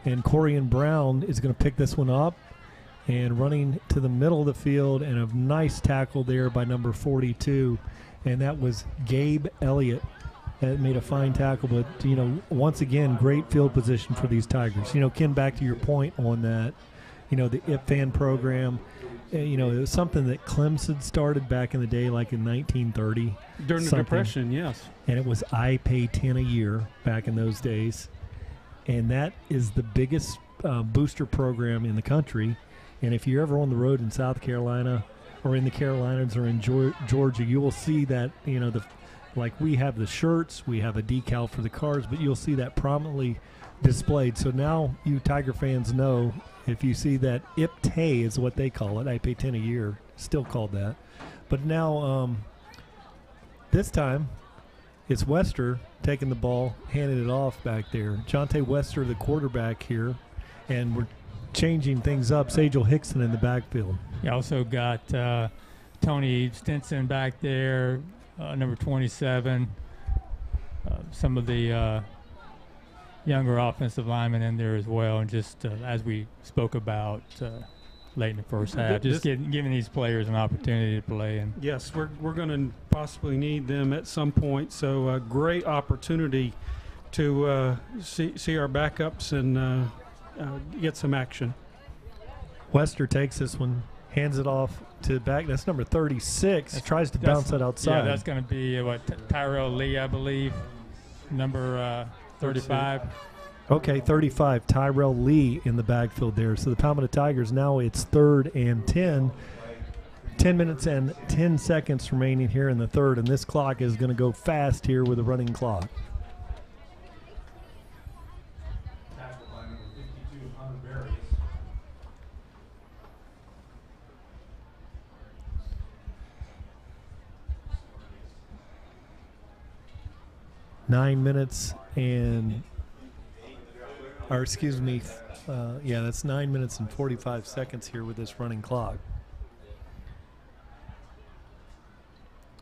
and Corian Brown is going to pick this one up and running to the middle of the field, and a nice tackle there by number 42. And that was Gabe Elliott that made a fine tackle. But, once again, great field position for these Tigers. Ken, back to your point on that, the IPFAN program, it was something that Clemson started back in the day, like in 1930. During the Depression, yes. And it was I pay 10 a year back in those days. And that is the biggest booster program in the country. And if you're ever on the road in South Carolina or in the Carolinas or in Georgia, you will see that, like we have the shirts, we have a decal for the cars, but you'll see that prominently displayed. So now you Tiger fans know, if you see that IPTAY is what they call it, I pay 10 a year, still called that. But now this time it's Wester taking the ball, handing it off back there. Jonte Wester, the quarterback here, and we're changing things up. Sajel Hickson in the backfield. You also got Tony Stinson back there, number 27. some of the younger offensive linemen in there as well, and just as we spoke about late in the first half, just giving these players an opportunity to play. And yes, we're going to possibly need them at some point. So a great opportunity to see our backups and get some action. Wester takes this one, hands it off to back. That's number 36. Tries to bounce it outside. Yeah, that's going to be Tyrell Lee, I believe, number 35. Okay, 35, Tyrell Lee in the backfield there. So the Palmetto Tigers, now it's 3rd and 10. 10 minutes and 10 seconds remaining here in the third, and this clock is going to go fast here with a running clock. That's 9 minutes and 45 seconds here with this running clock.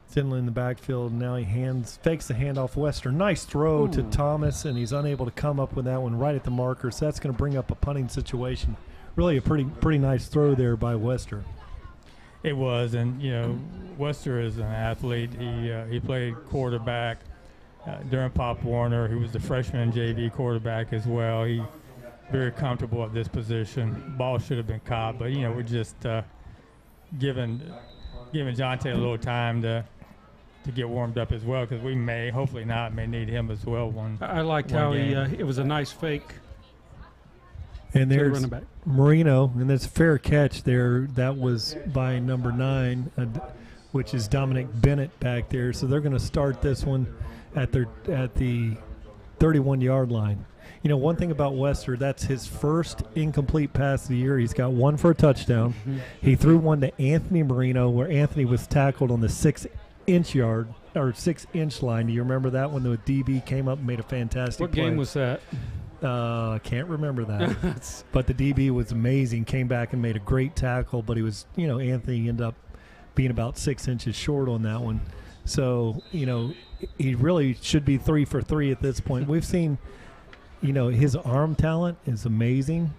Finley in the backfield. Now he fakes the handoff. Wester. Nice throw to Thomas, and he's unable to come up with that one right at the marker. So that's going to bring up a punting situation. Really a pretty nice throw there by Wester. It was, and Wester is an athlete. He played quarterback during Pop Warner. He was the freshman JV quarterback as well. He very comfortable at this position. Ball should have been caught, but we're just giving Jonte a little time to get warmed up as well, because we may need him as well. I liked how it was a nice fake. And there's Marino, and that's a fair catch there. That was by number 9, which is Dominic Bennett back there. So they're going to start this one at the 31-yard line. One thing about Wester, that's his first incomplete pass of the year. He's got one for a touchdown. Mm-hmm. He threw one to Anthony Marino, where Anthony was tackled on the 6-inch line. Do you remember that when the DB came up and made a fantastic play? What game was that? I can't remember that. But the DB was amazing. Came back and made a great tackle, but he was, Anthony ended up being about 6 inches short on that one. So, he really should be 3 for 3 at this point. We've seen, his arm talent is amazing,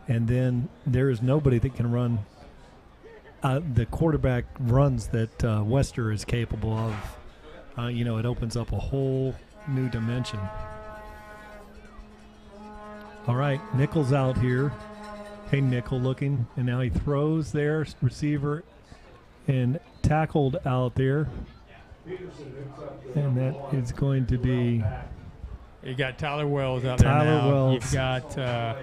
and then there is nobody that can run the quarterback runs that Wester is capable of. It opens up a whole new dimension. All right, Nickel's out here. Hey, Nickel looking, and now he throws there, receiver, and tackled out there. And that is going to be... You got Tyler Wells out there now. Wells. You've got,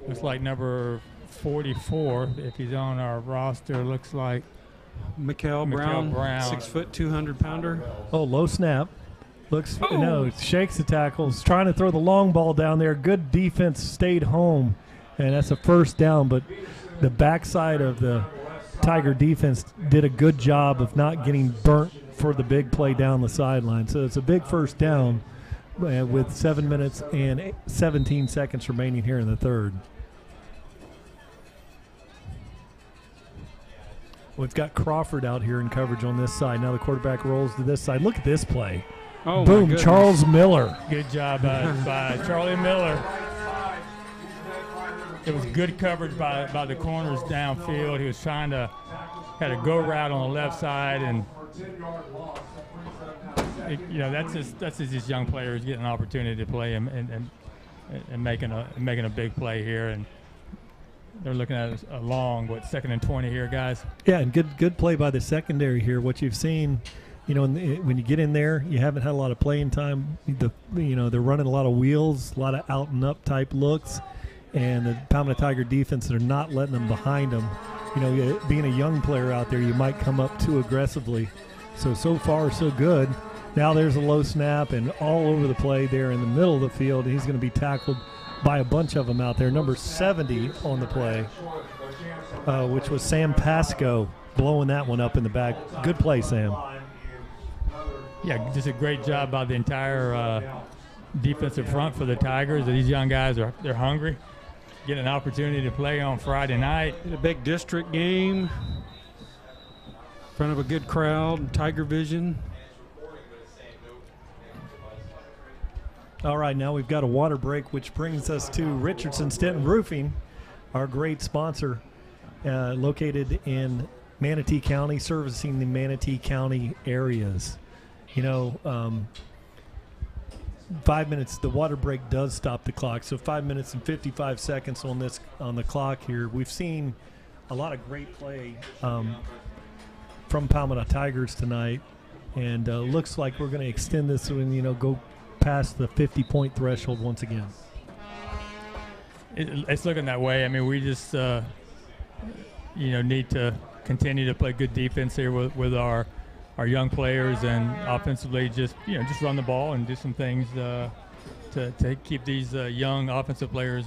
looks like number 44, if he's on our roster, looks like Mikael Brown. 6 foot, 200-pounder. Oh, low snap. Shakes the tackles, trying to throw the long ball down there. Good defense stayed home, and that's a first down. But the backside of the Tiger defense did a good job of not getting burnt for the big play down the sideline. So it's a big first down with 7 minutes and 17 seconds remaining here in the third. We've got Crawford out here in coverage on this side. Now the quarterback rolls to this side. Look at this play. Oh, boom, Charles Miller. Good job by Charlie Miller. It was good coverage by the corners downfield. He was had a go route on the left side, and that's just these young players getting an opportunity to play and making a big play here. And they're looking at a long 2nd and 20 here, guys. Yeah, and good play by the secondary here. What you've seen. When you get in there, you haven't had a lot of playing time. They're running a lot of wheels, a lot of out and up type looks, and the Palmetto Tiger defense, they're not letting them behind them. Being a young player out there, you might come up too aggressively. So far, so good. Now there's a low snap, and all over the play there in the middle of the field. He's going to be tackled by a bunch of them out there. Number 70 on the play, which was Sam Pasco, blowing that one up in the back. Good play, Sam. Yeah, just a great job by the entire defensive front for the Tigers. These young guys they're hungry, getting an opportunity to play on Friday night. A big district game in front of a good crowd, TigerVision. All right, now we've got a water break, which brings us to Richardson Stenton Roofing, our great sponsor, located in Manatee County, servicing the Manatee County areas. 5 minutes, the water break does stop the clock, so 5 minutes and 55 seconds on the clock here. We've seen a lot of great play from Palmetto Tigers tonight, and looks like we're going to extend this and go past the 50-point threshold once again. It's looking that way. I mean, we just need to continue to play good defense here with our young players, and offensively just run the ball and do some things to keep these young offensive players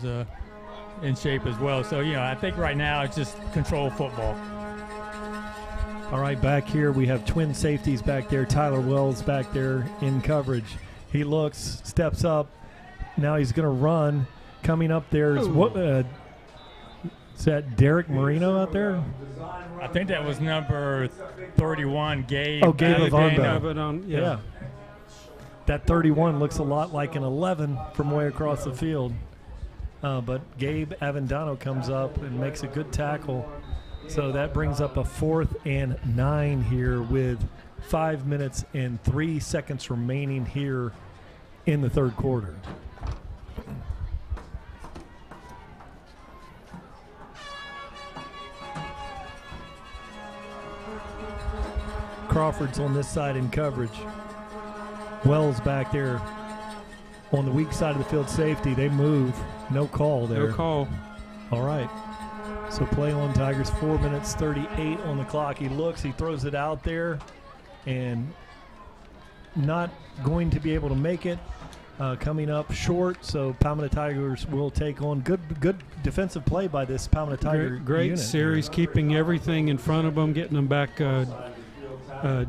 in shape as well. So I think right now it's just control football. All right, back here we have twin safeties back there. Tyler Wells back there in coverage. He looks, steps up. Now he's going to run. Coming up there is is that Derek Marino out there? I think that was number 31, Gabe. Oh, Gabe Avonbo. Yeah. That 31 looks a lot like an 11 from way across the field. But Gabe Avendano comes up and makes a good tackle. So that brings up a 4th and 9 here with 5 minutes and 3 seconds remaining here in the third quarter. Crawford's on this side in coverage. Wells back there on the weak side of the field, safety. They move. No call there. No call. All right. So play on Tigers, 4 minutes 38 on the clock. He looks, he throws it out there, and not going to be able to make it. Coming up short, so Palmetto Tigers will take on good defensive play by this Palmetto Tiger Great unit. series, keeping everything in front of them, getting them back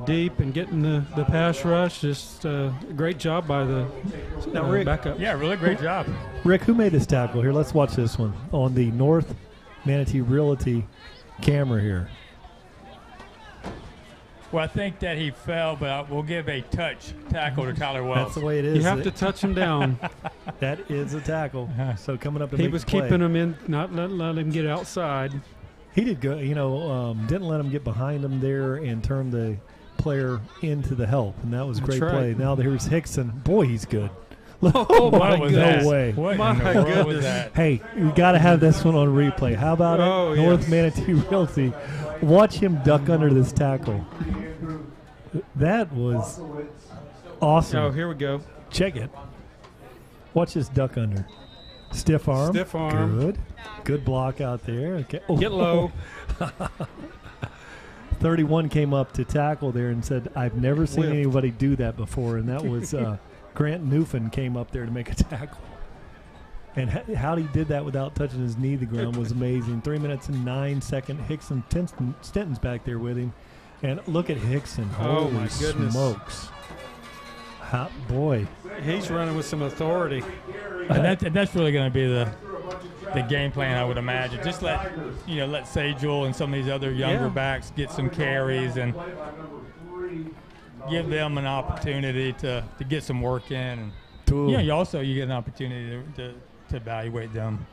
deep and getting the pass rush. Just a great job by the backup. Yeah, really great job. Rick, who made this tackle here? Let's watch this one on the North Manatee Realty camera here. Well, I think that he fell, but we'll give a touch tackle to Tyler Wells. That's the way it is. You have to touch him down. That is a tackle. So coming up to He make was the play. keeping him in, not letting him get outside. He did good. Didn't let him get behind him there and turn the player into the help, and that was a great That's play. right. Now here's Hickson. Boy, he's good. Oh, my was God. that? No way. What My in the world goodness. was that? Hey, we got to have this one on replay. How about Oh, it? North yes. Manatee Realty. Watch him duck under this tackle. That was awesome. Oh, here we go. Check it. Watch this duck under. Stiff arm. Stiff arm. Good block out there. Okay. Oh. Get low. 31 came up to tackle there and said, I've never seen Whipped. anybody do that before. And that was Grant Newfin came up there to make a tackle. And how he did that without touching his knee to the ground was amazing. 3 minutes and 9 seconds. Hickson, Stenton's back there with him. And look at Hickson. Oh, Holy my goodness. smokes. Boy. He's running with some authority. And that's really going to be the game plan, I would imagine. Just let Sajel and some of these other younger backs get some carries and give them an opportunity to get some work in. And you get an opportunity to evaluate them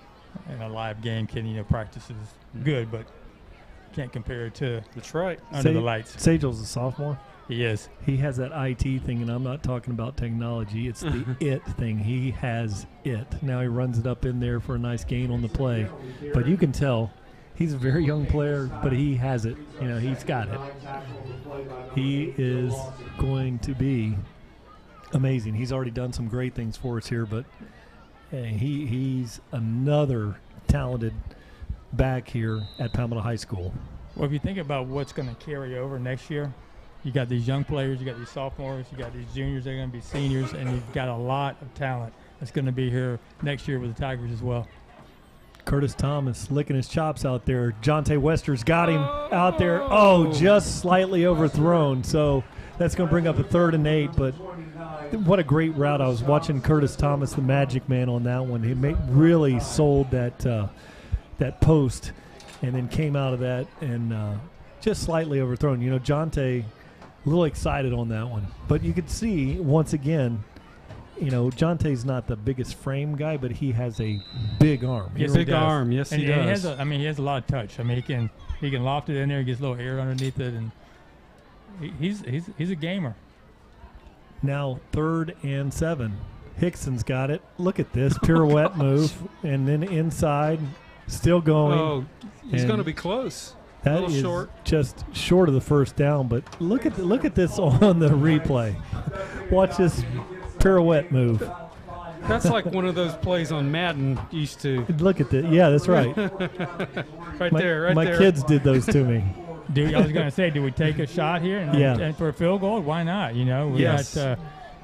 in a live game. Practice is good, but can't compare it to That's right. under the lights. Sagel's a sophomore. He is. He has that IT thing, and I'm not talking about technology. It's the it thing. He has it. Now he runs it up in there for a nice gain on the play. But you can tell he's a very young player, but he has it. He's got it. He is going to be amazing. He's already done some great things for us here, but he's another talented back here at Palmetto High School. Well, if you think about what's going to carry over next year, you got these young players, you got these sophomores, you got these juniors, they're going to be seniors, and you've got a lot of talent that's going to be here next year with the Tigers as well. Curtis Thomas licking his chops out there. Jonte Wester's got him out there. Oh, just slightly overthrown. So that's going to bring up a 3rd and 8. But what a great route. I was watching Curtis Thomas, the magic man, on that one. He really sold that post and then came out of that and just slightly overthrown. Jonte a little excited on that one. But you could see, once again, Jonte's not the biggest frame guy, but he has a big arm. Yes, big arm. Yes, he does. He has a lot of touch. I mean, he can loft it in there, gets a little air underneath it, and he's a gamer. Now 3rd and 7. Hickson's got it. Look at this pirouette move, and then inside, still going. Oh, he's going to be close. That is short. Just short of the first down, but look at this on the replay. Watch this pirouette move. That's like one of those plays on Madden used to. Look at that. Yeah, that's right. right there. My kids did those to me. I was going to say, do we take a shot here and for a field goal? Why not? We got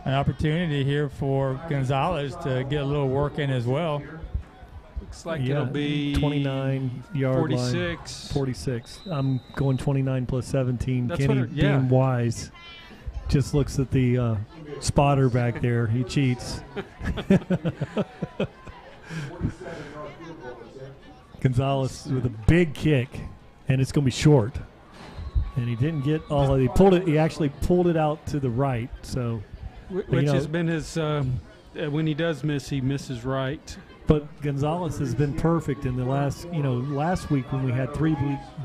an opportunity here for Gonzalez to get a little work in as well. Looks like it'll be 29-yard 46. line. 46. I'm going 29 plus 17. That's Kenny being wise just looks at the spotter back there. He cheats. Gonzalez with a big kick, and it's going to be short. And he didn't get all of it. He actually pulled it out to the right. So, which has been his. When he does miss, he misses right. But Gonzalez has been perfect in the last week when we had 3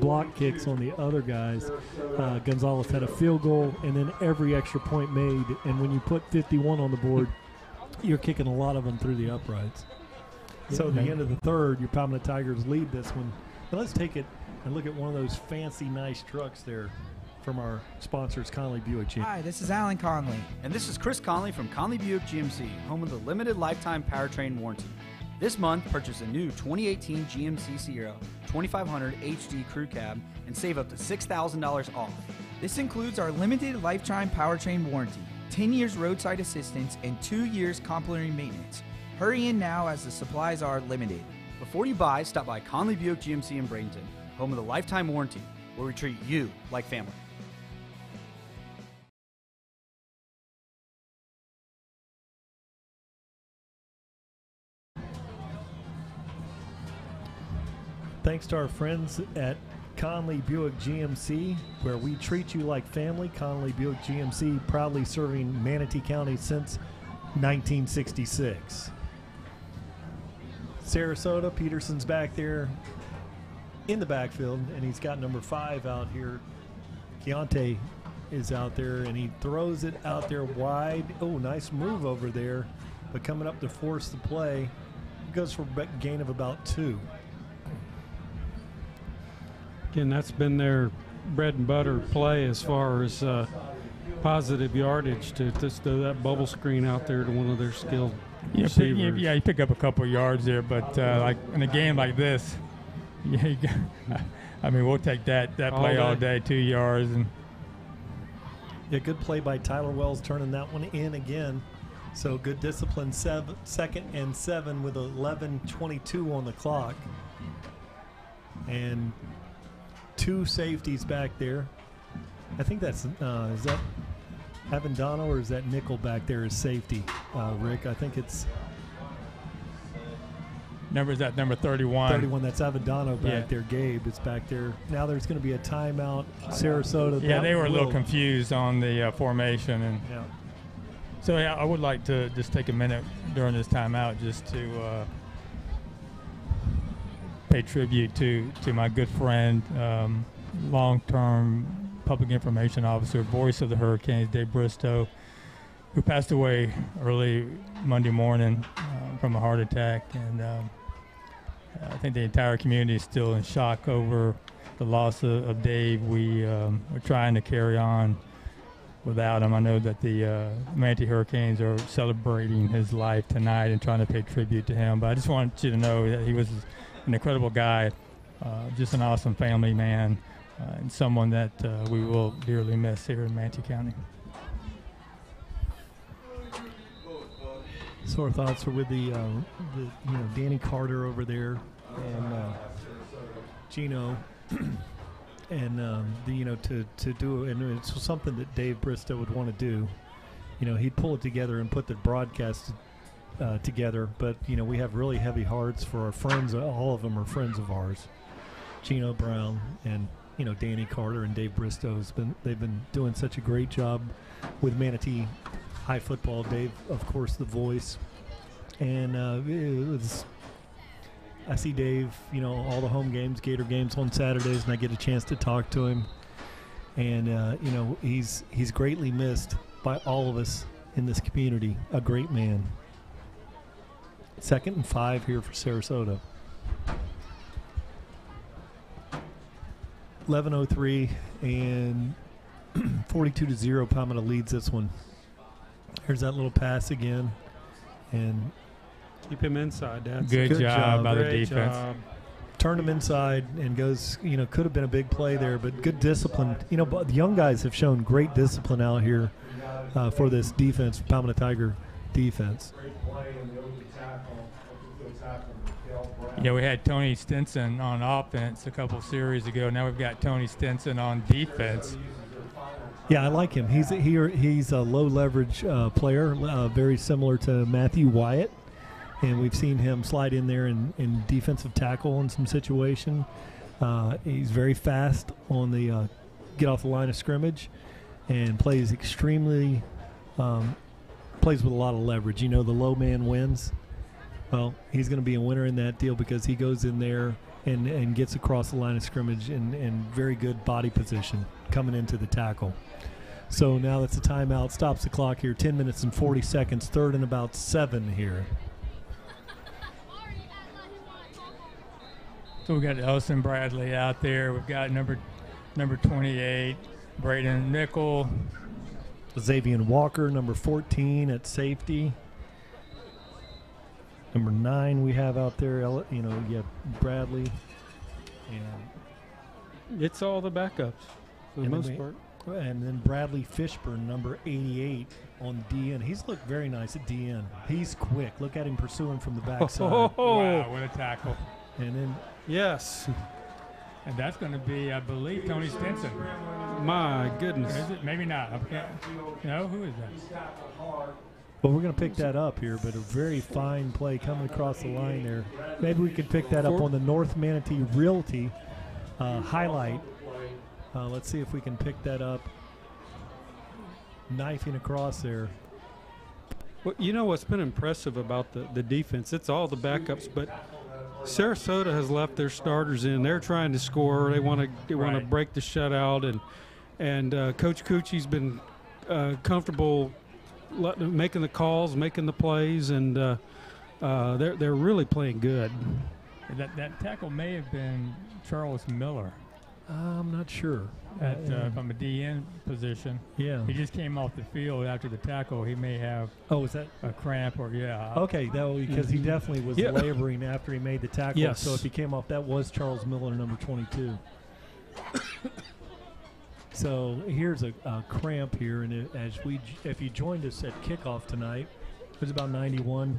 block kicks on the other guys. Gonzalez had a field goal and then every extra point made. And when you put 51 on the board, you're kicking a lot of them through the uprights. So at the end of the 3rd, your Palmetto Tigers lead this one. But let's take it and look at one of those fancy, nice trucks there from our sponsors, Conley Buick GMC. Hi, this is Alan Conley. And this is Chris Conley from Conley Buick GMC, home of the limited lifetime powertrain warranty. This month, purchase a new 2018 GMC Sierra 2500 HD Crew Cab and save up to $6,000 off. This includes our limited lifetime powertrain warranty, 10 years roadside assistance, and 2 years complimentary maintenance. Hurry in now as the supplies are limited. Before you buy, stop by Conley Buick GMC in Bradenton, home of the lifetime warranty, where we treat you like family. Thanks to our friends at Conley Buick GMC, where we treat you like family. Conley Buick GMC, proudly serving Manatee County since 1966. Sarasota, Peterson's back there in the backfield, and he's got number 5 out here. Keontae is out there, and he throws it out there wide. Oh, nice move over there, but coming up to force the play. Goes for a gain of about 2. Again, that's been their bread and butter play as far as positive yardage to just do that bubble screen out there to one of their skilled receivers. You pick up a couple of yards there, but like in a game like this, we'll take that play all day, 2 yards. And good play by Tyler Wells turning that one in again. So good discipline, 2nd and 7 with 11:22 on the clock. And 2 safeties back there. I think that's, is that Avendano or is that nickel back there as safety, Rick? I think it's. Number 31. 31, that's Avendano back there. Gabe is back there. Now there's going to be a timeout. Sarasota. Yeah, they were a little confused on the formation. And so I would like to just take a minute during this timeout just to pay tribute to my good friend, long-term public information officer, voice of the Hurricanes, Dave Bristow, who passed away early Monday morning from a heart attack. And I think the entire community is still in shock over the loss of Dave. We are trying to carry on without him. I know that the Manatee Hurricanes are celebrating his life tonight and trying to pay tribute to him. But I just want you to know that he was an incredible guy, just an awesome family man, and someone that we will dearly miss here in Manatee County. So our thoughts are with the Danny Carter over there, and Gino, and to do, and it's something that Dave Bristow would want to do. He'd pull it together and put the broadcast together, but we have really heavy hearts for our friends. All of them are friends of ours. Gino Brown and Danny Carter and Dave Bristow they've been doing such a great job with Manatee high football. Dave, of course, the voice. And I see Dave, all the home games, Gator games on Saturdays, and I get a chance to talk to him. And, he's greatly missed by all of us in this community. A great man. 2nd and 5 here for Sarasota. 11:03 and 42-0. Palmetto leads this one. Here's that little pass again, and keep him inside. That's good job by the Great defense. job. Turned him inside and goes. Could have been a big play there, but good discipline. But the young guys have shown great discipline out here for this defense, Palmetto Tiger defense. Yeah, we had Tony Stenton on offense a couple series ago. Now we've got Tony Stenton on defense. Yeah, I like him. He's a low leverage player, very similar to Matthew Wyatt, and we've seen him slide in there in defensive tackle in some situation. He's very fast on the get off the line of scrimmage, and plays extremely plays with a lot of leverage. The low man wins. Well, he's going to be a winner in that deal because he goes in there and gets across the line of scrimmage in very good body position coming into the tackle. So now that's a timeout. Stops the clock here. 10 minutes and 40 seconds. 3rd and about 7 here. So we've got Elson Bradley out there. We've got number 28, Braden Nickel. Xavier Walker, number 14 at safety. Number 9 we have out there, you have Bradley. And It's all the backups for the most part. And then Bradley Fishburne, number 88 on DN. He's looked very nice at DN. He's quick. Look at him pursuing from the backside. Wow, what a tackle. And then Yes. And that's going to be, I believe, Tony Stenton. My goodness. Is it? Maybe not. Okay. No, who is that? Well, we're going to pick that up here, but a very fine play coming across the line there. Maybe we could pick that up on the North Manatee Realty highlight. Let's see if we can pick that up. Knifing across there. Well, what's been impressive about the defense? It's all the backups, but Sarasota has left their starters in. They're trying to score. They want to break the shutout, and Coach Cucci's been comfortable making the calls, making the plays, and they're really playing good. That tackle may have been Charles Miller. I'm not sure. From a DN position. Yeah. He just came off the field after the tackle. He may have is that a cramp or Okay, because he definitely was laboring after he made the tackle. Yes. So if he came off, that was Charles Miller, number 22. So here's a cramp here, and if you joined us at kickoff tonight, it was about 91,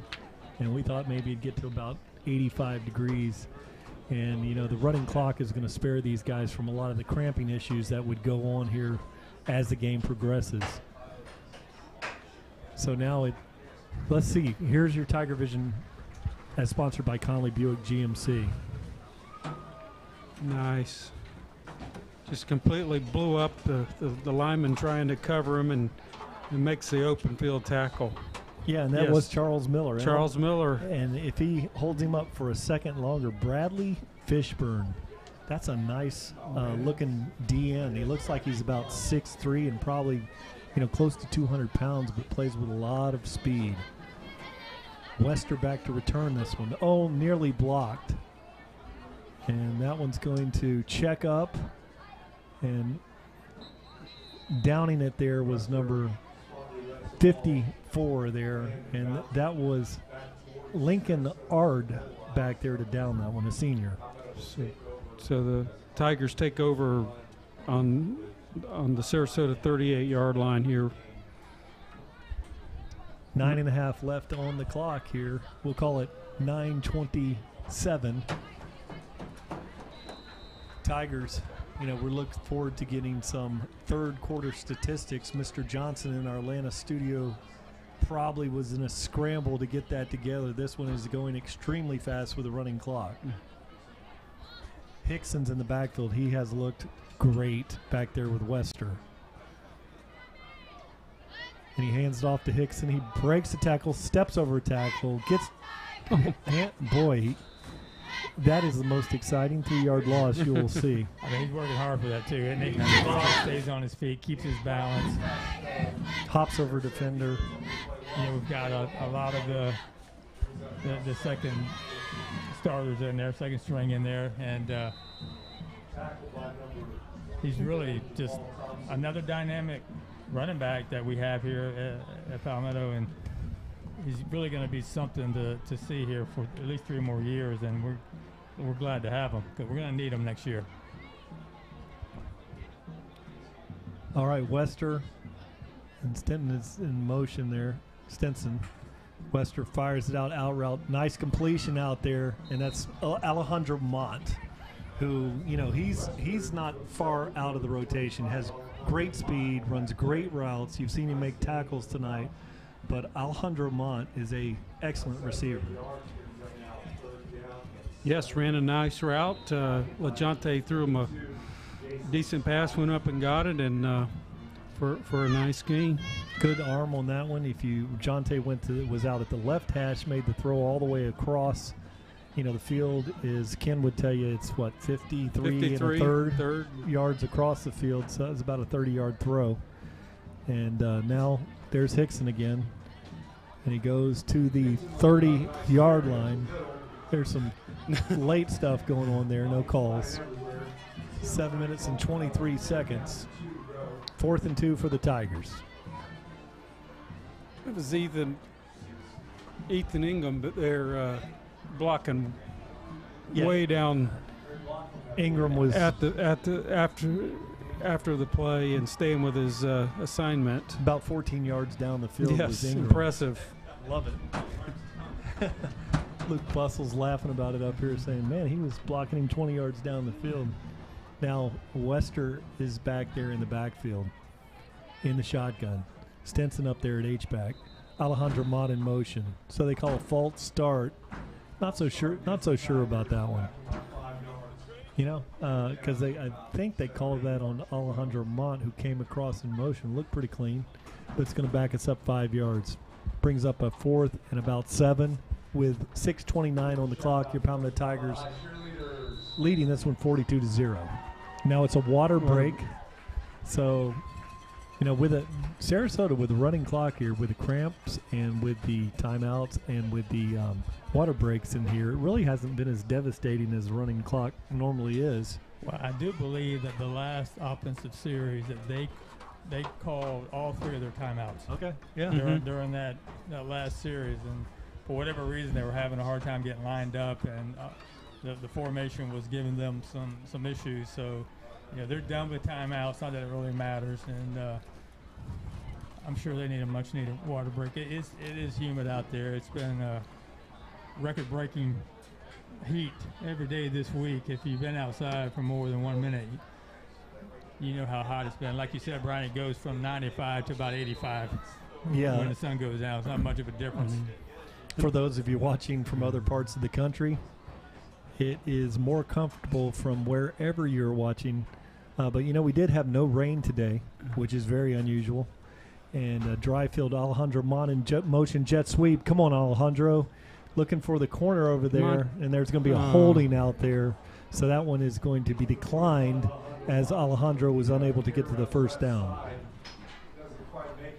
and we thought maybe it'd get to about 85 degrees. And, the running clock is going to spare these guys from a lot of the cramping issues that would go on here as the game progresses. So now let's see. Here's your TigerVision as sponsored by Conley Buick GMC. Nice. Just completely blew up the lineman trying to cover him and makes the open field tackle. Yeah, and that was Charles Miller. Charles Miller. And if he holds him up for a second longer, Bradley Fishburne. That's a nice looking DN. He looks like he's about 6'3" and probably, close to 200 pounds, but plays with a lot of speed. Wester back to return this one. Oh, nearly blocked. And that one's going to check up. And downing it there was number 54 there, and that was Lincoln Ard back there to down that one, a senior. So the Tigers take over on the Sarasota 38-yard line here. 9.5 left on the clock here. We'll call it 9:27. Tigers, we're looking forward to getting some third quarter statistics. Mr. Johnson in our Atlanta studio probably was in a scramble to get that together. This one is going extremely fast with a running clock. Hickson's in the backfield. He has looked great back there with Wester. and he hands it off to Hickson. He breaks the tackle, steps over a tackle, gets boy, that is the most exciting 3-yard loss you will see. I mean, he's working hard for that too, and he stays on his feet, keeps his balance, hops over defender. You know, we've got a lot of the second starters in there, second string in there, and he's really just another dynamic running back that we have here at Palmetto, and he's really going to be something to see here for at least 3 more years, and we're glad to have him because we're going to need him next year. All right, Wester and Stenton is in motion there. Stenson. Wester fires it out route. Nice completion out there, and that's Alejandro Mott, who, you know, he's not far out of the rotation, has great speed, runs great routes. You've seen him make tackles tonight, but Alejandro Mott is a excellent receiver. Yes, ran a nice route. LaJonte threw him a decent pass, went up and got it, and for a nice gain. Good arm on that one. Jonte was out at the left hash, made the throw all the way across. You know, the field is, Ken would tell you, it's what, 53 and a third yards across the field, so that was about a 30-yard throw. And now there's Hickson again, and he goes to the 30-yard line. There's some late stuff going on there, no calls. 7 minutes and 23 seconds. 4th and 2 for the Tigers. It was Ethan Ingham, but they're blocking way down. Ingram was after the play and staying with his assignment. About 14 yards down the field. Yes, was Ingram. impressive. Love it. Luke Bustle's laughing about it up here, saying, man, he was blocking him 20 yards down the field. Now Wester is back there in the backfield in the shotgun. Stenson up there at H-back. Alejandro Mott in motion. So they call a false start. Not so sure about that one. You know, because I think they called that on Alejandro Mott, who came across in motion. Looked pretty clean, but it's going to back us up 5 yards. Brings up a 4th and about 7 with 6:29 on the clock. Your Palmetto Tigers leading this one 42-0. Now it's a water break. So, you know, with Sarasota with the running clock here, with the cramps and with the timeouts and with the water breaks in here, it really hasn't been as devastating as the running clock normally is. Well, I do believe that the last offensive series that they called all 3 of their timeouts. Okay. Yeah. During that last series, and for whatever reason they were having a hard time getting lined up, and the formation was giving them some issues. So, you know, they're done with timeouts. Not that it really matters, and I'm sure they need a much-needed water break. It is humid out there. It's been record-breaking heat every day this week. If you've been outside for more than 1 minute, you know how hot it's been. Like you said, Brian, it goes from 95 to about 85 when the sun goes down. It's not much of a difference. For those of you watching from other parts of the country, it is more comfortable from wherever you're watching. But, you know, we did have no rain today, which is very unusual. And dry field, Alejandro Mott in motion jet sweep. Come on, Alejandro. Looking for the corner over there, and there's going to be a holding out there. So that one is going to be declined as Alejandro was unable to get to the first down.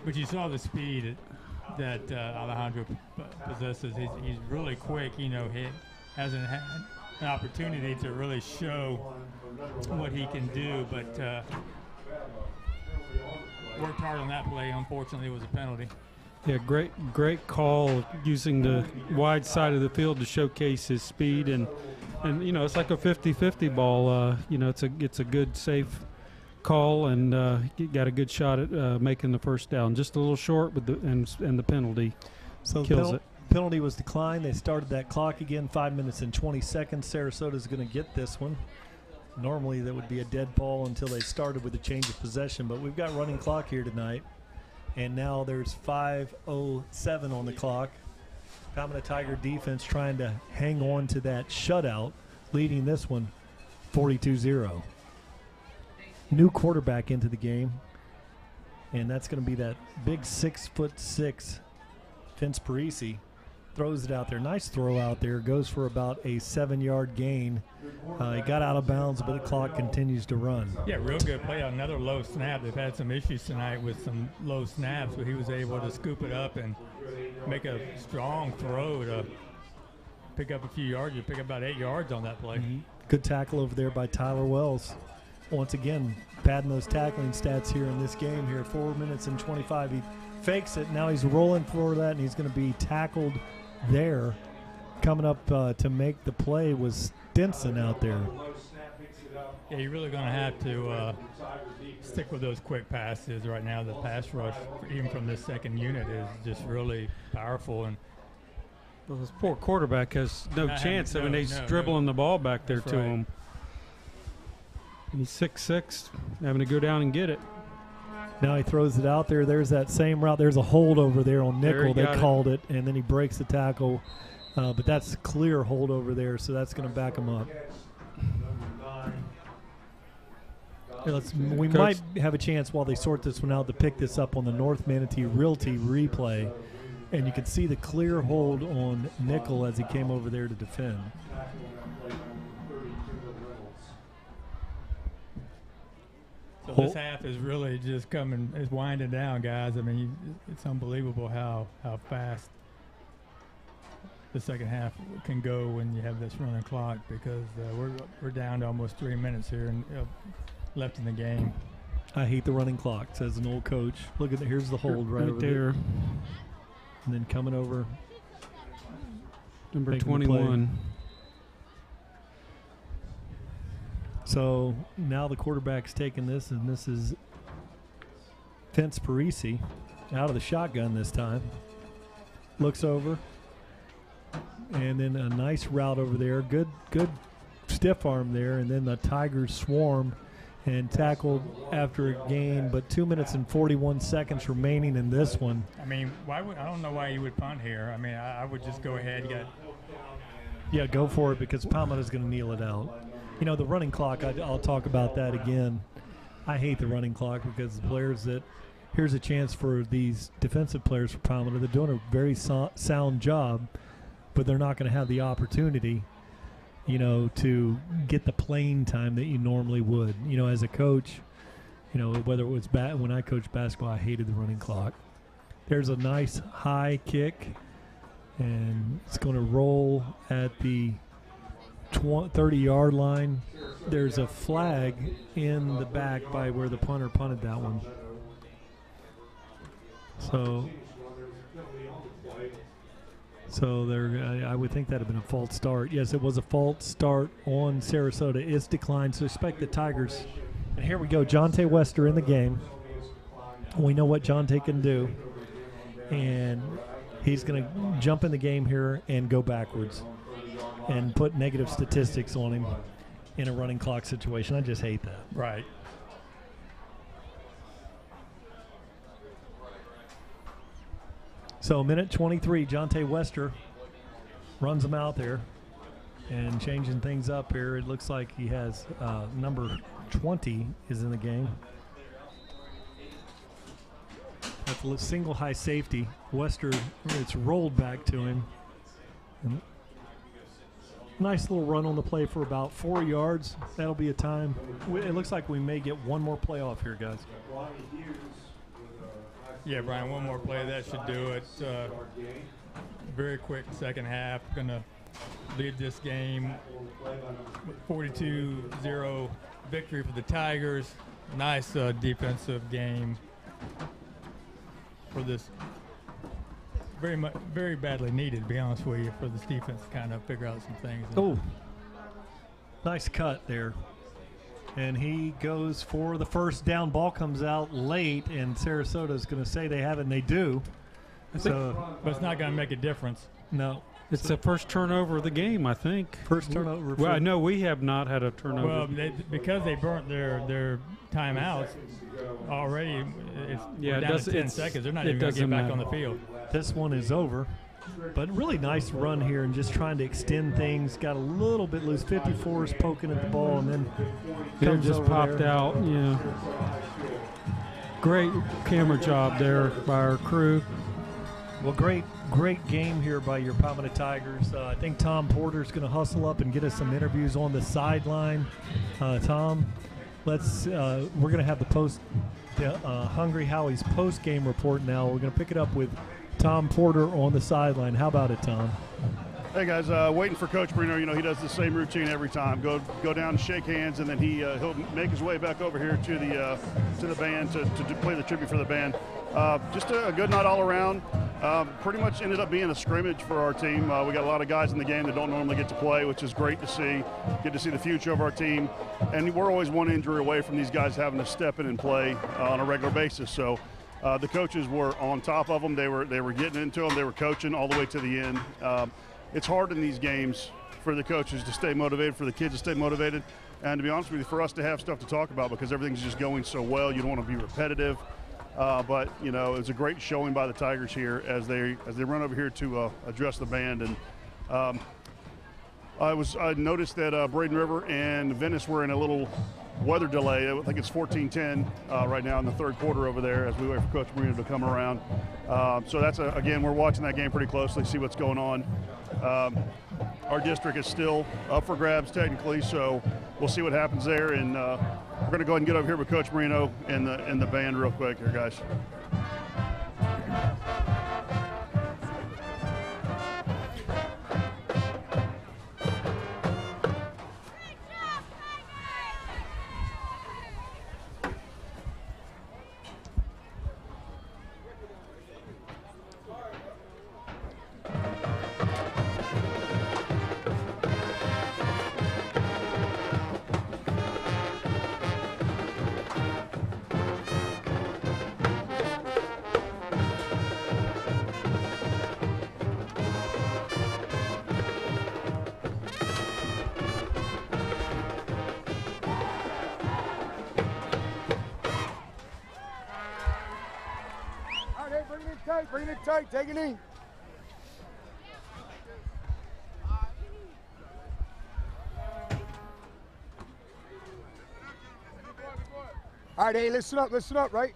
But you saw the speed that Alejandro possesses. He's really quick. You know, he hasn't had an opportunity to really show what he can do, but worked hard on that play. Unfortunately, it was a penalty. Yeah, great call, using the wide side of the field to showcase his speed, and you know, it's like a 50-50 ball. You know, it's a good, safe call, and got a good shot at making the first down. Just a little short with the penalty. So kills it. Penalty was declined. They started that clock again. 5 minutes and 20 seconds. Sarasota's going to get this one. Normally that would be a dead ball until they started with a change of possession, but we've got running clock here tonight. And now there's 5:07 on the clock. Palmetto Tiger defense trying to hang on to that shutout, leading this one 42-0. New quarterback into the game. And that's going to be that big 6'6" Vince Parisi. Throws it out there. Nice throw out there. Goes for about a 7-yard gain. He got out of bounds, but the clock continues to run. Yeah, real good play. Another low snap. They've had some issues tonight with some low snaps, but he was able to scoop it up and make a strong throw to pick up a few yards. You pick up about 8 yards on that play. Good tackle over there by Tyler Wells. Once again, padding those tackling stats here in this game here. 4 minutes and 25. He fakes it. Now he's rolling for that, and he's going to be tackled there. Coming up to make the play was Stenton out there. Yeah, you're really going to have to stick with those quick passes right now. The pass rush, even from this second unit, is just really powerful. And Well, this poor quarterback has no chance. I mean, he's dribbling the ball back there to him. And he's 6'6", having to go down and get it. Now he throws it out there. There's that same route. There's a hold over there on nickel. They called it, and then he breaks the tackle. But that's a clear hold over there, so that's going to back him up. Yeah, we might have a chance while they sort this one out to pick this up on the North Manatee Realty replay. And you can see the clear hold on nickel as he came over there to defend. So this half is really just is winding down, guys. I mean, it's unbelievable how fast the second half can go when you have this running clock, because we're down to almost 3 minutes here and left in the game. I hate the running clock, says an old coach. Look at here's the hold right over there. And then coming over. Number 21. So now the quarterback's taking this, and this is Vince Parisi out of the shotgun this time. Looks over. And then a nice route over there. Good stiff arm there. And then the Tigers swarm and tackled after a gain, but 2 minutes and 41 seconds remaining in this one. I mean, I don't know why you would punt here. I mean, I would just go ahead. Yeah, go for it, because Palmetto's going to kneel it out. You know, the running clock, I'll talk about that again. I hate the running clock, because the players here's a chance for these defensive players for Palmetto. They're doing a very sound job, but they're not going to have the opportunity, you know, to get the playing time that you normally would. You know, as a coach, you know, whether it was when I coached basketball, I hated the running clock. There's a nice high kick, and it's going to roll at the 30-yard line. There's a flag in the back by where the punter punted that one. So there, I would think that had been a false start. Yes, it was a false start on Sarasota. It's declined, so expect the Tigers. And here we go, Jonte Wester in the game. We know what Jonte can do. And he's going to jump in the game here and go backwards and put negative statistics on him in a running clock situation. I just hate that. Right. So minute 23, Jonte Wester runs him out there and changing things up here. It looks like he has number 20 is in the game. That's a single high safety. Wester, it's rolled back to him. And nice little run on the play for about 4 yards. That'll be a time. It looks like we may get one more play off here, guys. Yeah, Brian, one more play. That should do it. Very quick second half. Going to lead this game. 42-0 victory for the Tigers. Nice defensive game for this. Very badly needed, to be honest with you, for this defense to kind of figure out some things. Oh, nice cut there. And he goes for the first down. Ball comes out late, and Sarasota is going to say they have it, and they do. But it's not going to make a difference. No. It's the first turnover of the game, I think. First turnover. Well, I know we have not had a turnover. Well, because they burnt their timeouts already, we're down to 10 seconds. They're not even going to get back on the field. This one is over. But really nice run here and just trying to extend things. Got a little bit loose. 54 is poking at the ball, and then it just popped out. Yeah. Great camera job there by our crew. Well, great game here by your Palmetto Tigers. I think Tom Porter's going to hustle up and get us some interviews on the sideline. Tom, we're going to have the Hungry Howie's post-game report now. We're going to pick it up with Tom Porter on the sideline. How about it, Tom? Hey guys, waiting for Coach Marino. You know, he does the same routine every time. Go down and shake hands, and then he'll make his way back over here to the band to play the tribute for the band. Just a good night all around. Pretty much ended up being a scrimmage for our team. We got a lot of guys in the game that don't normally get to play, which is great to see. Get to see the future of our team, and we're always one injury away from these guys having to step in and play on a regular basis. So the coaches were on top of them. They were getting into them. They were coaching all the way to the end. It's hard in these games for the coaches to stay motivated, for the kids to stay motivated, and to be honest with you, for us to have stuff to talk about because everything's just going so well. You don't want to be repetitive, but you know, it was a great showing by the Tigers here as they run over here to address the band. And I noticed that Braden River and Venice were in a little weather delay. I think it's 14-10 right now in the third quarter over there as we wait for Coach Marino to come around. So that's again, we're watching that game pretty closely, see what's going on. Our district is still up for grabs technically, so we'll see what happens there. And we're going to go ahead and get over here with Coach Marino and the band real quick here, guys. Bring it tight, take a knee. All right, hey, listen up, right?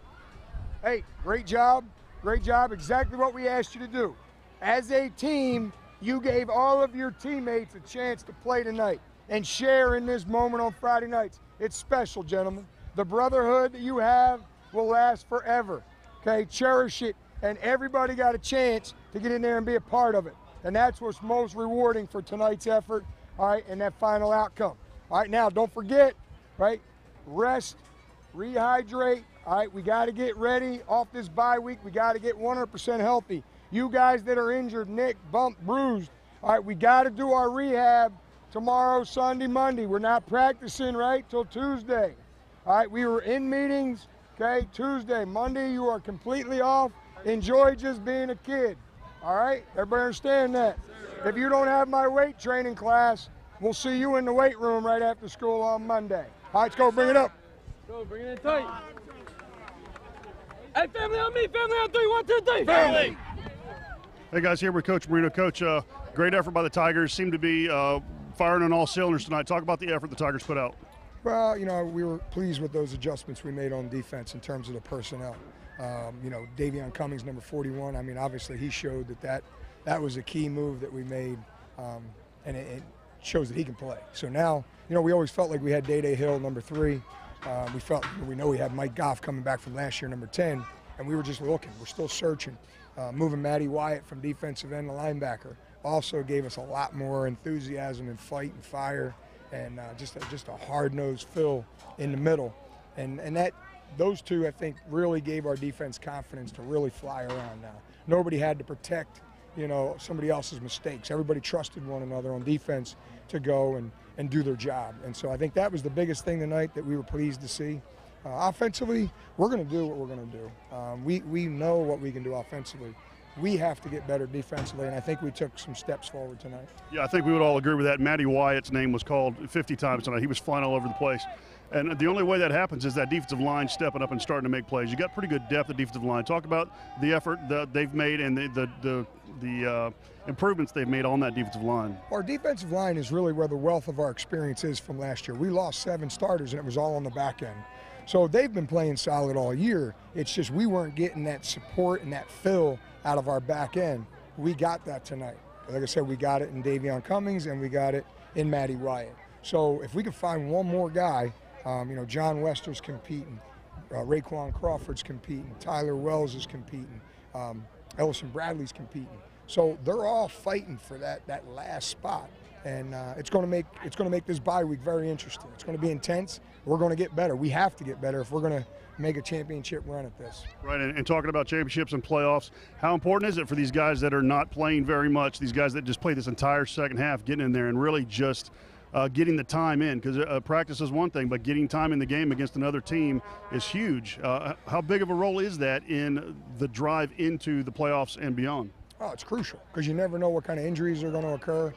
Hey, great job, exactly what we asked you to do. As a team, you gave all of your teammates a chance to play tonight and share in this moment on Friday nights. It's special, gentlemen. The brotherhood that you have will last forever, okay? Cherish it. And everybody got a chance to get in there and be a part of it. And that's what's most rewarding for tonight's effort, all right, and that final outcome. All right, now don't forget, right, rest, rehydrate, all right, we got to get ready off this bye week. We got to get 100% healthy. You guys that are injured, nicked, bumped, bruised, all right, we got to do our rehab tomorrow, Sunday, Monday. We're not practicing, right, till Tuesday. All right, we were in meetings, okay, Tuesday. Monday, you are completely off. Enjoy just being a kid, all right? Everybody understand that? If you don't have my weight training class, we'll see you in the weight room right after school on Monday. All right, let's go, bring it up. Go, bring it in tight. Hey, family on me, family on three, 1, 2, 3. Family. Hey guys, here with Coach Marino. Coach, great effort by the Tigers. Seem to be firing on all cylinders tonight. Talk about the effort the Tigers put out. Well, you know, we were pleased with those adjustments we made on defense in terms of the personnel. You know, Davion Cummings, number 41, I mean, obviously he showed that was a key move that we made, and it shows that he can play. So now, you know, we always felt like we had Day Hill, number 3. We know we had Mike Goff coming back from last year, number 10, and we were just looking. We're still searching. Moving Matty Wyatt from defensive end to linebacker also gave us a lot more enthusiasm and fight and fire, and just a hard-nosed fill in the middle. And that those two, I think, really gave our defense confidence to really fly around now. Nobody had to protect, you know, somebody else's mistakes. Everybody trusted one another on defense to go and do their job. And so I think that was the biggest thing tonight that we were pleased to see. Offensively, we're going to do what we're going to do. We know what we can do offensively. We have to get better defensively, and I think we took some steps forward tonight. Yeah, I think we would all agree with that. Matty Wyatt's name was called 50 times tonight. He was flying all over the place. And the only way that happens is that defensive line stepping up and starting to make plays. You got pretty good depth at defensive line. Talk about the effort that they've made and the improvements they've made on that defensive line. Our defensive line is really where the wealth of our experience is from last year. We lost 7 starters, and it was all on the back end. So they've been playing solid all year. It's just we weren't getting that support and that fill out of our back end. We got that tonight. Like I said, we got it in Davion Cummings, and we got it in Matty Wyatt. So if we can find one more guy, John Wester's competing, Raekwon Crawford's competing, Tyler Wells is competing, Ellison Bradley's competing. So they're all fighting for that last spot, and it's going to make this bye week very interesting. It's going to be intense. We're going to get better. We have to get better if we're going to make a championship run at this. Right, and talking about championships and playoffs, how important is it for these guys that are not playing very much, these guys that just play this entire second half, getting in there and really just getting the time in? Because practice is one thing, but getting time in the game against another team is huge. How big of a role is that in the drive into the playoffs and beyond? Oh, it's crucial because you never know what kind of injuries are going to occur.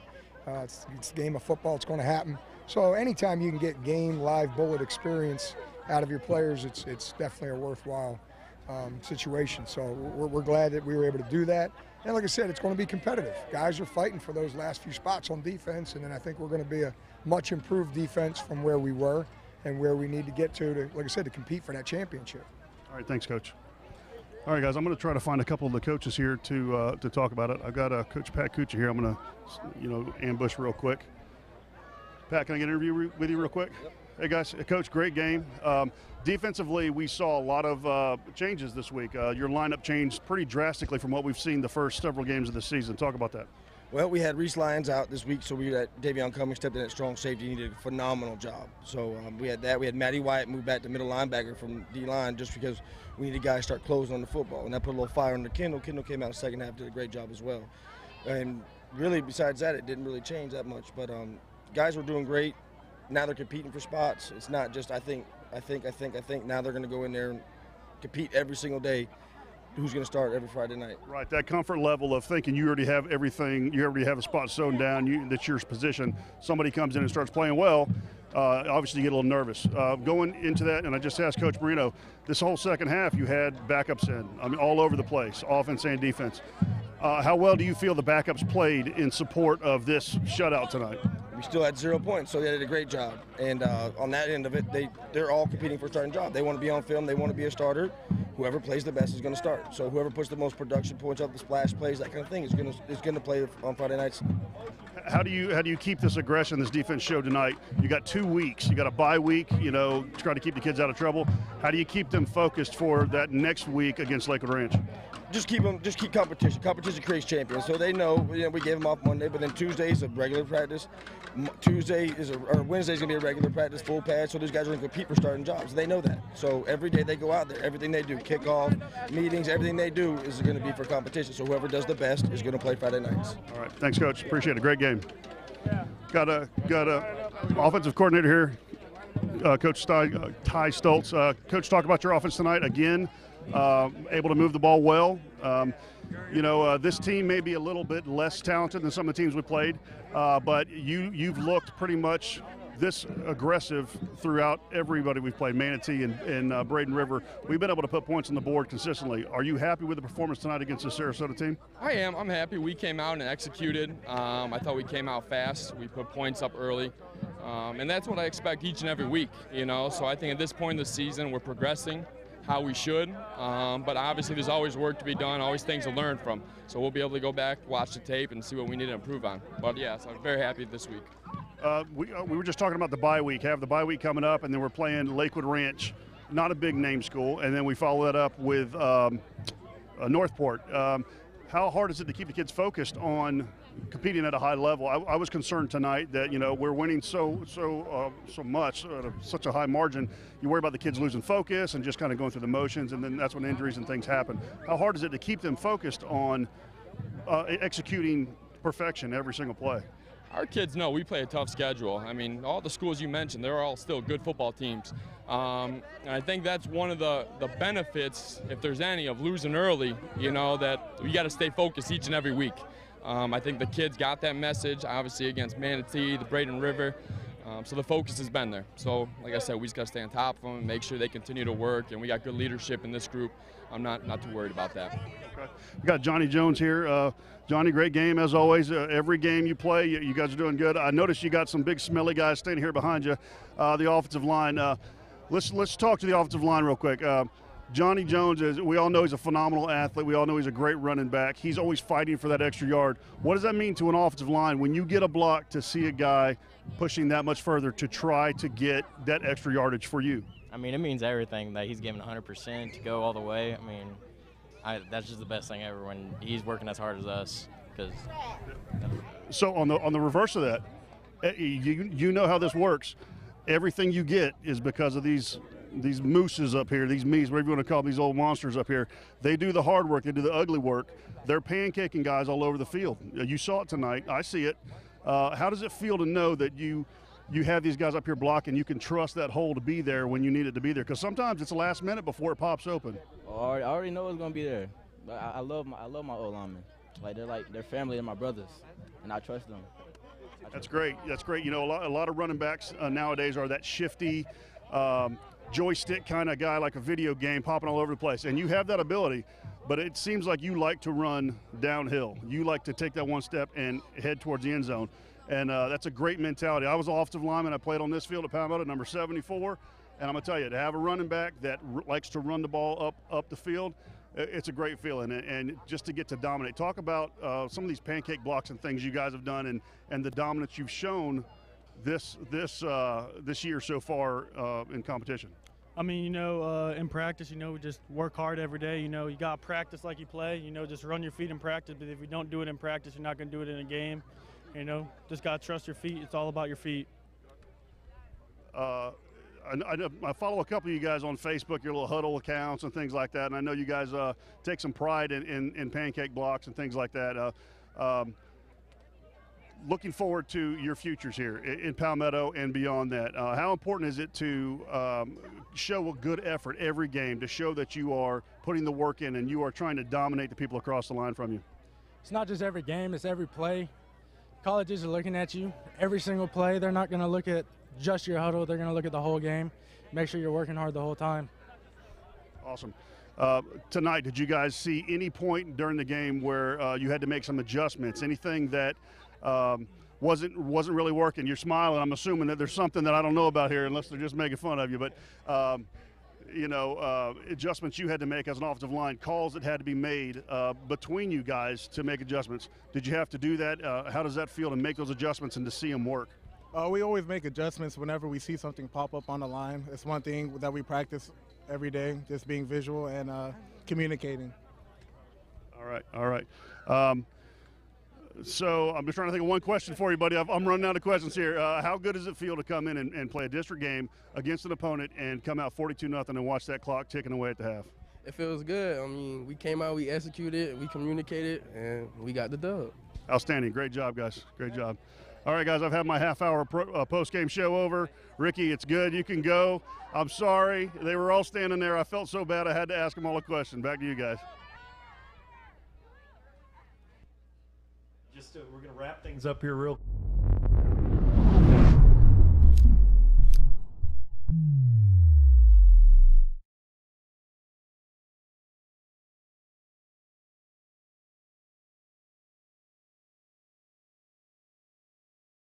It's a game of football. It's going to happen. So anytime you can get game, live, bullet experience out of your players, it's definitely a worthwhile situation. So we're glad that we were able to do that. And like I said, it's going to be competitive. Guys are fighting for those last few spots on defense, and then I think we're going to be a much improved defense from where we were and where we need to get to, like I said, to compete for that championship. All right, thanks, Coach. All right, guys, I'm going to try to find a couple of the coaches here to talk about it. I've got Coach Pat Kuchar here. I'm going to, ambush real quick. Pat, can I get an interview with you real quick? Yep. Hey, guys. Coach, great game. Defensively, we saw a lot of changes this week. Your lineup changed pretty drastically from what we've seen the first several games of the season. Talk about that. Well, we had Reese Lyons out this week, so we had Davion Cummings stepped in at strong safety. He did a phenomenal job. So we had that. We had Matty Wyatt move back to middle linebacker from D-line just because we needed guys to start closing on the football. And that put a little fire under Kendall. Kendall came out in the second half, did a great job as well. And really, besides that, it didn't really change that much. But guys were doing great. Now they're competing for spots. It's not just I think. Now they're going to go in there and compete every single day. Who's going to start every Friday night. Right, that comfort level of thinking you already have everything, you already have a spot sewn down, that's your position. Somebody comes in and starts playing well, obviously you get a little nervous. Going into that, and I just asked Coach Marino, this whole second half you had backups in, all over the place, offense and defense. How well do you feel the backups played in support of this shutout tonight? We still had 0 points, so they did a great job. And on that end of it, they're all competing for a starting job. They want to be on film. They want to be a starter. Whoever plays the best is going to start. So whoever puts the most production points up, the splash plays, that kind of thing, is going to play on Friday nights. How do you keep this aggression this defense showed tonight? You got 2 weeks. You got a bye week. Try to keep the kids out of trouble. How do you keep them focused for that next week against Lakewood Ranch? Just keep competition. Competition creates champions. So they know, we gave them off Monday, but then Tuesday is a regular practice. Wednesday is going to be a regular practice, full pad. So these guys are going to compete for starting jobs. They know that. So every day they go out there, everything they do, kickoff, meetings, everything they do is going to be for competition. So whoever does the best is going to play Friday nights. All right. Thanks, Coach. Appreciate it. Great game. Got a offensive coordinator here, Coach Ty Stoltz. Coach, talk about your offense tonight again. Able to move the ball well. This team may be a little bit less talented than some of the teams we played, but you've looked pretty much this aggressive throughout everybody we've played, Manatee and Braden River. We've been able to put points on the board consistently. Are you happy with the performance tonight against the Sarasota team? I am. I'm happy. We came out and executed. I thought we came out fast. We put points up early. And that's what I expect each and every week, So I think at this point in the season, we're progressing how we should, but obviously there's always work to be done, always things to learn from. So we'll be able to go back, watch the tape, and see what we need to improve on. But yeah, so I'm very happy this week. We were just talking about the bye week. Have the bye week coming up, and then we're playing Lakewood Ranch, not a big name school, and then we follow that up with Northport. How hard is it to keep the kids focused on competing at a high level? I was concerned tonight that we're winning so much at such a high margin. You worry about the kids losing focus and just kind of going through the motions, and then that's when injuries and things happen. How hard is it to keep them focused on executing perfection every single play? Our kids know we play a tough schedule. I mean, all the schools you mentioned, they're all still good football teams. And I think that's one of the benefits, if there's any, of losing early, that you got to stay focused each and every week. I think the kids got that message, obviously, against Manatee, the Braden River. So the focus has been there. So, like I said, we just got to stay on top of them and make sure they continue to work, and we got good leadership in this group. I'm not too worried about that. Okay. We got Johnny Jones here. Johnny, great game as always. Every game you play, you guys are doing good. I noticed you got some big smelly guys standing here behind you, the offensive line. Let's talk to the offensive line real quick. Johnny Jones, we all know he's a phenomenal athlete. We all know he's a great running back. He's always fighting for that extra yard. What does that mean to an offensive line when you get a block to see a guy pushing that much further to try to get that extra yardage for you? I mean, it means everything that he's giving 100% to go all the way. I mean, that's just the best thing ever when he's working as hard as us. So on the reverse of that, you know how this works. Everything you get is because of these mooses up here, these me's, whatever you want to call them, these old monsters up here. They do the hard work. They do the ugly work. They're pancaking guys all over the field. You saw it tonight. I see it. How does it feel to know that you have these guys up here blocking? You can trust that hole to be there when you need it to be there, because sometimes it's the last minute before it pops open. Oh, I already know it's gonna be there. But I love my old linemen. They're family and my brothers, and I trust them. That's great. That's great. You know, a lot of running backs nowadays are that shifty, joystick kind of guy, like a video game, popping all over the place. And you have that ability, but it seems like you like to run downhill. You like to take that one step and head towards the end zone. And that's a great mentality. I was an offensive lineman. I played on this field at Palmetto, number 74. And I'm going to tell you, to have a running back that likes to run the ball up the field, it's a great feeling. And just to get to dominate. Talk about some of these pancake blocks and things you guys have done and the dominance you've shown this year so far in competition. I mean, you know, in practice, you know, we just work hard every day. You know, you got to practice like you play. You know, just run your feet in practice. But if you don't do it in practice, you're not going to do it in a game. You know, just got to trust your feet. It's all about your feet. I follow a couple of you guys on Facebook, your little huddle accounts and things like that. And I know you guys take some pride in pancake blocks and things like that. Looking forward to your futures here in Palmetto and beyond that. How important is it to show a good effort every game, to show that you are putting the work in and you are trying to dominate the people across the line from you? It's not just every game, it's every play. Colleges are looking at you every single play. They're not going to look at just your huddle. They're going to look at the whole game. Make sure you're working hard the whole time. Awesome. Tonight, did you guys see any point during the game where you had to make some adjustments? Anything that wasn't really working? You're smiling. I'm assuming that there's something that I don't know about here, unless they're just making fun of you. But you know, adjustments you had to make as an offensive line, calls that had to be made between you guys to make adjustments. Did you have to do that? How does that feel to make those adjustments and to see them work? We always make adjustments whenever we see something pop up on the line. It's one thing that we practice every day, just being visual and communicating. All right. So I'm just trying to think of one question for you, buddy. I'm running out of questions here. How good does it feel to come in and play a district game against an opponent and come out 42-0 and watch that clock ticking away at the half? It feels good. I mean, we came out, we executed, we communicated, and we got the dub. Outstanding. Great job, guys. Great job. All right, guys, I've had my half-hour post-game show over. Ricky, it's good. You can go. I'm sorry. They were all standing there. I felt so bad I had to ask them all a question. Back to you guys. We're going to wrap things up here real